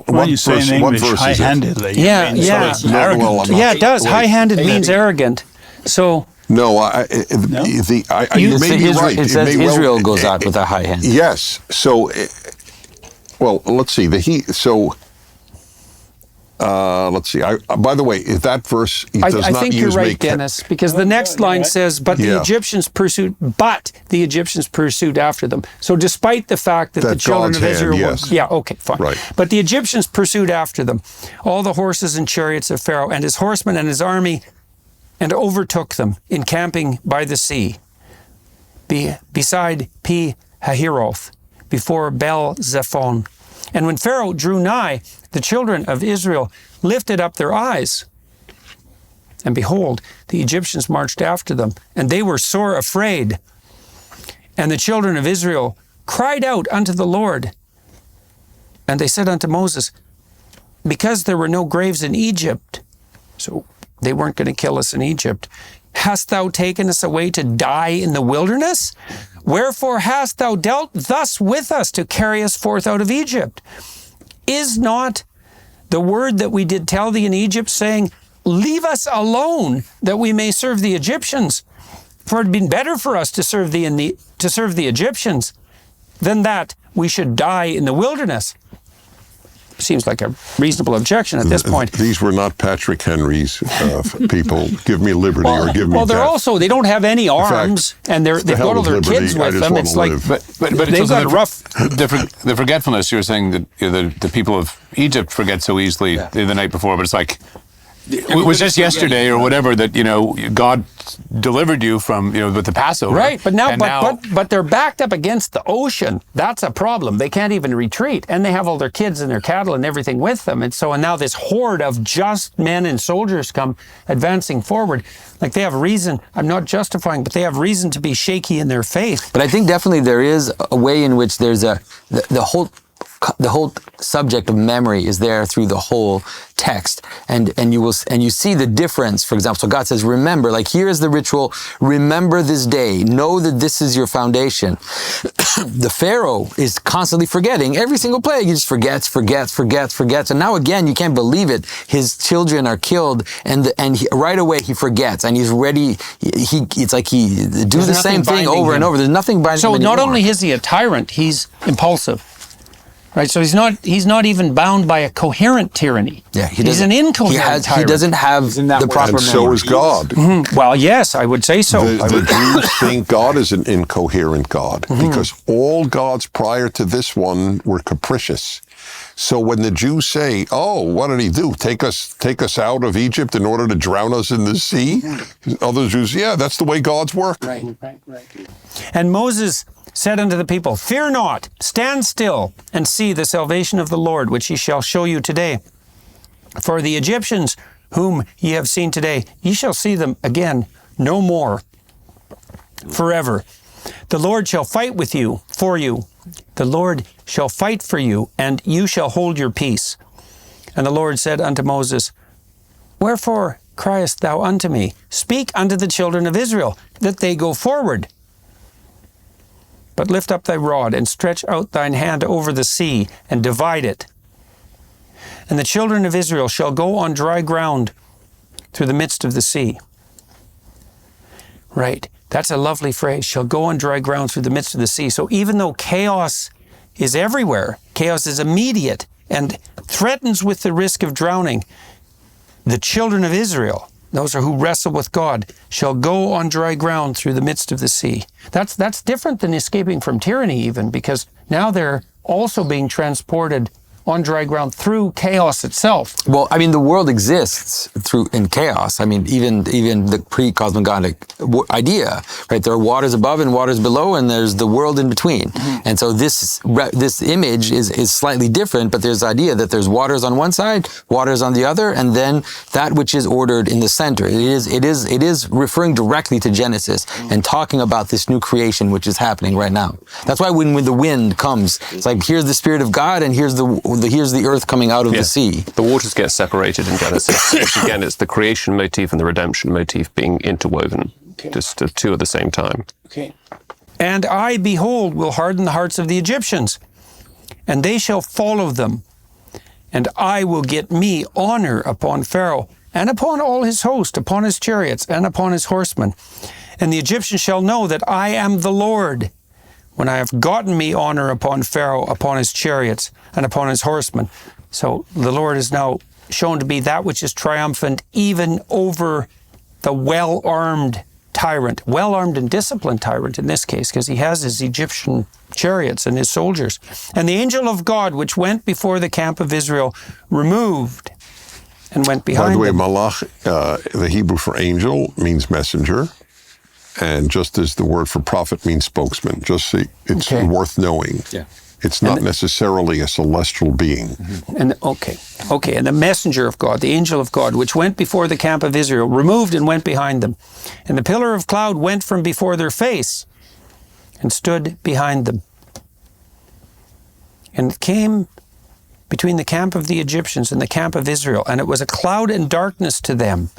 Speaker 4: Well, you say in
Speaker 7: what
Speaker 4: English
Speaker 7: verse is it?
Speaker 4: high-handedly.
Speaker 1: Yeah, yeah.
Speaker 4: So it's arrogant.
Speaker 7: Well, I'm not-
Speaker 1: Yeah, it does.
Speaker 7: wait.
Speaker 1: High-handed means arrogant. So
Speaker 7: No,
Speaker 2: It
Speaker 7: you may be right.
Speaker 2: It says
Speaker 7: may well-
Speaker 2: Israel goes out with a high hand.
Speaker 7: Yes. So, well, let's see. Let's see. By the way, that verse does
Speaker 1: I
Speaker 7: not
Speaker 1: think
Speaker 7: use
Speaker 1: you're right,
Speaker 7: make.
Speaker 1: Dennis, because the next line says, but the
Speaker 7: Yeah.
Speaker 1: Egyptians pursued after them. So despite the fact that the
Speaker 7: That's
Speaker 1: children
Speaker 7: God's
Speaker 1: of Israel
Speaker 7: hand,
Speaker 1: were,
Speaker 7: yes.
Speaker 1: yeah, okay, fine.
Speaker 7: Right.
Speaker 1: But the Egyptians pursued after them, all the horses and chariots of Pharaoh and his horsemen and his army, and overtook them, encamping by the sea, beside Pi-hahiroth, before Baal-zephon. And when Pharaoh drew nigh, the children of Israel lifted up their eyes, and behold, the Egyptians marched after them, and they were sore afraid. And the children of Israel cried out unto the Lord. And they said unto Moses, because there were no graves in Egypt, so they weren't going to kill us in Egypt, hast thou taken us away to die in the wilderness? Wherefore hast thou dealt thus with us to carry us forth out of Egypt? Is not the word that we did tell thee in Egypt, saying, leave us alone, that we may serve the Egyptians? For it had been better for us to serve the Egyptians than that we should die in the wilderness. Seems like a reasonable objection at this point.
Speaker 7: These were not Patrick Henry's people. Give me liberty or give me
Speaker 1: Well,
Speaker 7: death.
Speaker 1: they don't have any arms, and they've
Speaker 7: the hell
Speaker 1: got all their
Speaker 7: with liberty,
Speaker 1: kids
Speaker 7: I
Speaker 1: with
Speaker 7: just
Speaker 1: them.
Speaker 7: wanna
Speaker 1: It's like,
Speaker 7: live.
Speaker 6: But
Speaker 1: they've
Speaker 6: it's
Speaker 1: got
Speaker 6: also
Speaker 1: rough.
Speaker 6: the forgetfulness. You were saying that the people of Egypt forget so easily the night before, but it's like it was just yesterday or whatever that God delivered you from with the Passover.
Speaker 1: Right, but but they're backed up against the ocean. That's a problem. They can't even retreat, and they have all their kids and their cattle and everything with them. And now this horde of just men and soldiers come advancing forward. Like they have reason. I'm not justifying, but they have reason to be shaky in their faith.
Speaker 2: But I think definitely there is a way in which there's the whole subject of memory is there through the whole text, and you see the difference. For example, so God says, remember, like here is the ritual, remember this day, know that this is your foundation. The Pharaoh is constantly forgetting every single plague. He just forgets, and now again, you can't believe it, his children are killed, and right away he forgets, and he's ready. It's like he do the same thing over and over. There's nothing binding him
Speaker 1: So not
Speaker 2: anymore.
Speaker 1: only is he a tyrant, he's impulsive. Right, so he's not even bound by a coherent tyranny.
Speaker 2: Yeah,
Speaker 1: he's an incoherent tyrant.
Speaker 2: He doesn't have the proper
Speaker 7: And so
Speaker 2: memory.
Speaker 7: is God.
Speaker 1: Well, yes, I would say so.
Speaker 7: The Jews think God is an incoherent God because all gods prior to this one were capricious. So when the Jews say, "Oh, what did he do? Take us out of Egypt in order to drown us in the sea?" Other Jews, yeah, that's the way gods work.
Speaker 1: Right. And Moses said unto the people, fear not, stand still, and see the salvation of the Lord, which he shall show you today. For the Egyptians whom ye have seen today, ye shall see them again no more forever. The Lord shall fight with you, for you. The Lord shall fight for you, and you shall hold your peace. And the Lord said unto Moses, wherefore criest thou unto me? Speak unto the children of Israel, that they go forward. But lift up thy rod, and stretch out thine hand over the sea, and divide it. And the children of Israel shall go on dry ground through the midst of the sea. Right, that's a lovely phrase, shall go on dry ground through the midst of the sea. So even though chaos is everywhere, chaos is immediate, and threatens with the risk of drowning, the children of Israel, those are who wrestle with God, shall go on dry ground through the midst of the sea. That's different than escaping from tyranny even, because now they're also being transported on dry ground through chaos itself.
Speaker 2: Well, I mean, the world exists in chaos. I mean, even the pre-cosmogonic idea, right? There are waters above and waters below, and there's the world in between. And so this image is slightly different, but there's the idea that there's waters on one side, waters on the other, and then that which is ordered in the center. It is referring directly to Genesis and talking about this new creation which is happening right now. That's why when the wind comes, it's like, here's the Spirit of God, and here's the earth coming out of the sea.
Speaker 5: The waters get separated in Genesis, which again is the creation motif and the redemption motif being interwoven, just two at the same time.
Speaker 1: Okay. And I, behold, will harden the hearts of the Egyptians, and they shall follow them. And I will get me honor upon Pharaoh, and upon all his host, upon his chariots, and upon his horsemen. And the Egyptians shall know that I am the Lord, when I have gotten me honor upon Pharaoh, upon his chariots, and upon his horsemen. So the Lord is now shown to be that which is triumphant even over the well-armed tyrant, well-armed and disciplined tyrant in this case, because he has his Egyptian chariots and his soldiers. And the angel of God, which went before the camp of Israel, removed and went behind
Speaker 7: By the way,
Speaker 1: them.
Speaker 7: malach, the Hebrew for angel, means messenger. And just as the word for prophet means spokesman, just so it's worth knowing.
Speaker 2: Yeah.
Speaker 7: It's not necessarily a celestial being.
Speaker 1: And and the messenger of God, the angel of God, which went before the camp of Israel, removed and went behind them. And the pillar of cloud went from before their face and stood behind them. And it came between the camp of the Egyptians and the camp of Israel, and it was a cloud and darkness to them.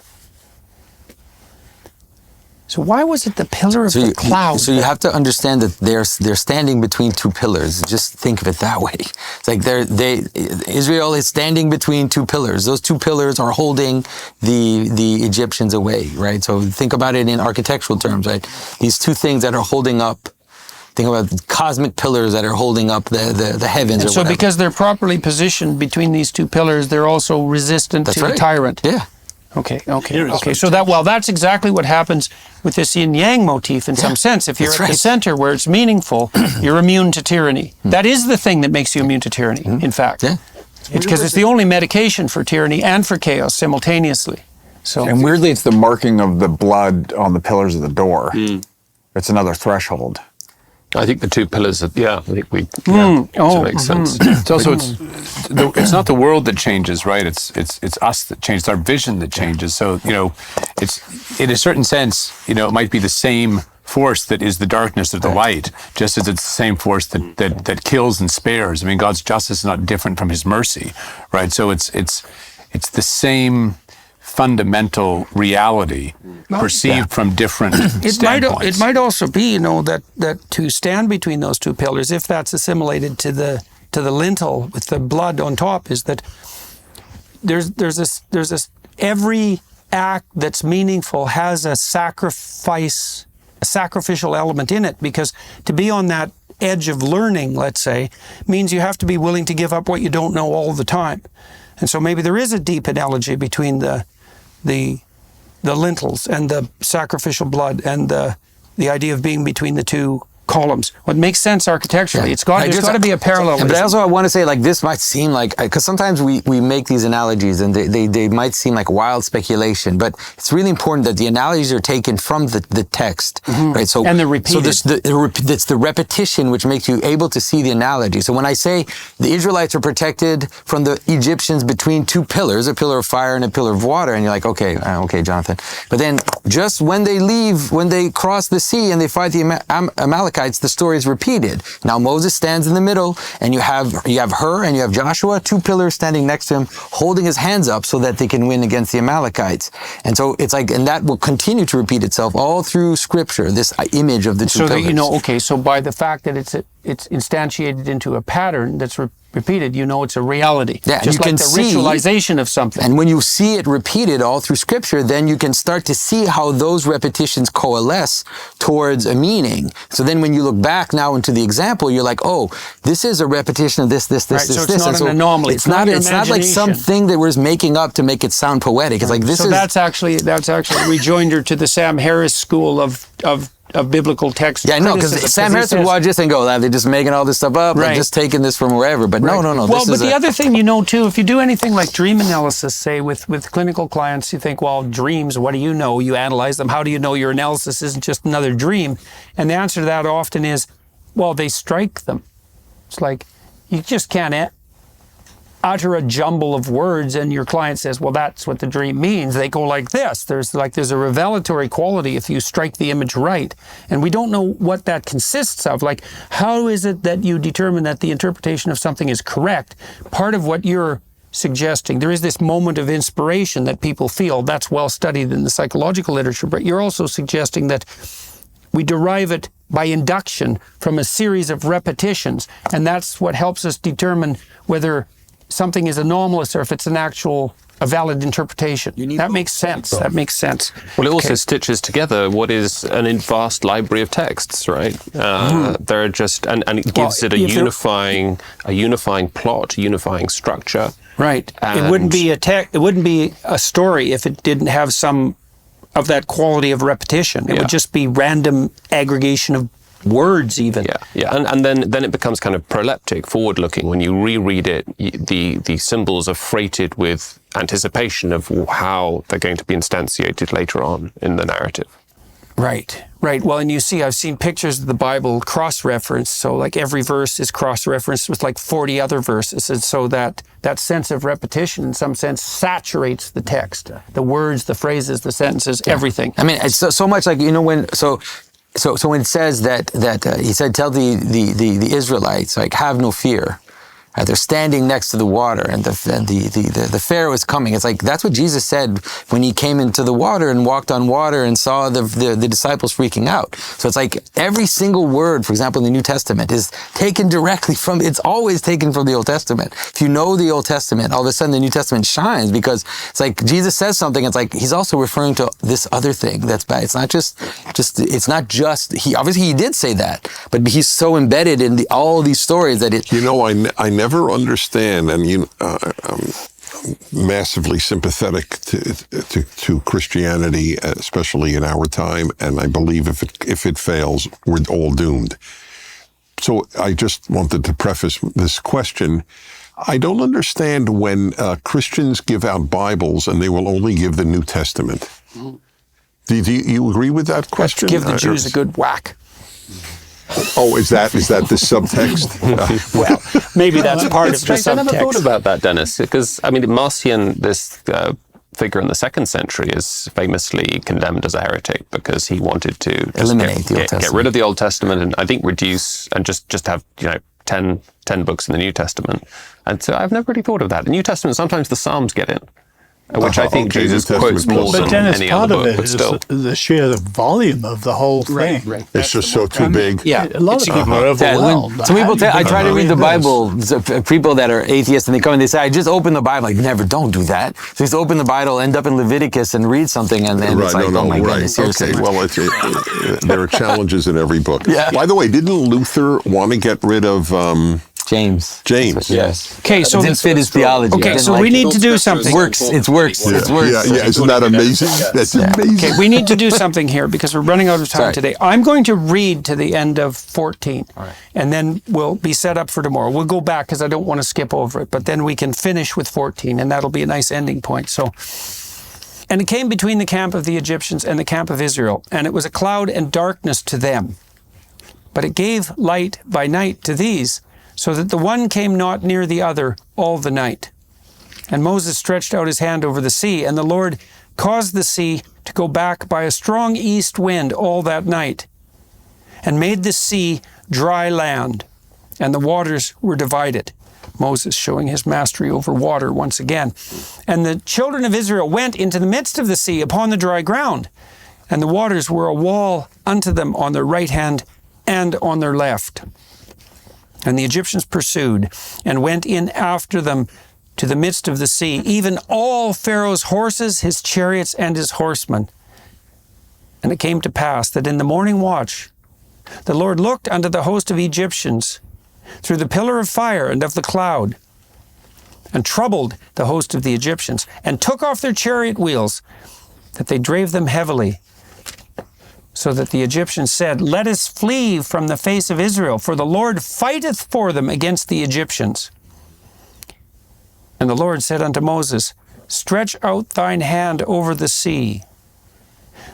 Speaker 1: So why was it the pillar of the cloud?
Speaker 2: So you have to understand that they're standing between two pillars. Just think of it that way. It's like Israel is standing between two pillars. Those two pillars are holding the Egyptians away, right? So think about it in architectural terms, right? These two things that are holding up. Think about the cosmic pillars that are holding up the heavens.
Speaker 1: And so because they're properly positioned between these two pillars, they're also resistant to the tyrant.
Speaker 2: Yeah.
Speaker 1: Okay. So that's exactly what happens with this yin yang motif in some sense. If you're at the center where it's meaningful, you're immune to tyranny. That is the thing that makes you immune to tyranny, in fact. Yeah. It's because it's the only medication for tyranny and for chaos simultaneously. So,
Speaker 3: and weirdly, it's the marking of the blood on the pillars of the door. It's another threshold.
Speaker 5: I think the two pillars, makes sense.
Speaker 6: It's also it's not the world that changes, right? It's us that changes. It's our vision that changes. So it's in a certain sense, it might be the same force that is the darkness or the light, just as it's the same force that kills and spares. I mean, God's justice is not different from His mercy, right? So it's the same fundamental reality perceived from different standpoints.
Speaker 1: It might also be, that to stand between those two pillars, if that's assimilated to the lintel with the blood on top, is that there's this every act that's meaningful has a sacrificial element in it, because to be on that edge of learning, let's say, means you have to be willing to give up what you don't know all the time. And so maybe there is a deep analogy between the lintels and the sacrificial blood and the idea of being between the two columns. What makes sense architecturally. There's got to be a parallel.
Speaker 2: But also I want to say, this might seem like, because sometimes we make these analogies and they might seem like wild speculation, but it's really important that the analogies are taken from the text, right? So,
Speaker 1: and they're repeated.
Speaker 2: So it's the repetition which makes you able to see the analogy. So when I say the Israelites are protected from the Egyptians between two pillars, a pillar of fire and a pillar of water, and you're like, okay, Jonathan. But then just when they cross the sea and they fight the Amalekites, the story is repeated. Now Moses stands in the middle, and you have her and you have Joshua, two pillars standing next to him, holding his hands up so that they can win against the Amalekites. And so it's like, and that will continue to repeat itself all through Scripture. This image of the two pillars.
Speaker 1: So by the fact that it's instantiated into a pattern that's repeated, it's a reality.
Speaker 2: Yeah,
Speaker 1: just
Speaker 2: you can
Speaker 1: like the ritualization of something.
Speaker 2: And when you see it repeated all through Scripture, then you can start to see how those repetitions coalesce towards a meaning. So then when you look back now into the example, you're like, oh, this is a repetition of this.
Speaker 1: So it's not an anomaly.
Speaker 2: It's not like something that we're making up to make it sound poetic. It's like
Speaker 1: that's actually a rejoinder to the Sam Harris school of of biblical text.
Speaker 2: Yeah, no, because
Speaker 1: criticism,
Speaker 2: Sam
Speaker 1: he
Speaker 2: Harris would
Speaker 1: says-
Speaker 2: watch this and go, they're just making all this stuff up,
Speaker 1: Right.
Speaker 2: they're just taking this from wherever. But no.
Speaker 1: Well,
Speaker 2: this
Speaker 1: but
Speaker 2: is
Speaker 1: the other thing, too, if you do anything like dream analysis, say with clinical clients, you think, well, dreams, what do you know? You analyze them. How do you know your analysis isn't just another dream? And the answer to that often is, well, they strike them. It's like, you just can't utter a jumble of words and your client says, well, that's what the dream means. They go like this. There's a revelatory quality if you strike the image right. And we don't know what that consists of. Like, how is it that you determine that the interpretation of something is correct? Part of what you're suggesting, there is this moment of inspiration that people feel. That's well studied in the psychological literature. But you're also suggesting that we derive it by induction from a series of repetitions. And that's what helps us determine whether something is anomalous or if it's a valid interpretation. That makes sense. That makes sense.
Speaker 5: Well, it also stitches together what is an vast library of texts, right? There are just, and it gives it a unifying plot, unifying structure.
Speaker 1: Right. It wouldn't be a story if it didn't have some of that quality of repetition. It would just be random aggregation of words even.
Speaker 5: Yeah. And then it becomes kind of proleptic, forward-looking. When you reread it, the symbols are freighted with anticipation of how they're going to be instantiated later on in the narrative.
Speaker 1: Right. Well, and you see, I've seen pictures of the Bible cross-referenced. So like every verse is cross-referenced with like 40 other verses. And so that sense of repetition in some sense saturates the text. The words, the phrases, the sentences, everything.
Speaker 2: I mean, it's so much like, when it says that he said, tell the Israelites, like, have no fear. They're standing next to the water, and the Pharaoh is coming. It's like, that's what Jesus said when he came into the water and walked on water and saw the disciples freaking out. So it's like every single word, for example, in the New Testament is taken directly from, it's always taken from the Old Testament. If you know the Old Testament, all of a sudden the New Testament shines, because it's like Jesus says something, it's like he's also referring to this other thing that's bad. It's not just he did say that, but he's so embedded in all these stories that it.
Speaker 7: I never understand, and I'm massively sympathetic to Christianity, especially in our time, and I believe if it fails, we're all doomed. So I just wanted to preface this question. I don't understand when Christians give out Bibles and they will only give the New Testament. Do you agree with that question?
Speaker 1: Give the Jews a good whack.
Speaker 7: Oh, is that the subtext?
Speaker 1: Well, maybe that's part of the
Speaker 5: Strange, I never thought
Speaker 1: subtext.
Speaker 5: about that, Dennis, because, I mean, Marcion, this figure in the 2nd century, is famously condemned as a heretic because he wanted to just
Speaker 2: Eliminate the Old
Speaker 5: get
Speaker 2: Testament.
Speaker 5: rid of the Old Testament and I think reduce and just have 10 books in the New Testament. And so I've never really thought of that. The New Testament, sometimes the Psalms get in, which I think
Speaker 7: okay,
Speaker 5: Jesus
Speaker 7: New
Speaker 5: quotes
Speaker 7: Testament
Speaker 5: more
Speaker 7: plus
Speaker 5: than
Speaker 4: Dennis,
Speaker 5: any
Speaker 4: part
Speaker 5: other
Speaker 4: of
Speaker 5: book,
Speaker 4: it
Speaker 5: but
Speaker 4: is
Speaker 5: still.
Speaker 4: the sheer volume of the whole thing.
Speaker 1: Right.
Speaker 7: It's just so too big.
Speaker 1: Yeah.
Speaker 4: A lot of people are overwhelmed.
Speaker 2: Some people, I try to read the
Speaker 4: this.
Speaker 2: Bible. People that are atheists, and they come and they say, "I just open the Bible." Like, never, don't do that. So just open the Bible, end up in Leviticus, and read something, and then it's like, oh my goodness, seriously.
Speaker 7: Okay, well, there are challenges in every book.
Speaker 2: Yeah.
Speaker 7: By the way, didn't Luther want to get rid of
Speaker 2: James.
Speaker 7: Yes.
Speaker 1: Okay, so
Speaker 2: It didn't fit his theology.
Speaker 1: Okay,
Speaker 2: Didn't
Speaker 1: so
Speaker 2: like
Speaker 1: we
Speaker 2: it.
Speaker 1: need to do something.
Speaker 2: It works.
Speaker 7: Yeah, isn't that amazing? That's amazing.
Speaker 1: Okay, we need to do something here because we're running out of time
Speaker 2: Sorry.
Speaker 1: today. I'm going to read to the end of 14, and then we'll be set up for tomorrow. We'll go back because I don't want to skip over it, but then we can finish with 14, and that'll be a nice ending point. So, and it came between the camp of the Egyptians and the camp of Israel, and it was a cloud and darkness to them. But it gave light by night to these, so that the one came not near the other all the night. And Moses stretched out his hand over the sea, and the Lord caused the sea to go back by a strong east wind all that night, and made the sea dry land, and the waters were divided. Moses showing his mastery over water once again. And the children of Israel went into the midst of the sea upon the dry ground, and the waters were a wall unto them on their right hand and on their left. And the Egyptians pursued and went in after them to the midst of the sea, even all Pharaoh's horses, his chariots, and his horsemen. And it came to pass that in the morning watch, the Lord looked unto the host of Egyptians through the pillar of fire and of the cloud, and troubled the host of the Egyptians, and took off their chariot wheels, that they drave them heavily, so that the Egyptians said, "Let us flee from the face of Israel, for the Lord fighteth for them against the Egyptians." And the Lord said unto Moses, "Stretch out thine hand over the sea,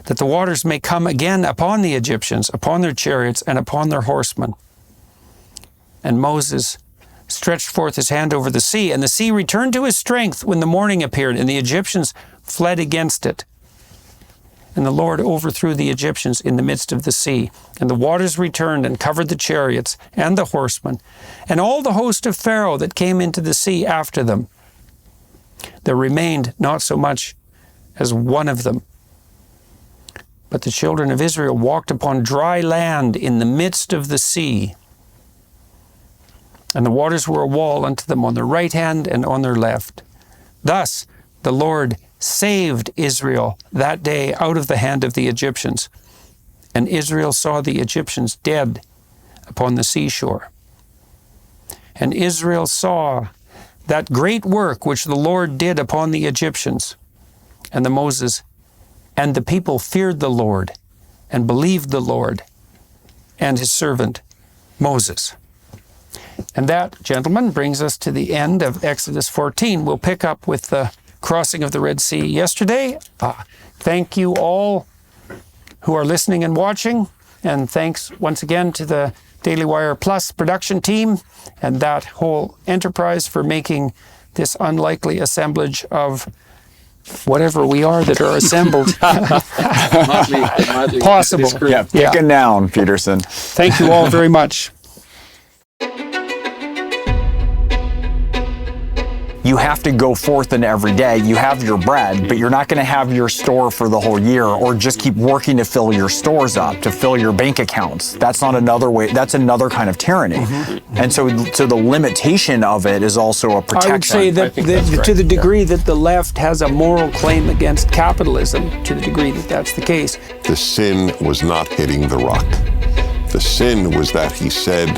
Speaker 1: that the waters may come again upon the Egyptians, upon their chariots, and upon their horsemen." And Moses stretched forth his hand over the sea, and the sea returned to his strength when the morning appeared, and the Egyptians fled against it. And the Lord overthrew the Egyptians in the midst of the sea, and the waters returned and covered the chariots and the horsemen, and all the host of Pharaoh that came into the sea after them. There remained not so much as one of them. But the children of Israel walked upon dry land in the midst of the sea, and the waters were a wall unto them on their right hand and on their left. Thus the Lord saved Israel that day out of the hand of the Egyptians. And Israel saw the Egyptians dead upon the seashore. And Israel saw that great work which the Lord did upon the Egyptians. And the people feared the Lord and believed the Lord and his servant Moses. And that, gentlemen, brings us to the end of Exodus 14. We'll pick up with the crossing of the Red Sea yesterday. Thank you all who are listening and watching, and thanks once again to the Daily Wire Plus production team and that whole enterprise for making this unlikely assemblage of whatever we are that are assembled possible.
Speaker 3: Yeah, pick a noun, Peterson.
Speaker 1: Thank you all very much.
Speaker 3: You have to go forth in every day. You have your bread, but you're not going to have your store for the whole year, or just keep working to fill your stores up, to fill your bank accounts. That's not another way. That's another kind of tyranny. And so the limitation of it is also a protection.
Speaker 1: I would say that to the degree that the left has a moral claim against capitalism, to the degree that that's the case.
Speaker 7: The sin was not hitting the rock. The sin was that he said,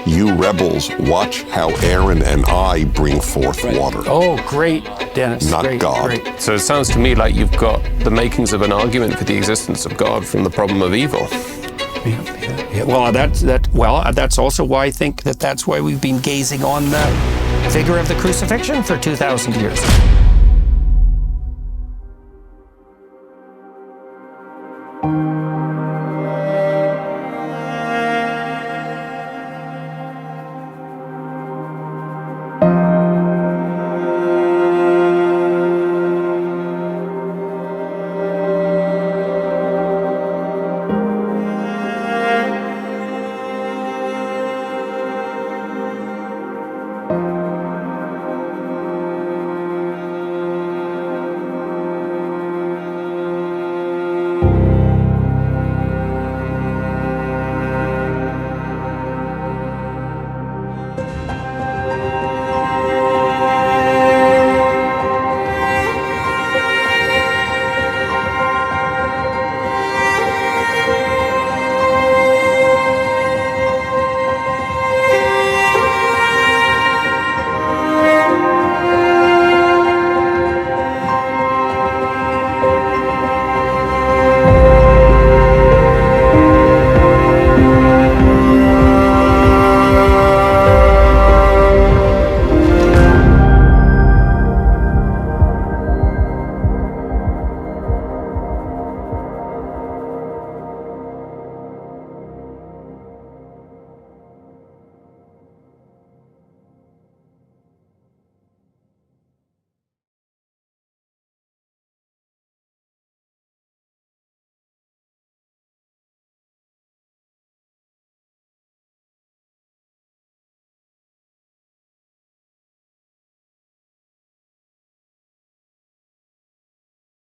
Speaker 7: "You rebels, watch how Aaron and I bring forth water."
Speaker 1: Oh, great, Dennis.
Speaker 7: Not
Speaker 1: great,
Speaker 7: God.
Speaker 1: Great.
Speaker 5: So it sounds to me like you've got the makings of an argument for the existence of God from the problem of evil.
Speaker 1: Yeah. Well, that's also why I think that's why we've been gazing on the figure of the crucifixion for 2,000 years.